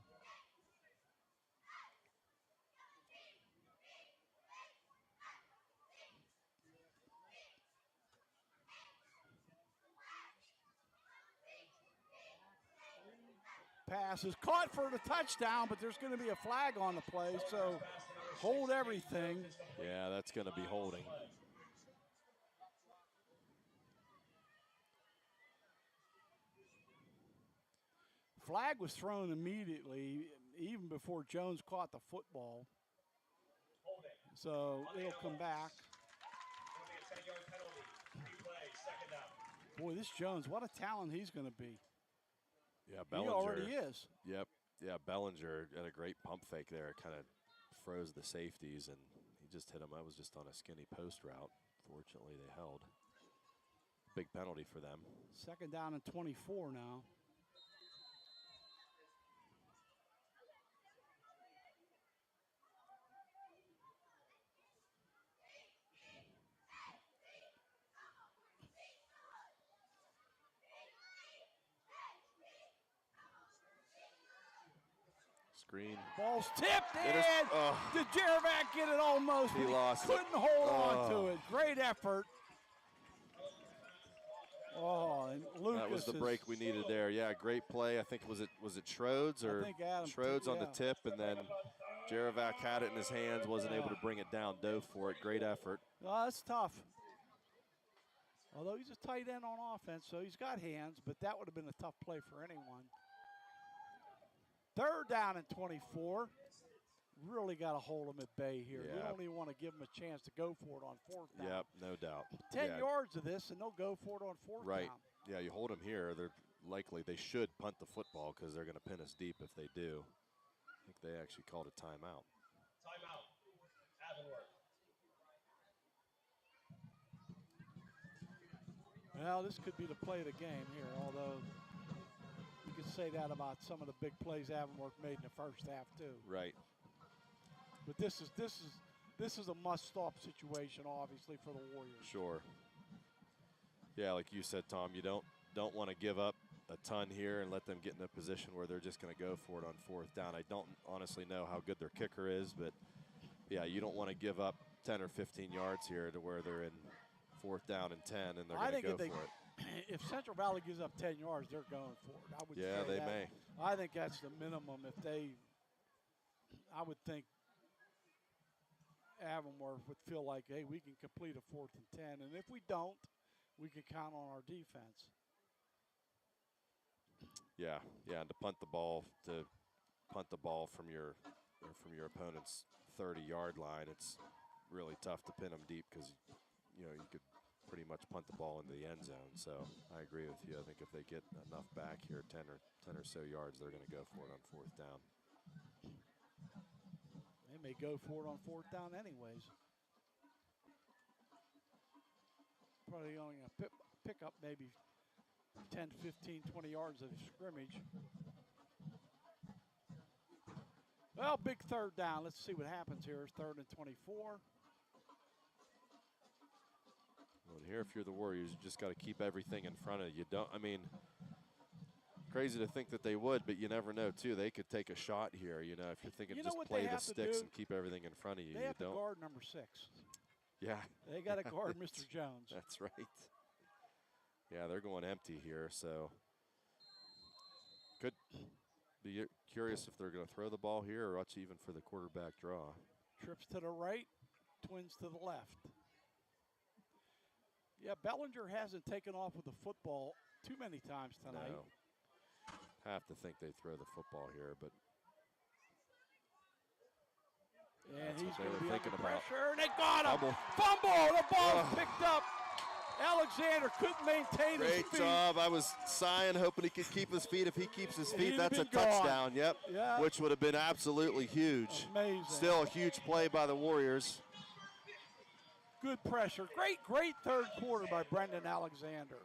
Pass is caught for the touchdown, but there's going to be a flag on the play, so hold everything. Yeah, that's going to be holding. Flag was thrown immediately, even before Jones caught the football. So it'll come back. It'll be a 10-yard penalty. Replay, second down. Boy, this Jones, what a talent he's going to be. Yeah, Bellinger. He already is. Yep. Yeah, Bellinger had a great pump fake there. It kind of froze the safeties, and he just hit him. That was just on a skinny post route. Fortunately, they held. Big penalty for them. Second down and 24 now. Screen. Ball's tipped in. Oh. Did Jerevac get it almost? He but lost it. Couldn't hold on to it. Great effort. Oh, and Lucas. That was the break we needed there. Yeah, great play. I think was it Schroeds or I think Adam, Schroeds on the yeah. tip, and then Jerevac had it in his hands, wasn't able to bring it down, dove for it. Great effort. Oh, that's tough. Although he's a tight end on offense, so he's got hands, but that would have been a tough play for anyone. Third down and 24. Really got to hold him at bay here. Yeah. We don't even want to give him a chance to go for it on fourth down. Yep, no doubt. 10 Yeah. yards of this, and they'll go for it on fourth Right. down. Yeah, you hold them here. They should punt the football because they're going to pin us deep if they do. I think they actually called a timeout. Timeout. Avonworth. Well, this could be the play of the game here, although you could say that about some of the big plays Avonworth made in the first half too. Right. But this is a must-stop situation, obviously, for the Warriors. Sure. Yeah, like you said, Tom, you don't want to give up a ton here and let them get in a position where they're just going to go for it on fourth down. I don't honestly know how good their kicker is, but yeah, you don't want to give up 10 or 15 yards here to where they're in fourth down and 10 and they're going to go for it. If Central Valley gives up 10 yards, they're going for it. I would Yeah, say they that. may. I think that's the minimum. I would think Avonworth would feel like, hey, we can complete a 4th and 10, and if we don't, we can count on our defense. Yeah, and to punt the ball from your opponent's 30-yard line, it's really tough to pin them deep because you could pretty much punt the ball into the end zone. So I agree with you. I think if they get enough back here, 10 or so yards, they're going to go for it on fourth down. They may go for it on fourth down anyways. Probably only going to pick up maybe 10, 15, 20 yards of scrimmage. Well, big third down. Let's see what happens here. It's 3rd and 24. Well, here, if you're the Warriors, you just got to keep everything in front of you. Crazy to think that they would, but you never know, too. They could take a shot here, you know, if you're thinking just play the sticks and keep everything in front of you. They have to guard number 6. Yeah. They got to guard Mr. Jones. That's right. Yeah, they're going empty here, so could be curious if they're going to throw the ball here or watch even for the quarterback draw. Trips to the right, Twins to the left. Yeah, Bellinger hasn't taken off with the football too many times tonight. No. Have to think they throw the football here, but and he's going to be thinking under about. pressure, and they got him. Fumble. The ball picked up. Alexander couldn't maintain his feet. Great job. I was sighing, hoping he could keep his feet. If he keeps his feet, that's a touchdown. Yep. Yeah. Which would have been absolutely huge. Amazing. Still a huge play by the Warriors. Good pressure. Great third quarter by Brendan Alexander.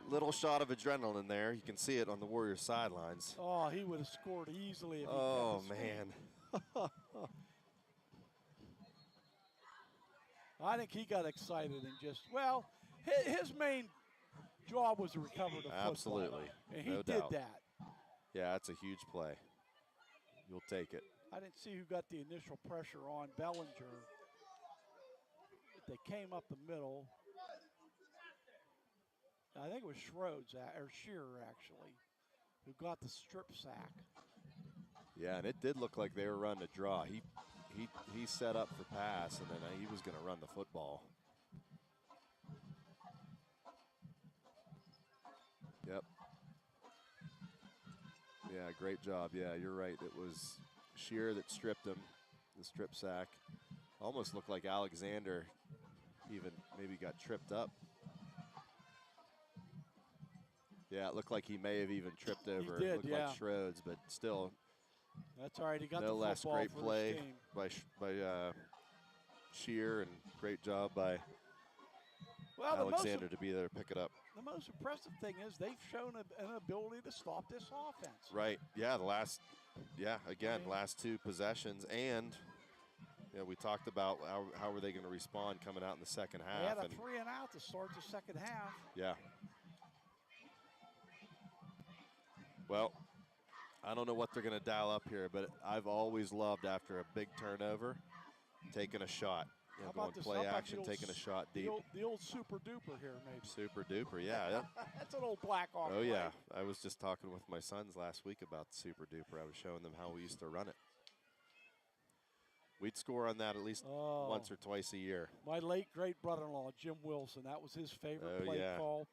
Little shot of adrenaline there. You can see it on the Warriors sidelines. Oh, he would have scored easily if he Oh, kept his man. feet. I think he got excited and just, well, his main job was to recover the football. Absolutely. And he No did doubt. that. Yeah, that's a huge play. You'll take it. I didn't see who got the initial pressure on Bellinger. They came up the middle. I think it was Shearer, actually, who got the strip sack. Yeah, and it did look like they were running a draw. He set up for pass, and then he was going to run the football. Yep. Yeah, great job. Yeah, you're right. It was Shearer that stripped him, the strip sack. Almost looked like Alexander even maybe got tripped up. Yeah, it looked like he may have even tripped over. He did, it looked yeah. like Schroeds, but still. That's all right. He got no the less football great for play his team. by Shear, and great job by Well, Alexander to be there to pick it up. The most impressive thing is they've shown an ability to stop this offense. Right. Yeah. Last two possessions, and we talked about how were they going to respond coming out in the second half. They had a 3 and out to start the second half. Yeah. Well, I don't know what they're going to dial up here, but I've always loved after a big turnover, taking a shot. How Going about this? play How about action, the old taking a shot deep. The old super duper here, maybe. Super duper, yeah. That's an old black off. Oh, yeah. I was just talking with my sons last week about the super duper. I was showing them how we used to run it. We'd score on that at least once or twice a year. My late great brother-in-law, Jim Wilson, that was his favorite play call.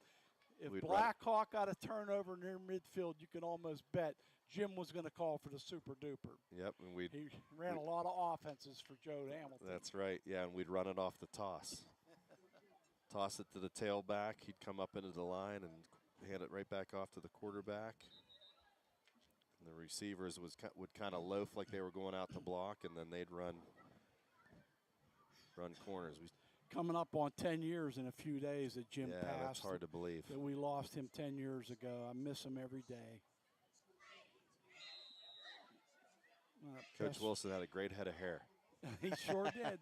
If Blackhawk got a turnover near midfield, you can almost bet Jim was going to call for the super duper. Yep, and he ran a lot of offenses for Joe Hamilton. That's right, yeah, and we'd run it off the toss. Toss it to the tailback. He'd come up into the line and hand it right back off to the quarterback. And the receivers would kind of loaf like they were going out to block, and then they'd run corners. Coming up on 10 years in a few days that Jim passed. Yeah, that's hard to believe. That we lost him 10 years ago. I miss him every day. Coach Wilson had a great head of hair. He sure did.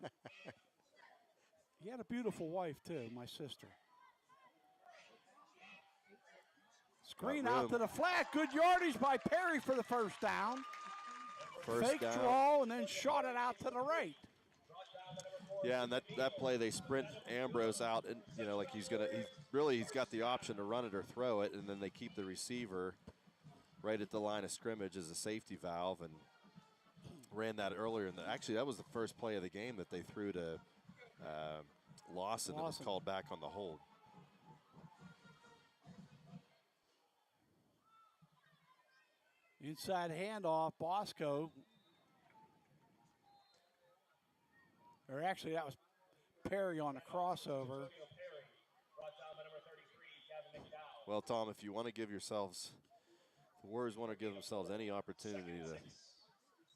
He had a beautiful wife, too, my sister. Screen out to the flat. Good yardage by Perry for the first down. Fake draw and then shot it out to the right. Yeah, and that play they sprint Ambrose out, and like he's got the option to run it or throw it, and then they keep the receiver right at the line of scrimmage as a safety valve, and ran that earlier. Actually, that was the first play of the game that they threw to Lawson. That was called back on the hold. Inside handoff, Bosco. Or actually, that was Perry on a crossover. Well, Tom, if you want to give yourselves, the Warriors want to give themselves any opportunity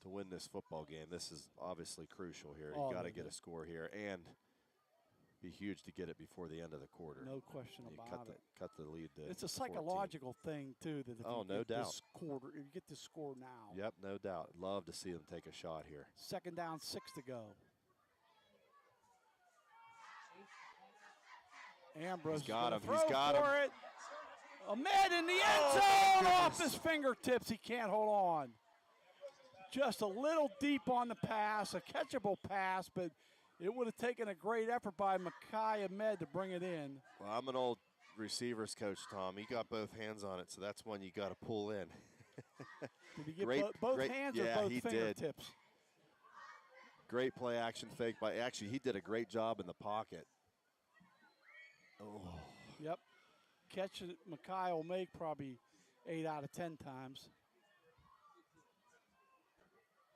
to win this football game, this is obviously crucial here. You got to get a score here, and be huge to get it before the end of the quarter. No question about it. Cut the lead to It's a psychological thing, too, that if no doubt. If you get this score now. Yep, no doubt. Love to see them take a shot here. Second down, 6 to go. Ambrose got him. He's got him. Ahmed in the end zone, off his fingertips. He can't hold on. Just a little deep on the pass, a catchable pass, but it would have taken a great effort by Makai Ahmed to bring it in. Well, I'm an old receivers coach, Tom. He got both hands on it, so that's one you got to pull in. Did he get both hands or both fingertips? Did. Great play action fake by, actually, he did a great job in the pocket. Oh. Yep. Catch that Makai will make probably 8 out of 10 times.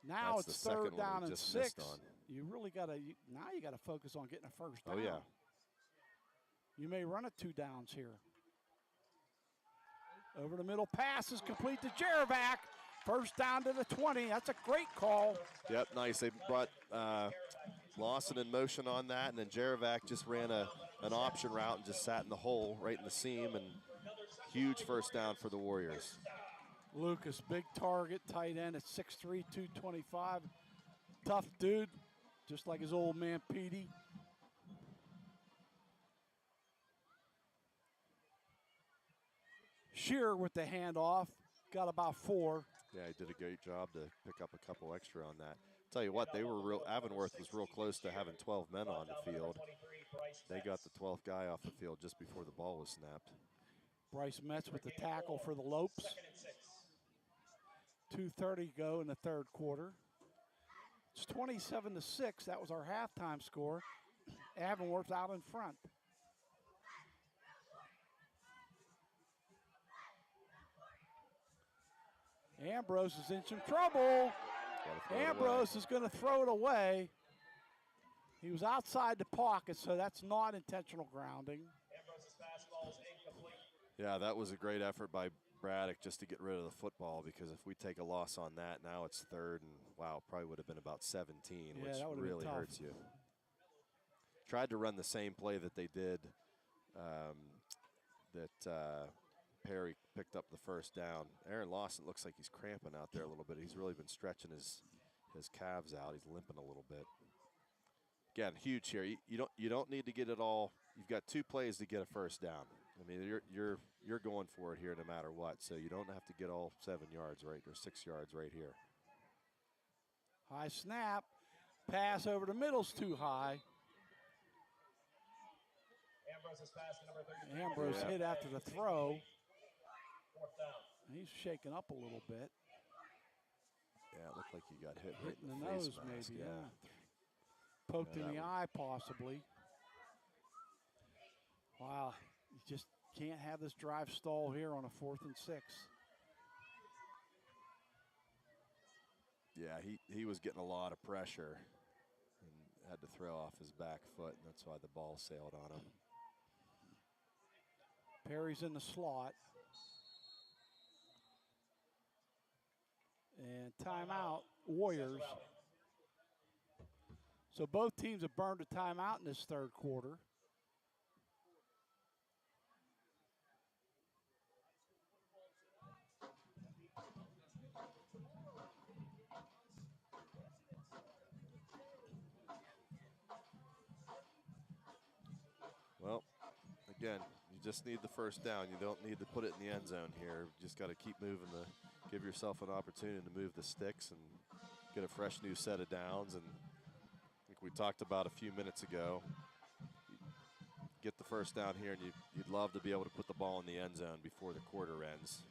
Now That's it's the third second one down we and just 6. missed on. You really got to, now you got to focus on getting a first down. Oh, yeah. You may run it 2 downs here. Over the middle pass is complete to Jerevac. First down to the 20. That's a great call. Yep, nice. They brought Lawson in motion on that, and then Jerevac just ran an option route and just sat in the hole right in the seam, and huge first down for the Warriors. Lucas, big target, tight end at 6'3", 225. Tough dude, just like his old man Petey. Shearer with the handoff, got about 4. Yeah, he did a great job to pick up a couple extra on that. Tell you what, Avonworth was real close to having 12 men on the field. They got the 12th guy off the field just before the ball was snapped. Bryce Metz with the tackle for the Lopes. 2:30 go in the third quarter. It's 27-6. That was our halftime score. Avonworth out in front. Ambrose is in some trouble. Ambrose is going to throw it away. He was outside the pocket, so that's not intentional grounding. Yeah, that was a great effort by Braddock just to get rid of the football, because if we take a loss on that, now it's third, and wow, probably would have been about 17, which really hurts you. Tried to run the same play that they did Perry picked up the first down. Aaron Lawson looks like he's cramping out there a little bit. He's really been stretching his calves out. He's limping a little bit. Again, huge here. You don't need to get it all. You've got 2 plays to get a first down. I mean, you're going for it here no matter what. So you don't have to get all 7 yards right or 6 yards right here. High snap, pass over the middle's too high. Ambrose hit after the throw. He's shaking up a little bit. Yeah, it looked like he got hit right in the face nose, mask. maybe. Yeah. Poked in the eye, possibly. Wow, you just can't have this drive stall here on a 4th and 6. Yeah, he was getting a lot of pressure and had to throw off his back foot, and that's why the ball sailed on him. Perry's in the slot. And timeout, Warriors. So both teams have burned a timeout in this third quarter. Well, again, you just need the first down. You don't need to put it in the end zone here. You just got to keep moving give yourself an opportunity to move the sticks and get a fresh new set of downs. And like we talked about a few minutes ago, get the first down here, and you'd love to be able to put the ball in the end zone before the quarter ends.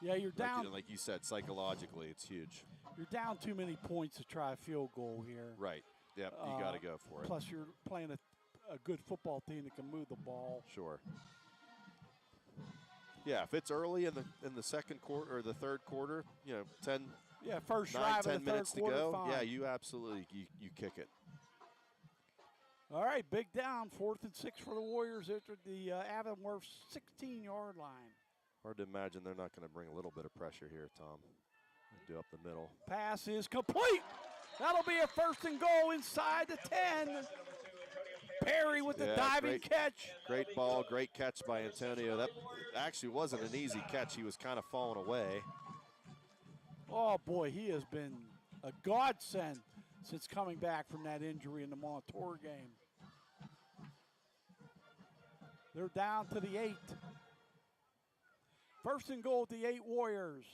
Yeah, you're down. Like you said, psychologically, it's huge. You're down too many points to try a field goal here. Right. Yep, you got to go for it. Plus, you're playing a good football team that can move the ball. Sure. Yeah, if it's early in the second quarter or the third quarter, 10 first drive 10 of the minutes third to go. quarter, fine. Yeah, you absolutely you kick it. All right, big down, 4th and 6 for the Warriors at the Avonworth 16-yard line. Hard to imagine they're not going to bring a little bit of pressure here, Tom. Do up the middle. Pass is complete. That'll be a 1st and goal inside the 10. Perry with the diving catch. Great ball, great catch by Antonio. That actually wasn't an easy catch. He was kind of falling away. Oh, boy, he has been a godsend since coming back from that injury in the Montour game. They're down to the 8. First and goal at the 8 Warriors.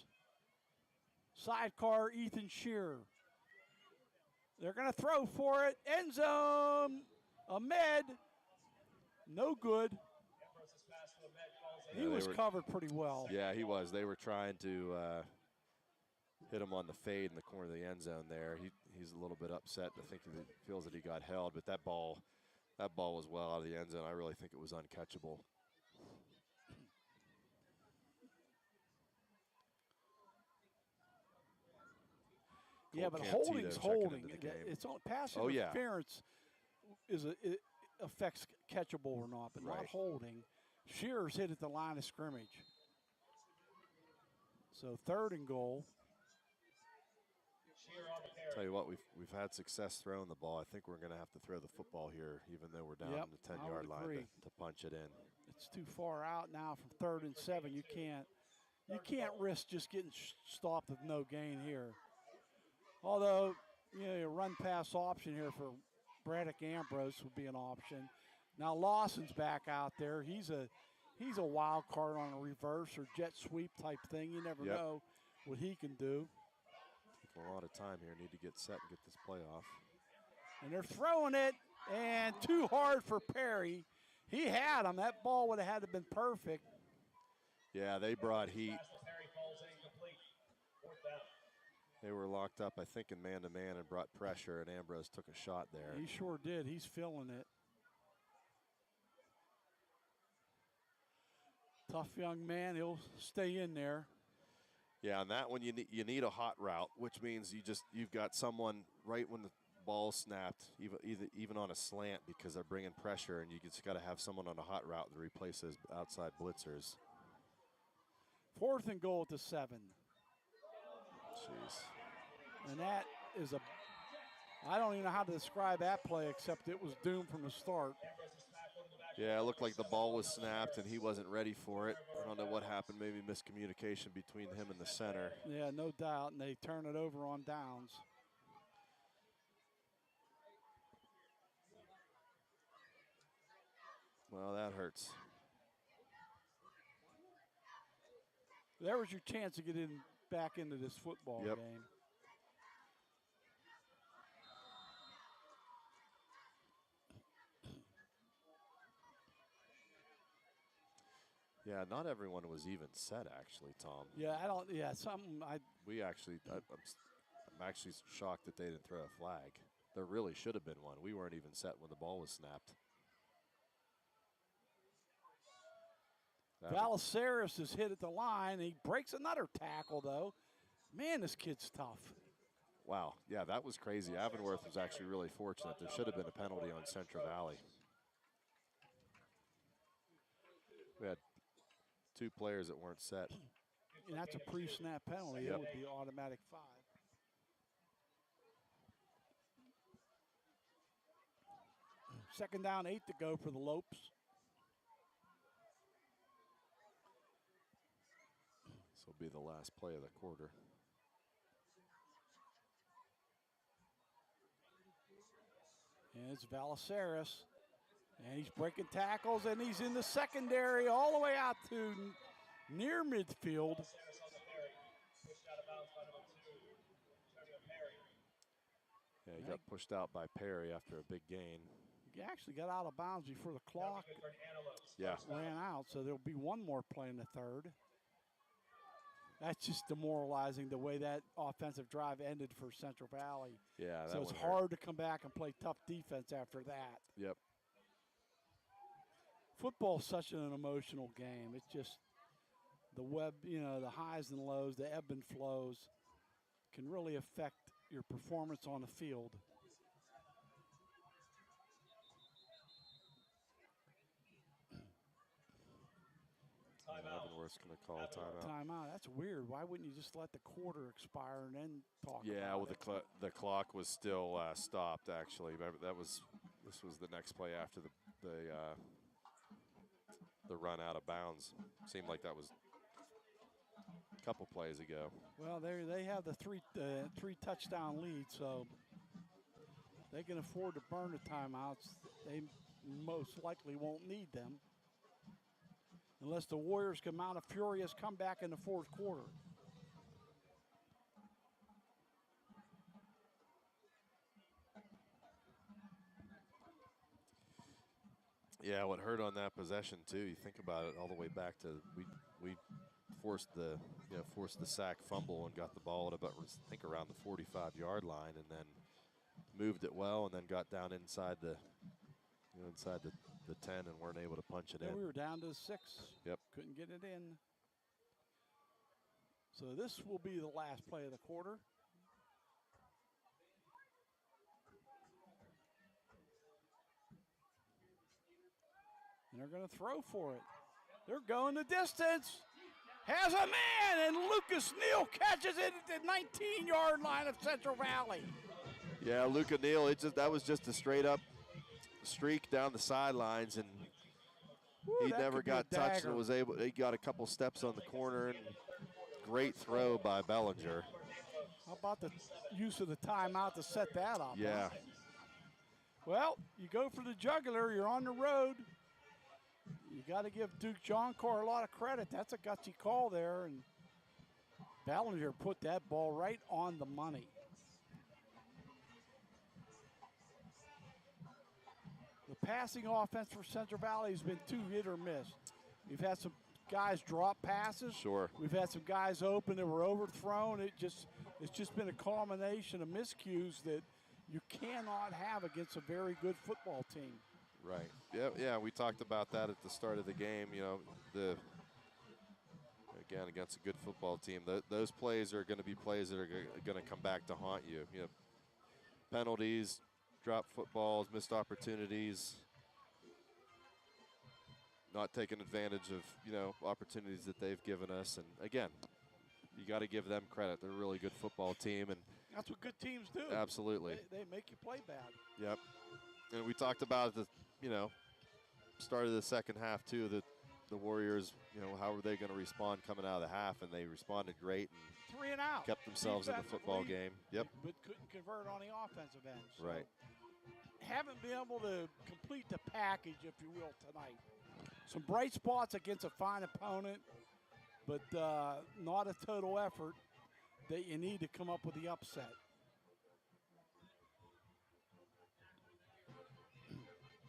Sidecar Ethan Shearer. They're going to throw for it. End zone. Ahmed. No good. Ambrose's pass to Ahmed falls in. He was covered pretty well. Yeah, he was. They were trying to hit him on the fade in the corner of the end zone there. He's a little bit upset. I think he feels that he got held, but that ball was well out of the end zone. I really think it was uncatchable. Yeah, but Cole holding's Cantito checking holding. into the game. It's on pass Oh, yeah. interference it affects catchable or not, but not Right. holding. Shearer's hit at the line of scrimmage. So 3rd and goal. Shearer on the carry. Tell you what, we've had success throwing the ball. I think we're going to have to throw the football here, even though we're down Yep, in the I 10-yard would line agree. to punch it in. It's too far out now from 3rd and 7. You can't risk just getting stopped with no gain here. Although, a run pass option here for Braddock Ambrose would be an option. Now Lawson's back out there. He's a wild card on a reverse or jet sweep type thing. You never Yep. know what he can do. Taking a lot of time here. Need to get set and get this play off. And they're throwing it, and too hard for Perry. He had him. That ball would have had to have been perfect. Yeah, they brought heat. Pass to Perry falls incomplete. 4th down. They were locked up, I think, in man-to-man and brought pressure, and Ambrose took a shot there. He sure did. He's feeling it. Tough young man. He'll stay in there. Yeah, on that one you need a hot route, which means you've got someone right when the ball snapped, even on a slant, because they're bringing pressure, and you just got to have someone on a hot route to replace those outside blitzers. 4th and goal at the 7. Jeez. And that is I don't even know how to describe that play except it was doomed from the start. Ambrose's tackle in the back. Yeah, it looked like the ball was snapped and he wasn't ready for it. I don't know what happened, maybe miscommunication between him and the center. Yeah, no doubt, and they turn it over on downs. Well, that hurts. There was your chance to get back into this football Yep. game. Yeah, not everyone was even set, actually, Tom. Yeah, I'm actually shocked that they didn't throw a flag. There really should have been one. We weren't even set when the ball was snapped. Valeceres is hit at the line. He breaks another tackle, though. Man, this kid's tough. Wow, yeah, that was crazy. Avonworth was actually really fortunate. There should have been a penalty on Central Valley. We had 2 players that weren't set. And that's a pre-snap penalty. Yep. It would be automatic 5. Second down, 8 to go for the Lopes. This will be the last play of the quarter. And it's Valeceres. And he's breaking tackles, and he's in the secondary all the way out to near midfield. Sarris on the carry. Pushed out of bounds by number 2. Antonio Perry. Yeah, he got pushed out by Perry after a big gain. He actually got out of bounds before the clock Good for an antelope. Yeah. ran out, so there'll be one more play in the 3rd. That's just demoralizing the way that offensive drive ended for Central Valley. Yeah, that so it's one hurt. hard to come back and play tough defense after that. Yep. Football's such an emotional game. It's just the highs and lows, the ebb and flows can really affect your performance on the field. Avonworth's going to call a timeout. Timeout. That's weird. Why wouldn't you just let the quarter expire and then talk Yeah, about well, it? the clock was still stopped, actually. Remember, this was the next play after the run out of bounds. Seemed like that was a couple plays ago. Well, they have the three touchdown lead, so they can afford to burn the timeouts. They most likely won't need them unless the Warriors can mount a furious comeback in the fourth quarter. Yeah, what hurt on that possession too? You think about it all the way back to we forced the sack fumble and got the ball at about I think around the 45-yard line, and then moved it well, and then got down inside the inside the 10 and weren't able to punch it in. We were down to 6. Yep. Couldn't get it in. So this will be the last play of the quarter. And they're going to throw for it. They're going the distance. Has a man, and Lucas Neal catches it at the 19-yard line of Central Valley. Yeah, Luca Neal, that was just a straight-up streak down the sidelines, and he never got touched and he got a couple steps on the corner, and great throw by Bellinger. How about the use of the timeout to set that up? Yeah. Huh? Well, you go for the jugular, you're on the road. You got to give Duke Johncar a lot of credit. That's a gutsy call there, and Ballinger put that ball right on the money. The passing offense for Central Valley has been too hit or miss. We've had some guys drop passes. Sure. We've had some guys open that were overthrown. It's just been a combination of miscues that you cannot have against a very good football team. Right. Yeah. We talked about that at the start of the game. Again, against a good football team, those plays are going to be plays that are going to come back to haunt you. Penalties, dropped footballs, missed opportunities, not taking advantage of opportunities that they've given us. And again, you got to give them credit. They're a really good football team, and that's what good teams do. Absolutely. They make you play bad. Yep. And we talked about the start of the second half too, that the Warriors, how were they going to respond coming out of the half, and they responded great and 3 and out. Kept themselves in the football game. Yep. But couldn't convert on the offensive end. So right. Haven't been able to complete the package, if you will, tonight. Some bright spots against a fine opponent, but not a total effort that you need to come up with the upset.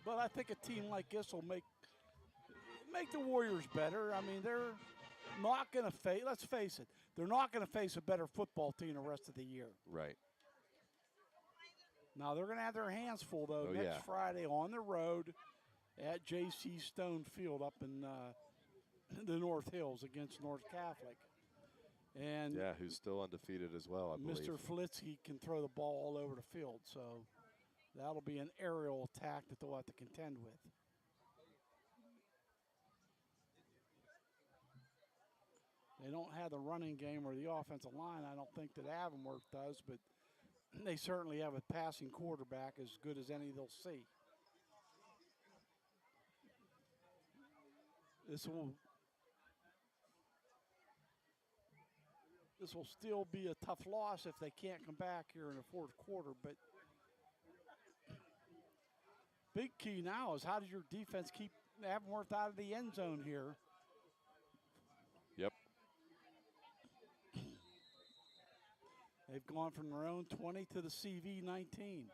But I think a team like this will make the Warriors better. I mean, they're not going to face, let's face it, they're not going to face a better football team the rest of the year. Right. Now, they're going to have their hands full, though, next Friday on the road at J.C. Stone Field up in the North Hills against North Catholic. And who's still undefeated as well, I believe. Mr. Flitsky can throw the ball all over the field, so that'll be an aerial attack that they'll have to contend with. They don't have the running game or the offensive line, I don't think, that Avonworth does, but they certainly have a passing quarterback as good as any they'll see. This will still be a tough loss if they can't come back here in the fourth quarter, but big key now is how does your defense keep Avonworth out of the end zone here? Yep. They've gone from their own 20 to the CV 19.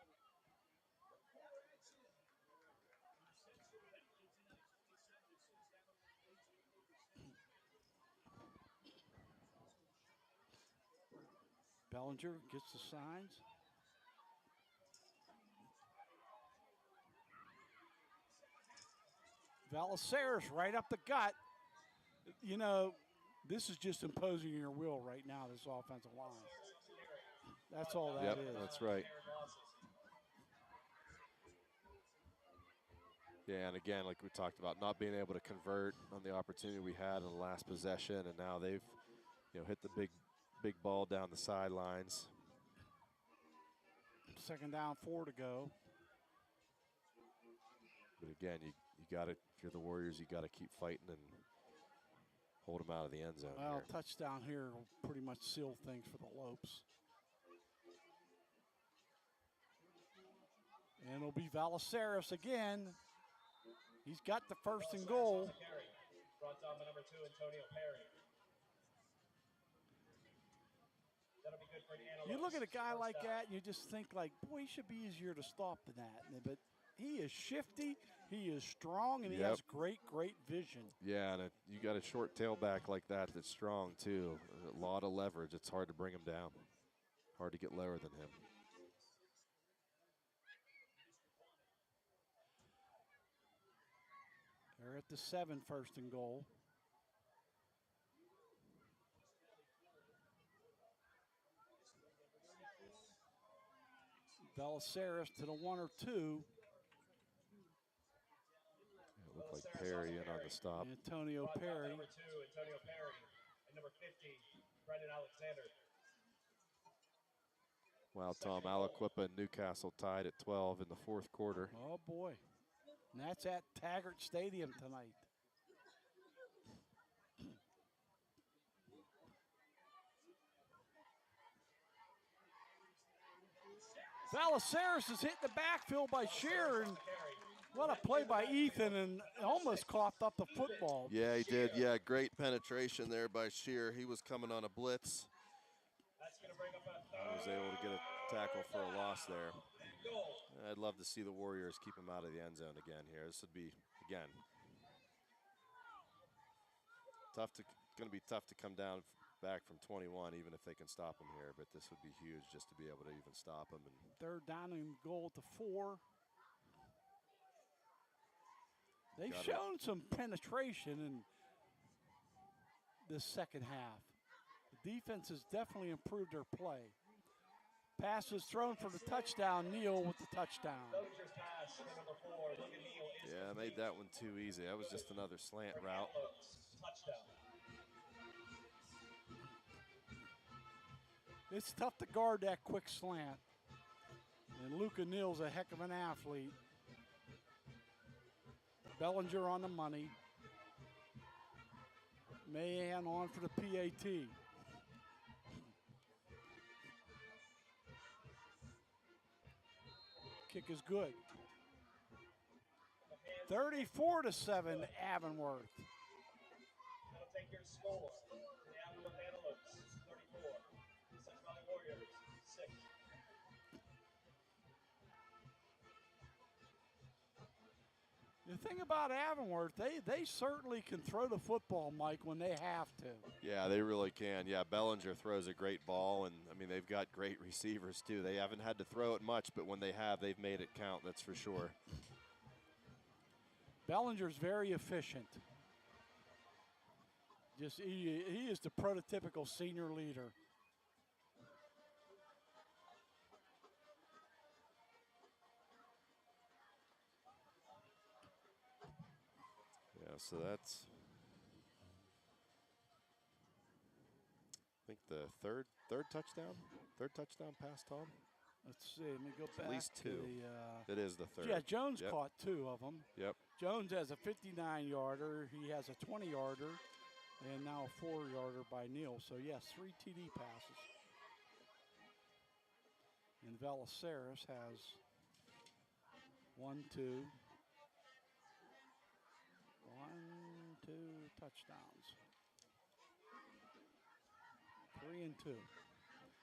Bellinger gets the signs. Valeceres right up the gut. This is just imposing your will right now, this offensive line. That's all that is. That's right. Yeah, and again, like we talked about, not being able to convert on the opportunity we had in the last possession, and now they've hit the big ball down the sidelines. Second down, 4 to go. But again, you got to, if you're the Warriors, you got to keep fighting and hold them out of the end zone. Well, here. Touchdown here will pretty much seal things for the Lopes. And it'll be Valeceres again. He's got the 1st and goal. brought down by number 2, Antonio Perry. That'll be good for the Antelopes. You look at a guy First like down. that, and you just think, like, boy, he should be easier to stop than that. But he is shifty, he is strong, and he Yep. has great, great vision. Yeah, and you got a short tailback like that that's strong, too. A lot of leverage. It's hard to bring him down. Hard to get lower than him. They're at the 7, first and goal. Belisaris to the 1 or 2. It looked like Perry in on the stop. Antonio Brought down by Perry. number 2, Antonio Perry. And number 50, Brendan Alexander. Wow, Tom, Aliquippa and Newcastle tied at 12 in the fourth quarter. Oh, boy. And that's at Taggart Stadium tonight. Belisaris is hit the backfield by Shearer, and what a play by Ethan, and almost coughed up the football. Yeah, he did. Yeah, great penetration there by Shear. He was coming on a blitz. That's going to bring up a He was able to get a tackle for a loss there. I'd love to see the Warriors keep him out of the end zone again here. This would be, again, going to be tough to come down back from 21, even if they can stop him here. But this would be huge just to be able to even stop him. And Third down and goal at the 4. They've shown some penetration in this second half. The defense has definitely improved their play. Pass was thrown for the touchdown. Neal with the touchdown. Bellinger's pass to number 4, Logan Neal. yeah, I made that one too easy. That was just another slant route. Touchdown. It's tough to guard that quick slant. And Luka Neal's a heck of an athlete. Bellinger on the money. Mahan on for the PAT. Kick is good. 34-7, Avonworth. That'll take your score. The Avonworth Antelopes, 34. Central Valley Warriors, 6. The thing about Avonworth, they certainly can throw the football, Mike, when they have to. Yeah, they really can. Yeah, Bellinger throws a great ball, and, I mean, they've got great receivers, too. They haven't had to throw it much, but when they have, they've made it count, that's for sure. Bellinger's very efficient. Just he is the prototypical senior leader. Yeah, so that's, I think, the third touchdown pass, Tom? Let's see. Let me go back. At least to two. the, It is the third. Yeah, Jones Yep. caught 2 of them. Yep. Jones has a 59-yarder. He has a 20-yarder, and now a 4-yarder by Neal. So, yes, 3 TD passes. And Belisaris has 1, 2 touchdowns. 3 and 2.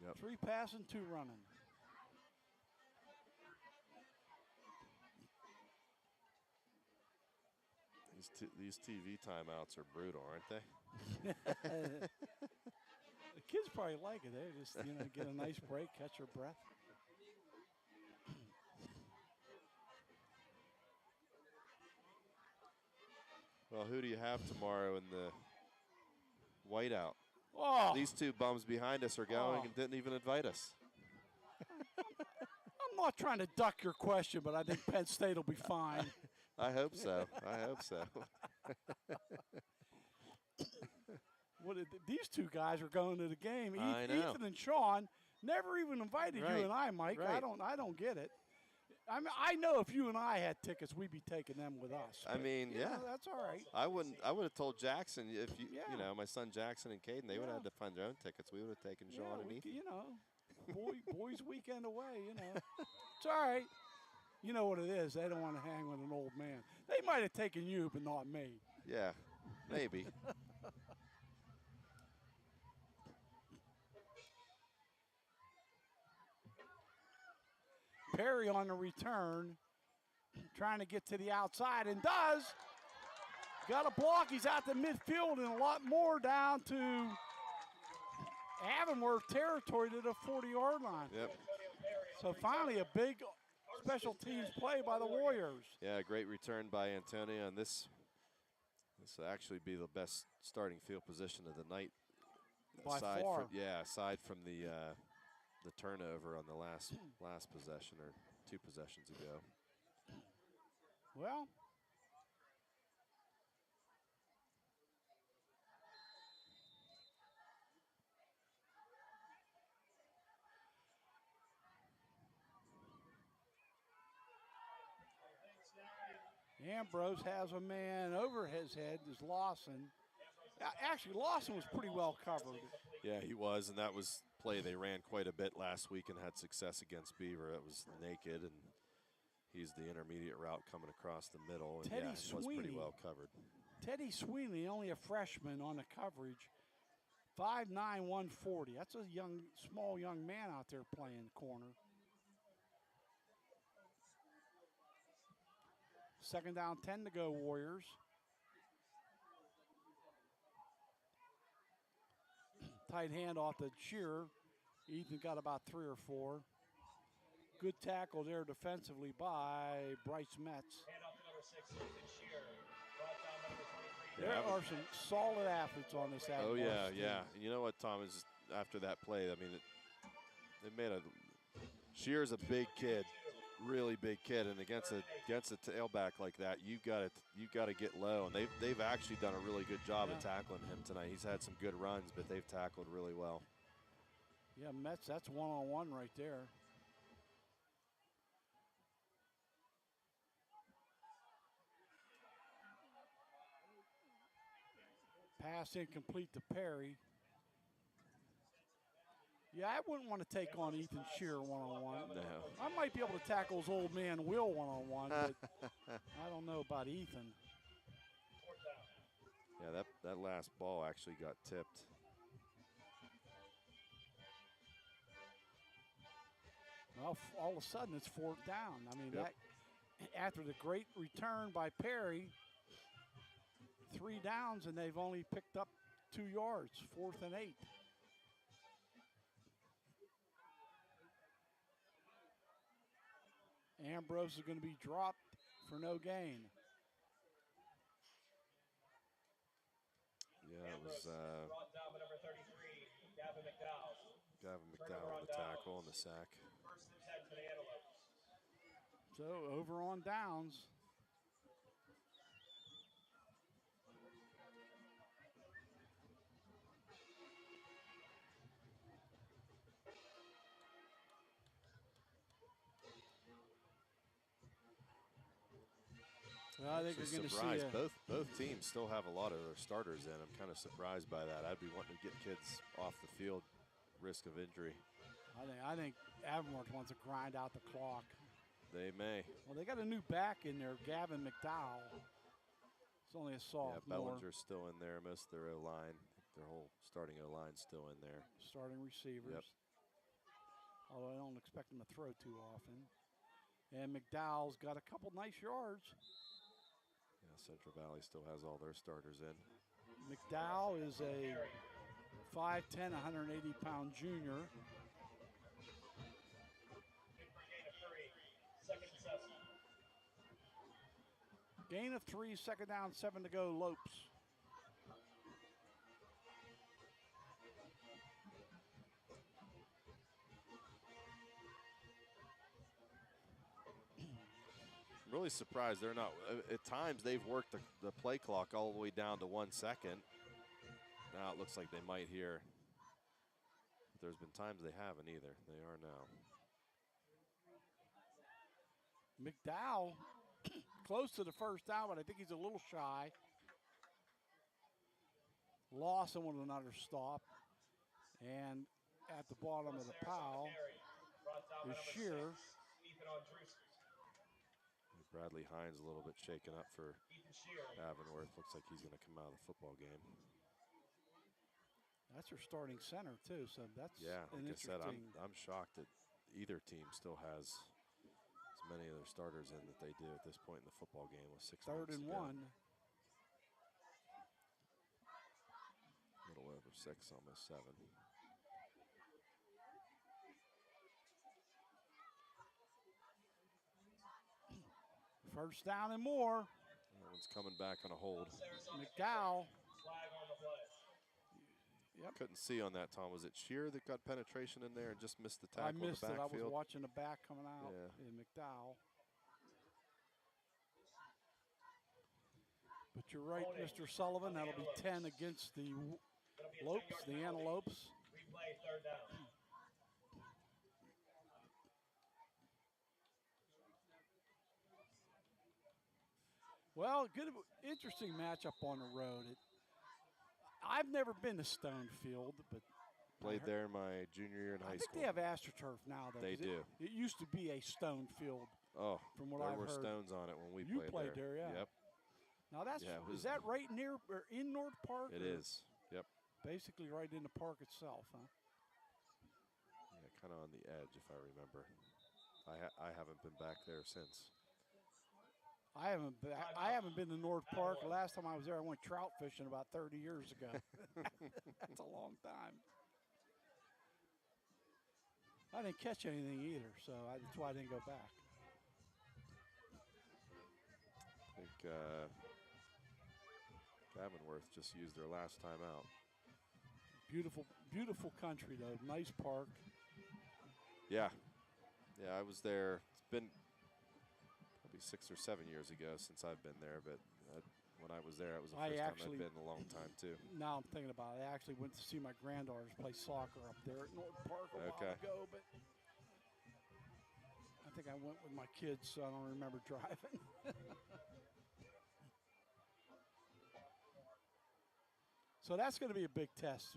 Yep. 3 passing, 2 running. These TV timeouts are brutal, aren't they? The kids probably like it. They just, get a nice break, catch their breath. Well, who do you have tomorrow in the whiteout? Oh, These 2 bums behind us are going and didn't even invite us. I'm not trying to duck your question, but I think Penn State will be fine. I hope so. I hope so. These 2 guys are going to the game. I know. Ethan and Sean never even invited Right. you and I, Mike. Right. I don't get it. I mean, I know if you and I had tickets, we'd be taking them with us. I but, mean, yeah. that's all right. I would have told Jackson if Yeah. my son Jackson and Caden, they would have had to find their own tickets. We would have taken Sean Yeah, and Ethan. boys' weekend away. It's all right. You know what it is. They don't want to hang with an old man. They might have taken you, but not me. Yeah. Maybe. Perry on the return, trying to get to the outside, and does. Got a block. He's out to midfield and a lot more down to Avonworth territory to the 40-yard line. Yep. So finally a big special teams play by the Warriors. Yeah, great return by Antonio, and this will actually be the best starting field position of the night. By far. Aside from the turnover on the last possession or 2 possessions ago. Well, Ambrose has a man over his head, is Lawson. Actually, Lawson was pretty well covered. Yeah, he was, and that was play they ran quite a bit last week and had success against Beaver. That was naked, and he's the intermediate route coming across the middle, and Teddy yeah, he was pretty well covered. Teddy Sweeney, only a freshman on the coverage, 5'9", 140. That's a small young man out there playing corner. Second down, 10 to go, Warriors. Tight hand off the Shearer. Ethan got about 3 or 4. Good tackle there defensively by Bryce Metz. Hand off to number 6, Ethan Shearer. Brought down by number 23. There are some solid athletes on this Oh, Avonworth yeah. team. And you know what, Tom, is after that play, I mean, they made a – Shearer's a big kid, really big kid, and against a tailback like that, you got to get low. And they've actually done a really good job of tackling him tonight. He's had some good runs, but they've tackled really well. Yeah, Metz, that's one-on-one right there. Pass incomplete to Perry. Yeah, I wouldn't want to take on Ethan Shearer one-on-one. No. I might be able to tackle his old man Will one-on-one, but I don't know about Ethan. Yeah, that last ball actually got tipped. Well, all of a sudden it's 4th down. I mean, Yep. that after the great return by Perry, 3 downs, and they've only picked up 2 yards, 4th and 8. Ambrose is going to be dropped for no gain. Yeah, it was Brought down by number 33, Gavin McDowell. Gavin McDowell with the tackle and the sack. First and 10 for the Antelopes. So over on downs. Well, I think Just we're going to surprised. see Both teams still have a lot of their starters in. I'm kind of surprised by that. I'd be wanting to get kids off the field, risk of injury. I think Avonworth wants to grind out the clock. They may. Well, they got a new back in there, Gavin McDowell. It's only a Yeah, sophomore. Bellinger's still in there. Most of their O-line, their whole starting O-line's still in there. Starting receivers. Yep. Although I don't expect them to throw too often. And McDowell's got a couple nice yards. Yeah, Central Valley still has all their starters in. McDowell is a 5'10", 180-pound junior. Gain of 3, second down, 7 to go, Lopes. I'm really surprised they're not. At times they've worked the play clock all the way down to 1 second. Now it looks like they might here. But there's been times they haven't either. They are now. McDowell close to the first down, but I think he's a little shy. Lawson with another stop. And at the bottom of the pile is Shearer. Bradley Hines a little bit shaken up for Ethan Shear. Avonworth. Looks like he's going to come out of the football game. That's your starting center too, so that's Yeah, an like I said, interesting. I'm shocked that either team still has as many of their starters in that they do at this point in the football game with 6 third minutes and to go. 1. A little over 6, almost 7. First down and more. That one's coming back on a hold. McDowell. Flag on the play. Yep. Couldn't see on that, Tom. Was it Shear that got penetration in there and just missed the I tackle missed in it. the I was backfield? watching the back coming out Yeah. in McDowell. But you're right, Mr. Sullivan. That'll be 10 against the That'll be a Lopes, 10-yard the penalty. Antelopes. Replay, third down. Well, good, interesting matchup on the road. I've never been to Stonefield, but Played there my junior year in I high think school. they have AstroTurf now. Though, They 'cause do. It used to be a stone field. Oh, From what there I've were heard. stones on it when we You played, played there, yeah. Yep, Now that's Yeah, it was- is that right near or in North Park? it or is. Yep. Basically, right in the park itself, huh? Yeah, kind of on the edge, if I remember. I haven't been back there since. I haven't been to North Park. The last time I was there, I went trout fishing about 30 years ago. That's a long time. I didn't catch anything either, so that's why I didn't go back. I think Avonworth just used their last time out. Beautiful, beautiful country though. Nice park. Yeah. Yeah, I was there. It's been probably 6 or 7 years ago since I've been there, but when I was there, it was the I first time actually- I'd been in a long time, too. Now I'm thinking about it. I actually went to see my granddaughters play soccer up there at North Park a while Okay. ago, but I think I went with my kids, so I don't remember driving. So that's going to be a big test,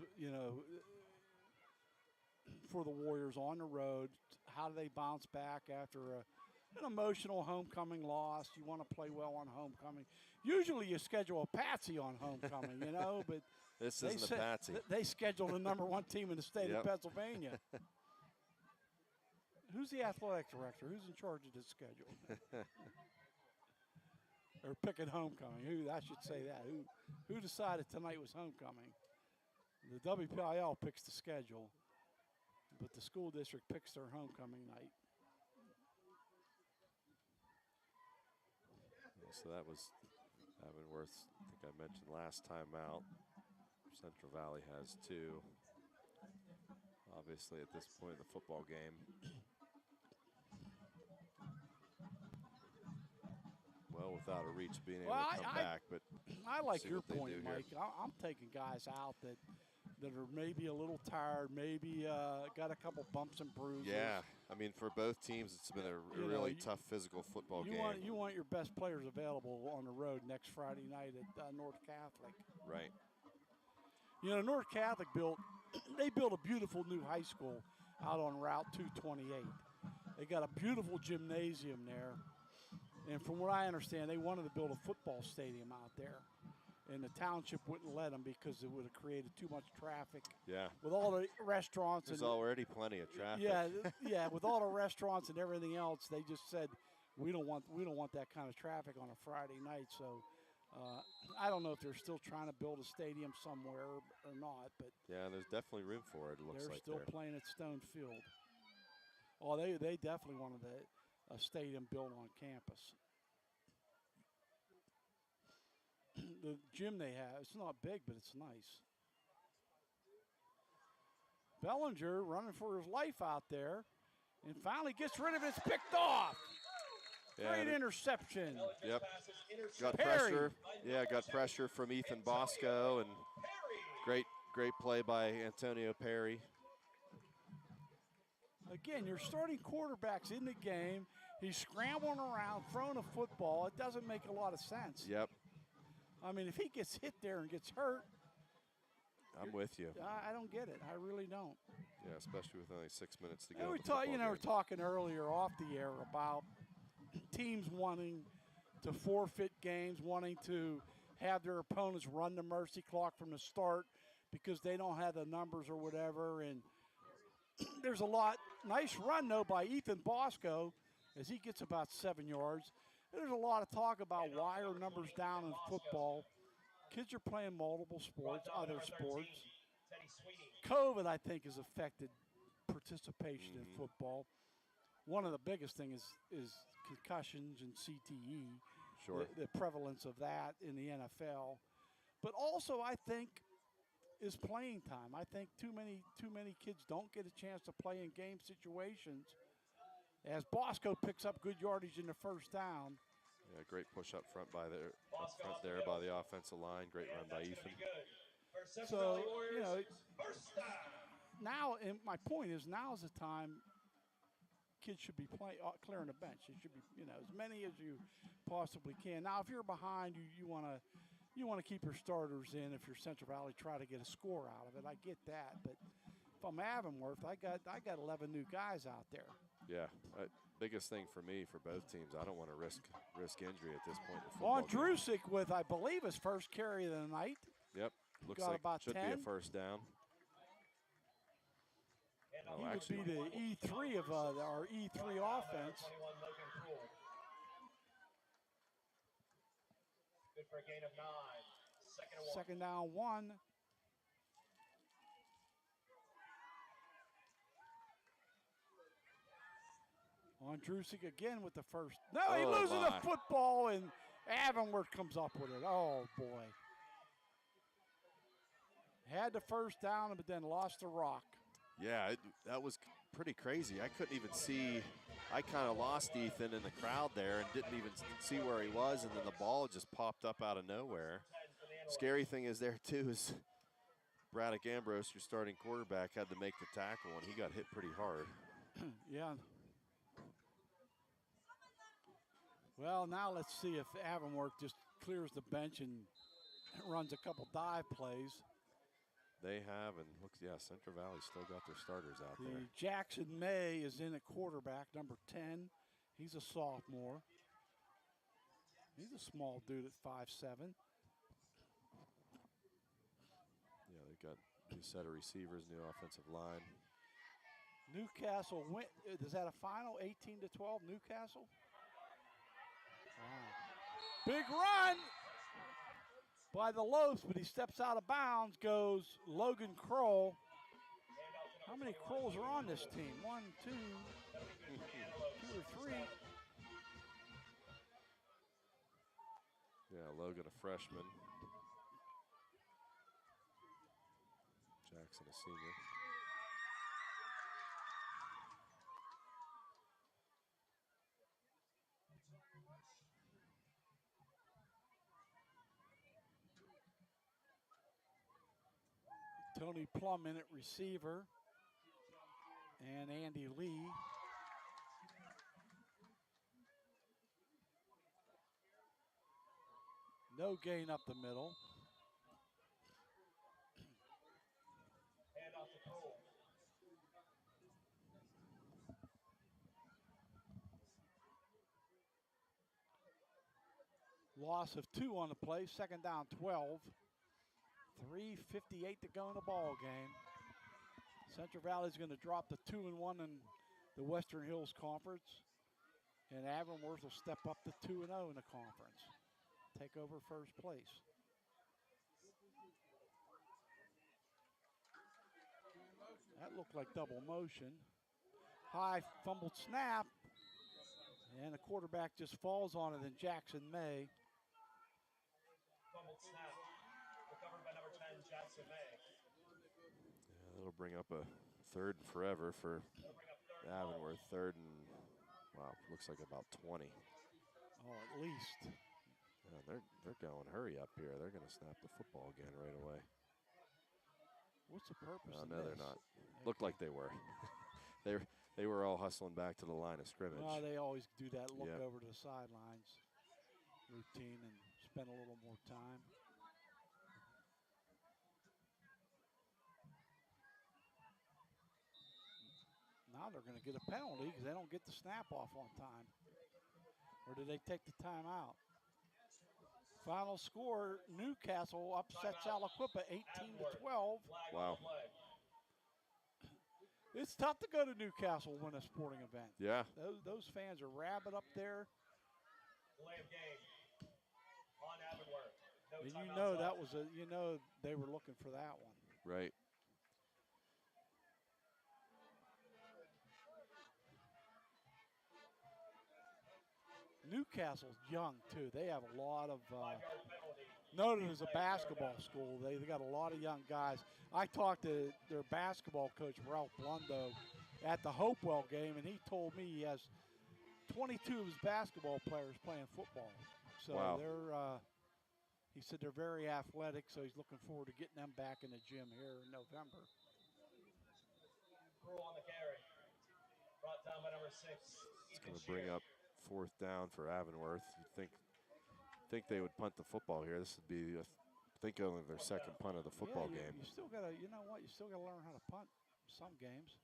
for the Warriors on the road. How do they bounce back after an emotional homecoming loss? You want to play well on homecoming. Usually you schedule a patsy on homecoming, but This isn't a patsy. they scheduled the number 1 team in the state Yep. of Pennsylvania. Who's the athletic director? Who's in charge of this schedule? Or picking homecoming? I should say that. Who decided tonight was homecoming? The WPIL picks the schedule, but the school district picks their homecoming night. So that was Avonworth, I think I mentioned last time out. Central Valley has 2. Obviously, at this point in the football game, well, without a reach being able to come back, but I like see your what they point, do here. Mike. I'm taking guys out that are maybe a little tired, maybe got a couple bumps and bruises. yeah, I mean, for both teams, it's been a really tough physical football game. You want your best players available on the road next Friday night at North Catholic. Right. North Catholic built a beautiful new high school out on Route 228. They got a beautiful gymnasium there. And from what I understand, they wanted to build a football stadium out there. And the township wouldn't let them because it would have created too much traffic. Yeah. With all the restaurants. There's already plenty of traffic. Yeah, with all the restaurants and everything else, they just said, we don't want that kind of traffic on a Friday night. So I don't know if they're still trying to build a stadium somewhere or not, but Yeah, there's definitely room for it, it looks they're like still there. playing at Stone Field. Oh, they definitely wanted a stadium built on campus. The gym they have, it's not big, but it's nice. Bellinger running for his life out there and finally gets rid of it. It's picked off. Great interception. Yep. Pass is intercepted. Got Perry. pressure. Yeah, got pressure from Ethan Bosco, and great play by Antonio Perry. Again, you're starting quarterbacks in the game. He's scrambling around, throwing a football. It doesn't make a lot of sense. Yep, I mean, if he gets hit there and gets hurt, I'm with you. I don't get it. I really don't. Yeah, especially with only 6 minutes to go. And in we're the football we're game. talking earlier off the air about teams wanting to forfeit games, wanting to have their opponents run the mercy clock from the start because they don't have the numbers or whatever. And there's a lot. Nice run, though, by Ethan Bosco as he gets about 7 yards. There's a lot of talk about why are numbers down in football. Kids are playing multiple sports, other sports. COVID, I think, has affected participation in football. One of the biggest things is concussions and CTE, Sure. the prevalence of that in the NFL. But also, I think, is playing time. I think too many kids don't get a chance to play in game situations. As Bosco picks up good yardage in the first down. Yeah, great push up front by the offensive line. Great run by Ethan. So, you know, now, and my point is, now's the time kids should be clearing the bench. It should be, you know, as many as you possibly can. Now, if you're behind, you want to keep your starters in. If you're Central Valley, try to get a score out of it. I get that, but if I'm Avonworth, I got 11 new guys out there. Yeah, biggest thing for me for both teams, I don't want to risk injury at this point in the football game. Andrusic with, I believe, his first carry of the night. Yep, looks got like about should 10. be a first down. He would be the E3 of our E3 offense. Good for a gain of 9. Second down 1. Andrusic again with the first. No, he loses the football, and Avonworth comes up with it. Oh, boy. Had the first down, but then lost the rock. Yeah, that was pretty crazy. I couldn't even see. I kind of lost Ethan in the crowd there and didn't even see where he was, and then the ball just popped up out of nowhere. Scary thing is there, too, is Braddock Ambrose, your starting quarterback, had to make the tackle, and he got hit pretty hard. Yeah. Well, now let's see if Avonworth just clears the bench and runs a couple dive plays. They have, and looks, yeah, Central Valley still got their starters out there. Jackson May is in at quarterback, number 10. He's a sophomore. He's a small dude at 5'7". Yeah, they got a new set of receivers, new offensive line. Newcastle went, is that a final, 18-12, Newcastle? Wow. Big run by the Lopes, but he steps out of bounds, goes Logan Kroll. How many Krolls are on this team? 1, 2, 2 or 3. Yeah, Logan, a freshman. Jackson, a senior. Tony Plum in at receiver. And Andy Lee. No gain up the middle. Hand off to Cole. Loss of 2 on the play, second down 12. 3:58 to go in the ball game. Central Valley's going to drop to 2-1 in the Western Hills Conference, and Avonworth will step up to 2-0 in the conference. Take over first place. That looked like double motion. High fumbled snap, and the quarterback just falls on it, and Jackson May. Fumbled snap. Recovered by number 10, Jackson May. Yeah, that'll bring up a third and forever for Avonworth. Third and, wow, looks like about 20. Oh, at least. Yeah, they're going hurry up here. They're going to snap the football again right away. What's the purpose of no, this? they're not. Looked like they were. They were all hustling back to the line of scrimmage. Oh, they always do that, look Yep. over to the sidelines routine and spend a little more time. Now they're going to get a penalty because they don't get the snap off on time. Or did they take the timeout? Final score, Newcastle upsets Aliquippa 18-12. Wow. It's tough to go to Newcastle when a sporting event. Yeah. Those fans are rabid up there. Delay of game on Avonworth. No And timeouts you know left. that was they were looking for that one. Right. Newcastle's young too. They have a lot of 5-yard penalty. noted as a basketball school. They got a lot of young guys. I talked to their basketball coach, Ralph Blundo, at the Hopewell game, and he told me he has 22 of his basketball players playing football. So Wow. they're, he said they're very athletic, so he's looking forward to getting them back in the gym here in November. Cruel on the carry. Brought down by number 6. It's going to bring up 4th down for Avonworth. You'd think they would punt the football here. This would be, I think, only their second punt of the football game. You still got to, you know what? You still got to learn how to punt some games.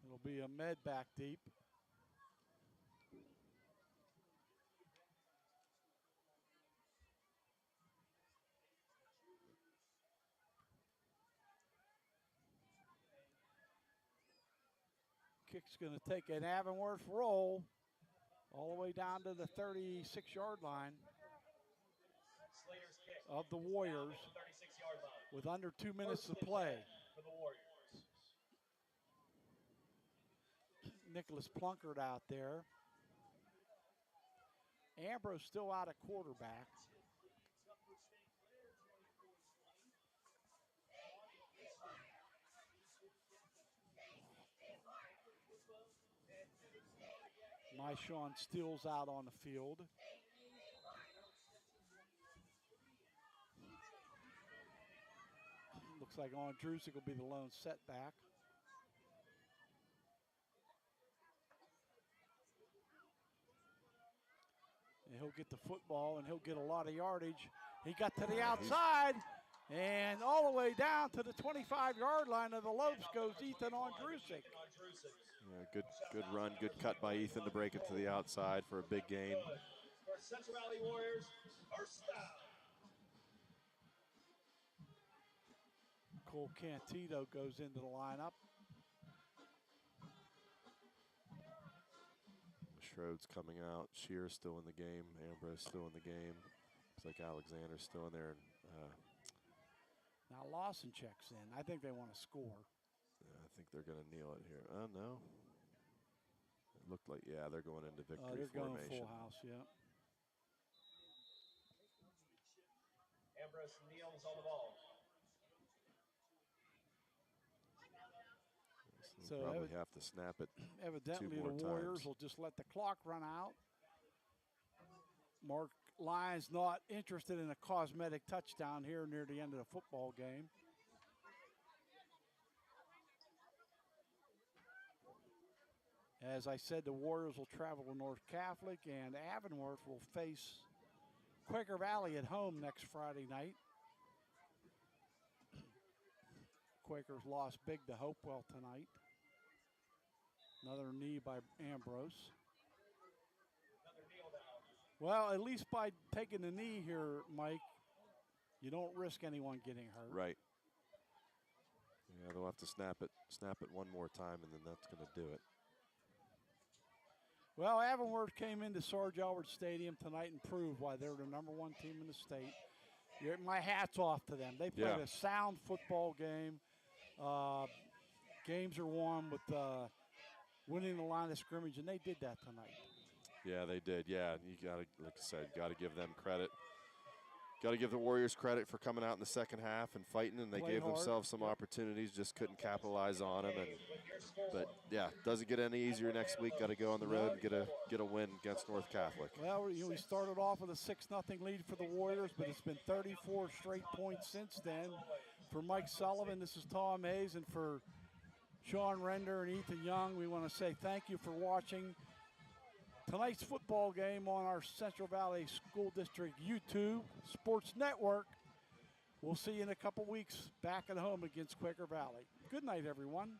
It'll be a med back deep. Kick's going to take an Avonworth roll all the way down to the 36-yard line Slater's kick of the Warriors at the 36-yard line. with under 2 minutes to play. For the Warriors. Nicholas Plunkard out there. Ambrose still out at quarterback. Maishawn Steele's out on the field. Looks like Andrusik will be the lone setback. And he'll get the football and he'll get a lot of yardage. He got to the outside and all the way down to the 25-yard line of the Lopes goes Ethan Andrusik. Yeah, good run, good cut by Ethan to break it to the outside for a big gain. For Central Valley Warriors, first down. Cole Cantillo goes into the lineup. Schroed's coming out. Shear's still in the game. Ambrose still in the game. Looks like Alexander's still in there. Now Lawson checks in. I think they want to score. Yeah, I think they're going to kneel it here. Oh, no. It looked like, yeah, they're going into victory They're formation. going full house, yeah. Ambrose kneels on the ball. So probably have to snap it. Evidently, 2 more the Warriors times. will just let the clock run out. Mark Lyons not interested in a cosmetic touchdown here near the end of the football game. As I said, the Warriors will travel to North Catholic, and Avonworth will face Quaker Valley at home next Friday night. Quakers lost big to Hopewell tonight. Another knee by Ambrose. Another kneel down. Well, at least by taking the knee here, Mike, you don't risk anyone getting hurt. Right. Yeah, they'll have to snap it one more time, and then that's going to do it. Well, Avonworth came into Sarge Albert Stadium tonight and proved why they're the #1 team in the state. My hat's off to them. They played a sound football game. Games are won with winning the line of scrimmage, and they did that tonight. Yeah, they did. Yeah, you got to, like I said, got to give them credit. Got to give the Warriors credit for coming out in the second half and fighting, and they Play gave hard. themselves some opportunities, just couldn't capitalize on them. But yeah, doesn't get any easier next week. Got to go on the road and get a win against North Catholic. Well, we started off with a 6-0 lead for the Warriors, but it's been 34 straight points since then. For Mike Sullivan, this is Tom Hayes, and for Sean Render and Ethan Young, we want to say thank you for watching tonight's football game on our Central Valley School District YouTube Sports Network. We'll see you in a couple weeks back at home against Quaker Valley. Good night, everyone.